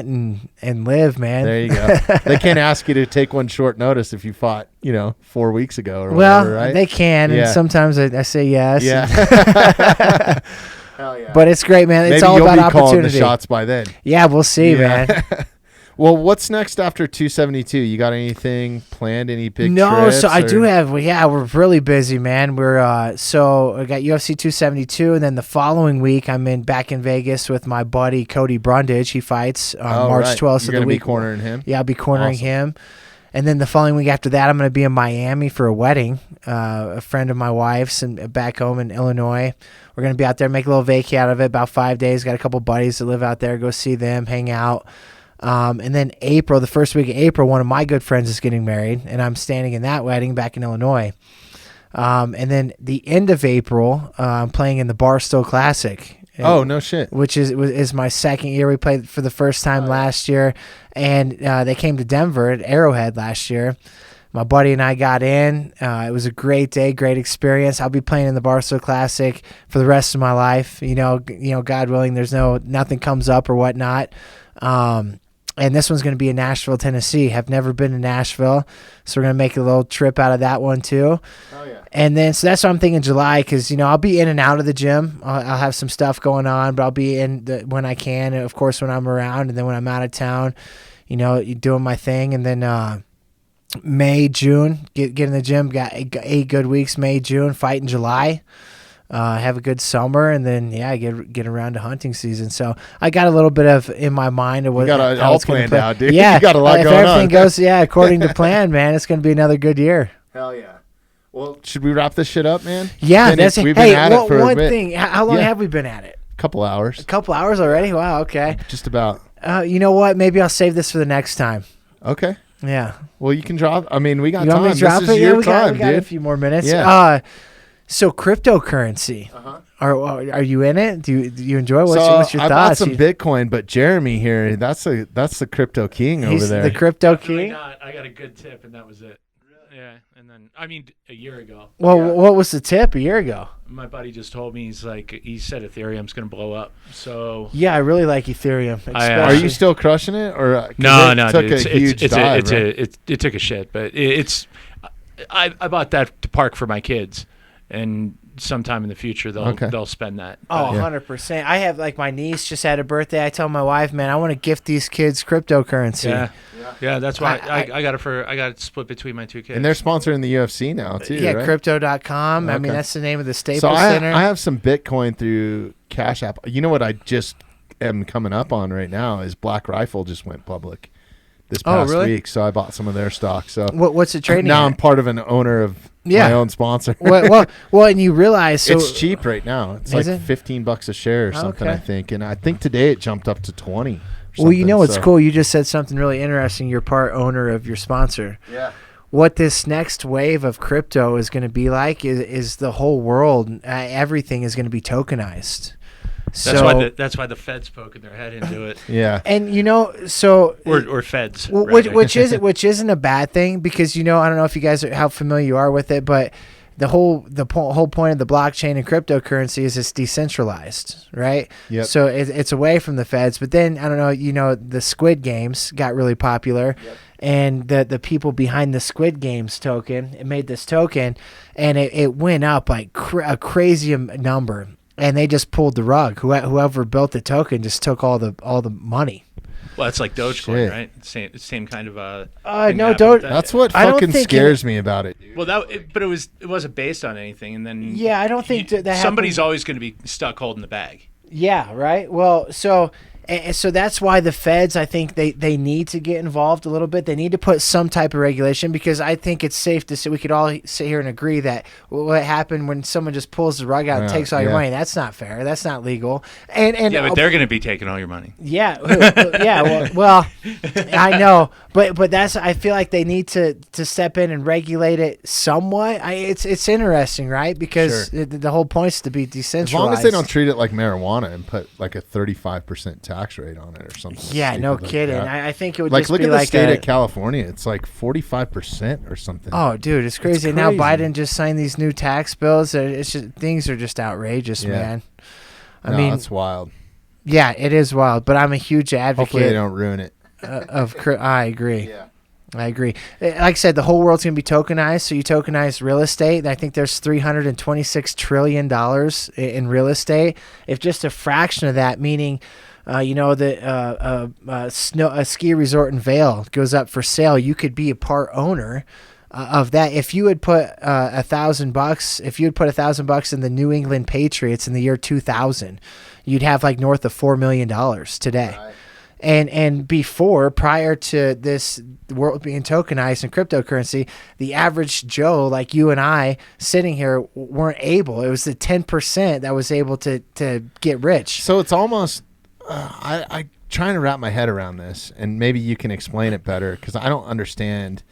and live, man. There you go. They can't ask you to take one short notice if you fought, 4 weeks ago or Well, whatever, right? they can, and Yeah. sometimes I say yes. Yeah. Hell yeah. But it's great, man. It's Maybe all you'll about be calling opportunity. the shots by then. Yeah, we'll see, Yeah. man. Well, what's next after 272? You got anything planned? Any big No, trips? so I do or- have. We're really busy, man. We're so I got UFC 272, and then the following week I'm back in Vegas with my buddy Cody Brundage. He fights on Oh, March right. 12th. You're So gonna the be week cornering him. Yeah, I'll be cornering Awesome. him. And then the following week after that, I'm going to be in Miami for a wedding. A friend of my wife's and back home in Illinois. We're going to be out there, make a little vacay out of it, about 5 days. Got a couple buddies that live out there. Go see them, hang out. And then the first week of April, one of my good friends is getting married, and I'm standing in that wedding back in Illinois. And then the end of April, I'm playing in the Barstow Classic. Oh, no shit. Which is my second year. We played for the first time last year, and they came to Denver at Arrowhead last year. My buddy and I got in. It was a great day, great experience. I'll be playing in the Barstow Classic for the rest of my life. God willing, nothing comes up or whatnot. And this one's going to be in Nashville, Tennessee. Have never been to Nashville, so we're going to make a little trip out of that one too. Oh yeah. And then, so that's what I'm thinking July, because, I'll be in and out of the gym. I'll have some stuff going on, but I'll be in when I can, and of course when I'm around, and then when I'm out of town, doing my thing. And then May, June, get in the gym. Got 8 good weeks, May, June, fight in July. Have a good summer, and then get around to hunting season. So I got a little bit of in my mind of what You got it how all it's gonna planned play. out, dude. Yeah, You got a lot if going everything on. goes according to plan, man, it's going to be another good year. Hell yeah. Well, should we wrap this shit up, man? Yeah, We've been at it for a one bit. thing. How long Yeah. have we been at it? couple hours. A couple hours already? Wow, okay. Just about. You know what? Maybe I'll save this for the next time. Okay. Yeah. Well, you can drop. I mean, we got You want time. me to drop This it? is Yeah, your we time, got a dude. few more minutes. Yeah. So cryptocurrency. Are you in it? Do you enjoy? What's your I thoughts? bought some Bitcoin, but Jeremy here, that's the crypto king over He's there. the crypto Really king. not. I got a good tip, and that was it. Yeah, and then a year ago, Well, what was the tip a year ago? my buddy just told me he said Ethereum's going to blow up. So Yeah, I really like Ethereum. Are you still crushing it, or 'cause no, it took dude, a huge dive? it took a shit, but I bought that to park for my kids, and sometime in the future they'll spend that. Oh, 100%. I have my niece just had a birthday. I tell my wife, man, I want to gift these kids cryptocurrency. Yeah, that's why I got it split between my two kids. And they're sponsoring the UFC now too. Yeah, right? crypto.com. I Okay. mean, that's the name of the Staples So Center. I have some Bitcoin through Cash App. You know what I just am coming up on right now is Black Rifle just went public this past really? week, so I bought some of their stock. So What's it trading now at? I'm part of an owner of Yeah. my own sponsor. well, and you realize so it's cheap right now. It's Is like it? $15 a share or something, Okay. I think. And I think today it jumped up to 20. Well, you know what's so. cool? You just said something really interesting. You're part owner of your sponsor. Yeah. What this next wave of crypto is going to be like is the whole world. Everything is going to be tokenized. That's why the Fed's poking their head into it. Yeah. And so Or Feds. which isn't a bad thing because I don't know if you guys how familiar you are with it, but the whole point of the blockchain and cryptocurrency is it's decentralized, right? Yep. So it's away from the Feds. But then I don't know, the Squid Games got really popular, and the people behind the Squid Games token, it made this token, and it went up like a crazy number, and they just pulled the rug. Whoever built the token just took all the money. Well, it's like Dogecoin, Shit. right? Same kind of no, thing happened Doge- with that. That's what I don't fucking think scares me about it. Dude. Well, but it wasn't based on anything, and then Yeah, I don't think that somebody's happened. always going to be stuck holding the bag. Yeah, right. Well, so that's why the Feds, I think they need to get involved a little bit. They need to put some type of regulation because I think it's safe to say we could all sit here and agree that what happened when someone just pulls the rug out and takes all your money, that's not fair. That's not legal. And Yeah, but they're going to be taking all your money. yeah, yeah. Well, I know, but I feel like they need to step in and regulate it somewhat. It's interesting, right? Because the whole point is to be As decentralized. long as they don't treat it like marijuana and put like a 35% tax rate on it or something. Yeah, no stupid like kidding. that. I think it would Like, just look be at the like state of California. It's like 45% or something. Oh, dude, it's crazy. It's Now crazy. Biden just signed these new tax bills. It's just, things are just outrageous, Yeah. man. I No, mean, that's wild. yeah, it is wild. But I'm a huge Hopefully they advocate don't ruin it. I agree. I agree. Like I said, the whole world's going to be tokenized. So you tokenize real estate. I think there's $326 trillion in real estate. If just a fraction of that, meaning, a ski resort in Vail goes up for sale, you could be a part owner of that. If you would put $1,000, if you would put $1,000 in the New England Patriots in the year 2000, you'd have like north of $4 million today. Right. And prior to this world being tokenized and cryptocurrency, the average Joe like you and I sitting here weren't able. It was the 10% that was able to get rich. So it's almost, I trying to wrap my head around this, and maybe you can explain it better because I don't understand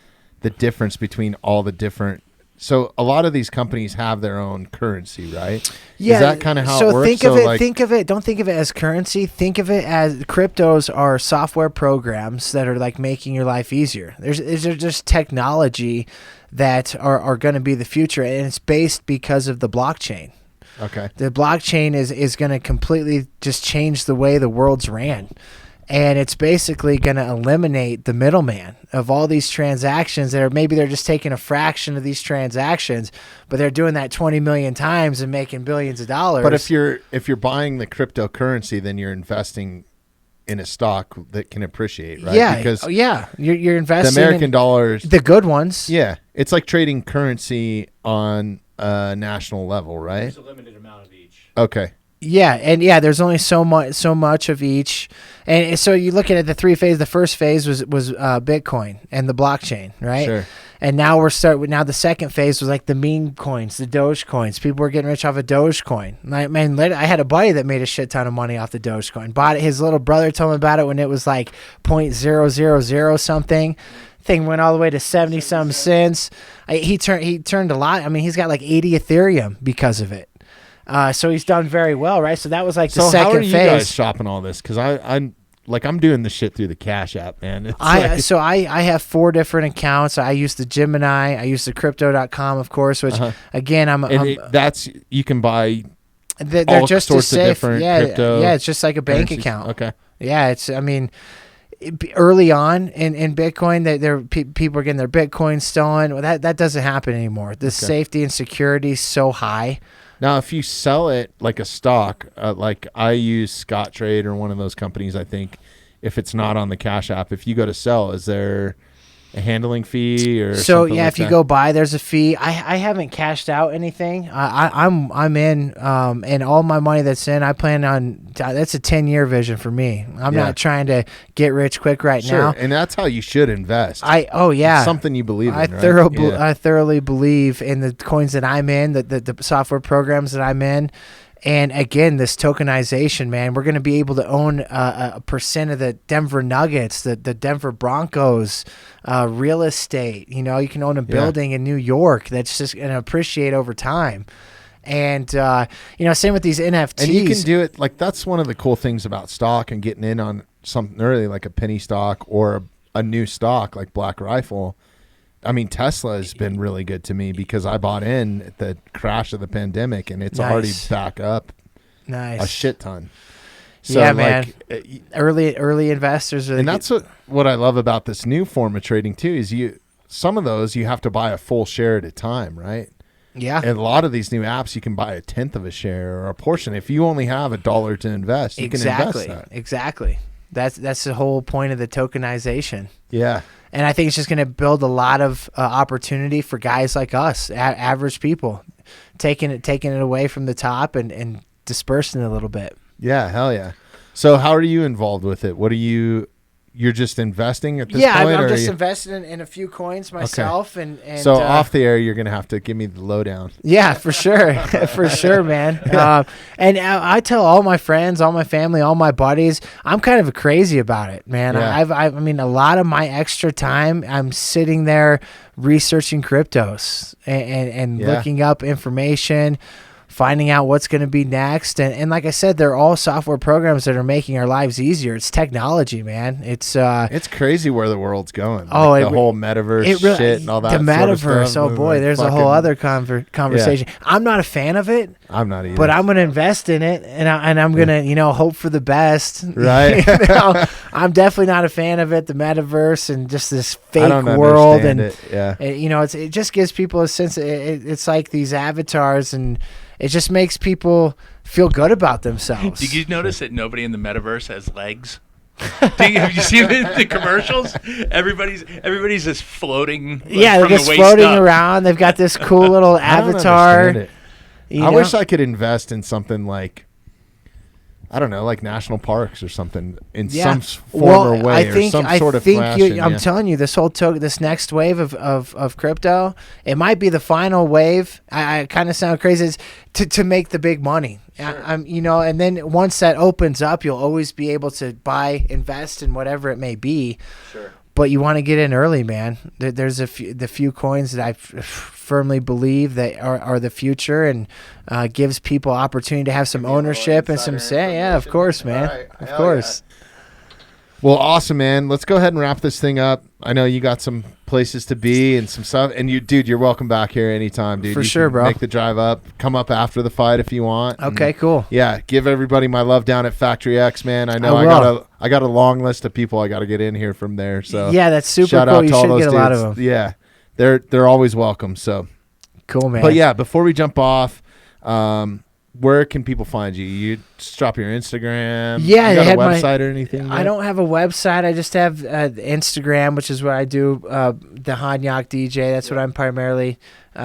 the difference between all the different. So a lot of these companies have their own currency, right? Yeah. Is that kind of how so it works? Think of it. Don't think of it as currency. Think of it as cryptos are software programs that are like making your life easier. There's just technology that are going to be the future, and it's based because of the blockchain. Okay. The blockchain is going to completely just change the way the world's ran. And it's basically going to eliminate the middleman of all these transactions that maybe they're just taking a fraction of these transactions, but they're doing that 20 million times and making billions of dollars. But if you're buying the cryptocurrency, then you're investing in a stock that can appreciate, right? Yeah, because you're investing the American in dollars, the good ones. yeah, it's like trading currency on a national level, right? There's a limited amount of each. Okay. Yeah, and there's only so much of each, and so you look at it, the three phase. The first phase was Bitcoin and the blockchain, right? Sure. And now now the second phase was like the meme coins, the Doge coins. People were getting rich off of Dogecoin. I had a buddy that made a shit ton of money off the Dogecoin. Bought it. His little brother told him about it when it was like 0.000 something. Thing went all the way to 70 some cents. He turned a lot. I mean, he's got like 80 Ethereum because of it. So he's done very well, right? So that was like the second phase. So how are you guys shopping all this? Because I'm doing this shit through the Cash App, man. I have 4 different accounts. I use the Gemini. I use the Crypto.com, of course, which again, you can buy. They're all just sorts as safe. Of different crypto. Yeah, it's just like a bank currencies. account. Okay. Yeah, early on in Bitcoin, people are getting their Bitcoin stolen. Well, that doesn't happen anymore. The safety and security is so high. Now, if you sell it like a stock, like I use Scottrade or one of those companies, I think, if it's not on the Cash App, if you go to sell, is there a handling fee or something like if you that? go buy, there's a fee. I haven't cashed out anything. I'm in, and all my money that's in, I plan on. That's a 10-year vision for me. I'm not trying to get rich quick right now. And that's how you should invest. It's something you believe in. I thoroughly believe in the coins that I'm in, the software programs that I'm in. And again, this tokenization, man, we're going to be able to own a percent of the Denver Nuggets, the Denver Broncos, real estate. You can own a building in New York that's just going to appreciate over time. And, same with these NFTs. And you can do it. Like, that's one of the cool things about stock and getting in on something early, like a penny stock or a new stock like Black Rifle. I mean, Tesla has been really good to me because I bought in at the crash of the pandemic, and it's already back up a shit ton. So man. Early investors. And that's what I love about this new form of trading, too, is some of those you have to buy a full share at a time, right? Yeah. And a lot of these new apps, you can buy a tenth of a share or a portion. If you only have $1 to invest, you can invest that. Exactly. That's the whole point of the tokenization. Yeah. And I think it's just going to build a lot of opportunity for guys like us, average people, taking it away from the top and dispersing it a little bit. Yeah, hell yeah. So how are you involved with it? You're just investing at this point? Yeah, I'm just investing in a few coins myself. Okay. And so off the air, you're going to have to give me the lowdown. Yeah, for sure. For sure, man. And I tell all my friends, all my family, all my buddies, I'm kind of crazy about it, man. Yeah. I mean, a lot of my extra time, I'm sitting there researching cryptos and looking up information, finding out what's going to be next. And like I said, they're all software programs that are making our lives easier. It's technology, man. It's crazy where the world's going. The whole metaverse shit and all that. The metaverse, sort of stuff. Oh boy, there's a whole other conversation. Yeah. I'm not a fan of it. I'm not either. But I'm going to invest in it, and I'm going to, hope for the best. Right. I'm definitely not a fan of it, the metaverse and just this fake world. And it. Yeah. It just gives people a sense. It's like these avatars, and it just makes people feel good about themselves. Did you notice that nobody in the metaverse has legs? Have you seen the commercials? Everybody's just floating. They're just floating around. They've got this cool little avatar. I wish I could invest in something like, I don't know, like national parks or something in some form or way, or some sort of fashion. I'm telling you, this whole this next wave of crypto, it might be the final wave. I kind of sound crazy. It's to make the big money. Sure. And then once that opens up, you'll always be able to invest in whatever it may be. Sure. But you want to get in early, man. There's the few coins that I firmly believe that are the future, and gives people opportunity to have some ownership and some say. Yeah, of course, man. Right. Of course. Yeah. Well, awesome, man. Let's go ahead and wrap this thing up. I know you got some places to be and some stuff. And you're welcome back here anytime, dude. For sure, bro. Make the drive up. Come up after the fight if you want. Okay, cool. Yeah, give everybody my love down at Factory X, man. I know I got a long list of people I got to get in here from there. So yeah, that's super shout cool. out You to all should those get a dudes. lot of them. Yeah, they're always welcome. So cool, man. But yeah, before we jump off, where can people find you? You just drop your Instagram. Yeah, you got I a had website or anything? I yet? don't have a website. I just have Instagram, which is what I do. The Hanyak DJ. That's what I'm primarily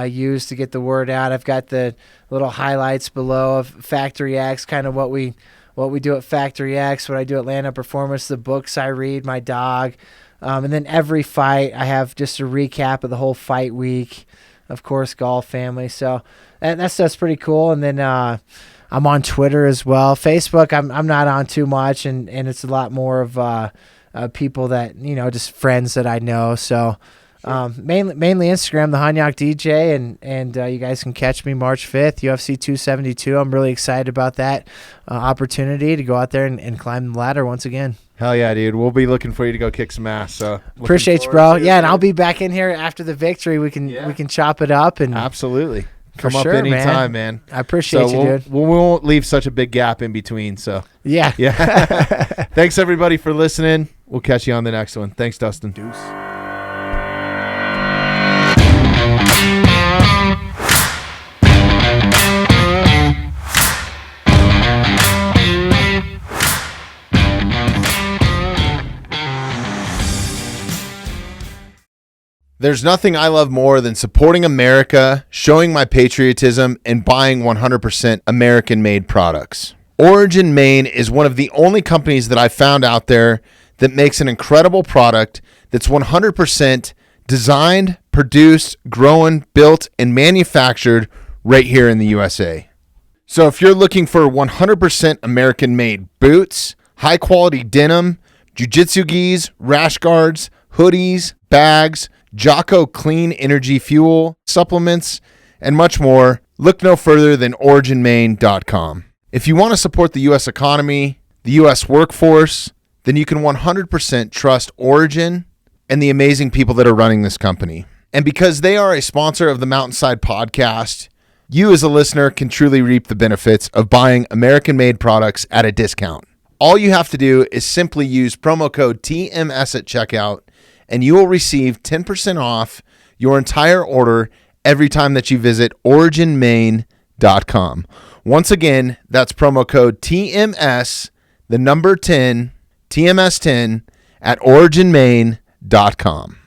use to get the word out. I've got the little highlights below of Factory X, kind of what we do at Factory X, what I do at Land Up Performance, the books I read, my dog, and then every fight I have just a recap of the whole fight week. Of course, golf family. So that stuff's pretty cool. And then I'm on Twitter as well. Facebook, I'm not on too much, and it's a lot more of people that, just friends that I know. So mainly Instagram, the Hanyak DJ, and you guys can catch me March 5th, UFC 272. I'm really excited about that opportunity to go out there and climb the ladder once again. Hell yeah, dude. We'll be looking for you to go kick some ass. So Appreciate you, bro. Yeah, and I'll be back in here after the victory. We can chop it up and absolutely For come sure, up anytime, man. I appreciate you, dude. We won't leave such a big gap in between. So Yeah. Thanks everybody for listening. We'll catch you on the next one. Thanks, Dustin. Deuce. There's nothing I love more than supporting America, showing my patriotism, and buying 100% American-made products. Origin Maine is one of the only companies that I've found out there that makes an incredible product that's 100% designed, produced, grown, built, and manufactured right here in the USA. So if you're looking for 100% American-made boots, high-quality denim, jiu-jitsu gis, rash guards, hoodies, bags, Jocko Clean Energy Fuel, supplements, and much more, look no further than OriginMaine.com. If you want to support the U.S. economy, the U.S. workforce, then you can 100% trust Origin and the amazing people that are running this company. And because they are a sponsor of the Mountainside Podcast, you as a listener can truly reap the benefits of buying American-made products at a discount. All you have to do is simply use promo code TMS at checkout, and you will receive 10% off your entire order every time that you visit OriginMaine.com. Once again, that's promo code TMS, the number 10, TMS10 at OriginMaine.com.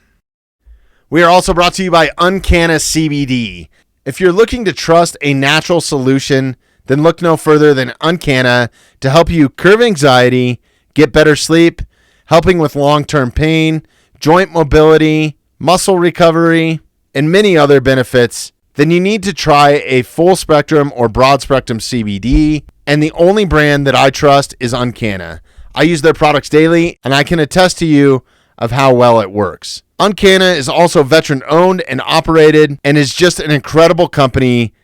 We are also brought to you by Uncanna CBD. If you're looking to trust a natural solution, then look no further than Uncanna to help you curb anxiety, get better sleep, helping with long-term pain, joint mobility, muscle recovery, and many other benefits, then you need to try a full spectrum or broad spectrum CBD. And the only brand that I trust is Uncanna. I use their products daily, and I can attest to you of how well it works. Uncanna is also veteran owned and operated and is just an incredible company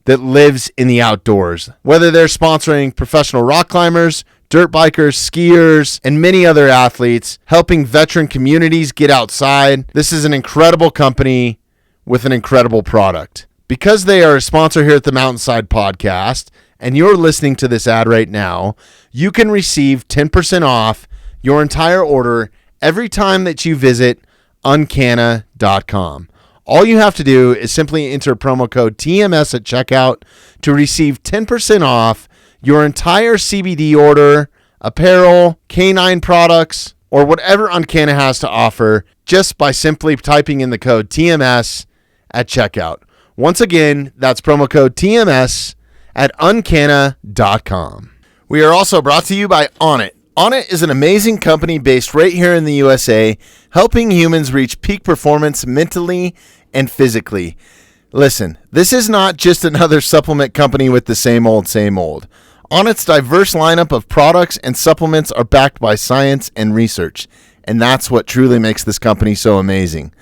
that lives in the outdoors. Whether they're sponsoring professional rock climbers, dirt bikers, skiers, and many other athletes, helping veteran communities get outside. This is an incredible company with an incredible product. Because they are a sponsor here at the Mountainside Podcast, and you're listening to this ad right now, you can receive 10% off your entire order every time that you visit Uncanna.com. All you have to do is simply enter promo code TMS at checkout to receive 10% off your entire CBD order, apparel, canine products, or whatever Uncanna has to offer just by simply typing in the code TMS at checkout. Once again, that's promo code TMS at Uncanna.com. We are also brought to you by Onnit. Onnit is an amazing company based right here in the USA, helping humans reach peak performance mentally and physically. Listen, this is not just another supplement company with the same old, same old. Onnit's diverse lineup of products and supplements are backed by science and research, and that's what truly makes this company so amazing.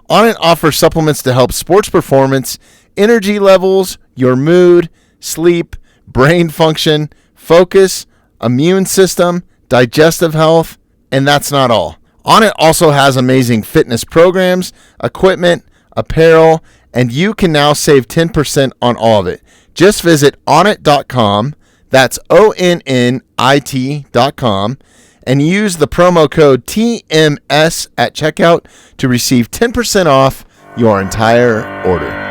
Onnit offers supplements to help sports performance, energy levels, your mood, sleep, brain function, focus, immune system, digestive health, and that's not all. Onnit also has amazing fitness programs, equipment, apparel, and you can now save 10% on all of it. Just visit onnit.com, that's ONNIT.com, and use the promo code TMS at checkout to receive 10% off your entire order.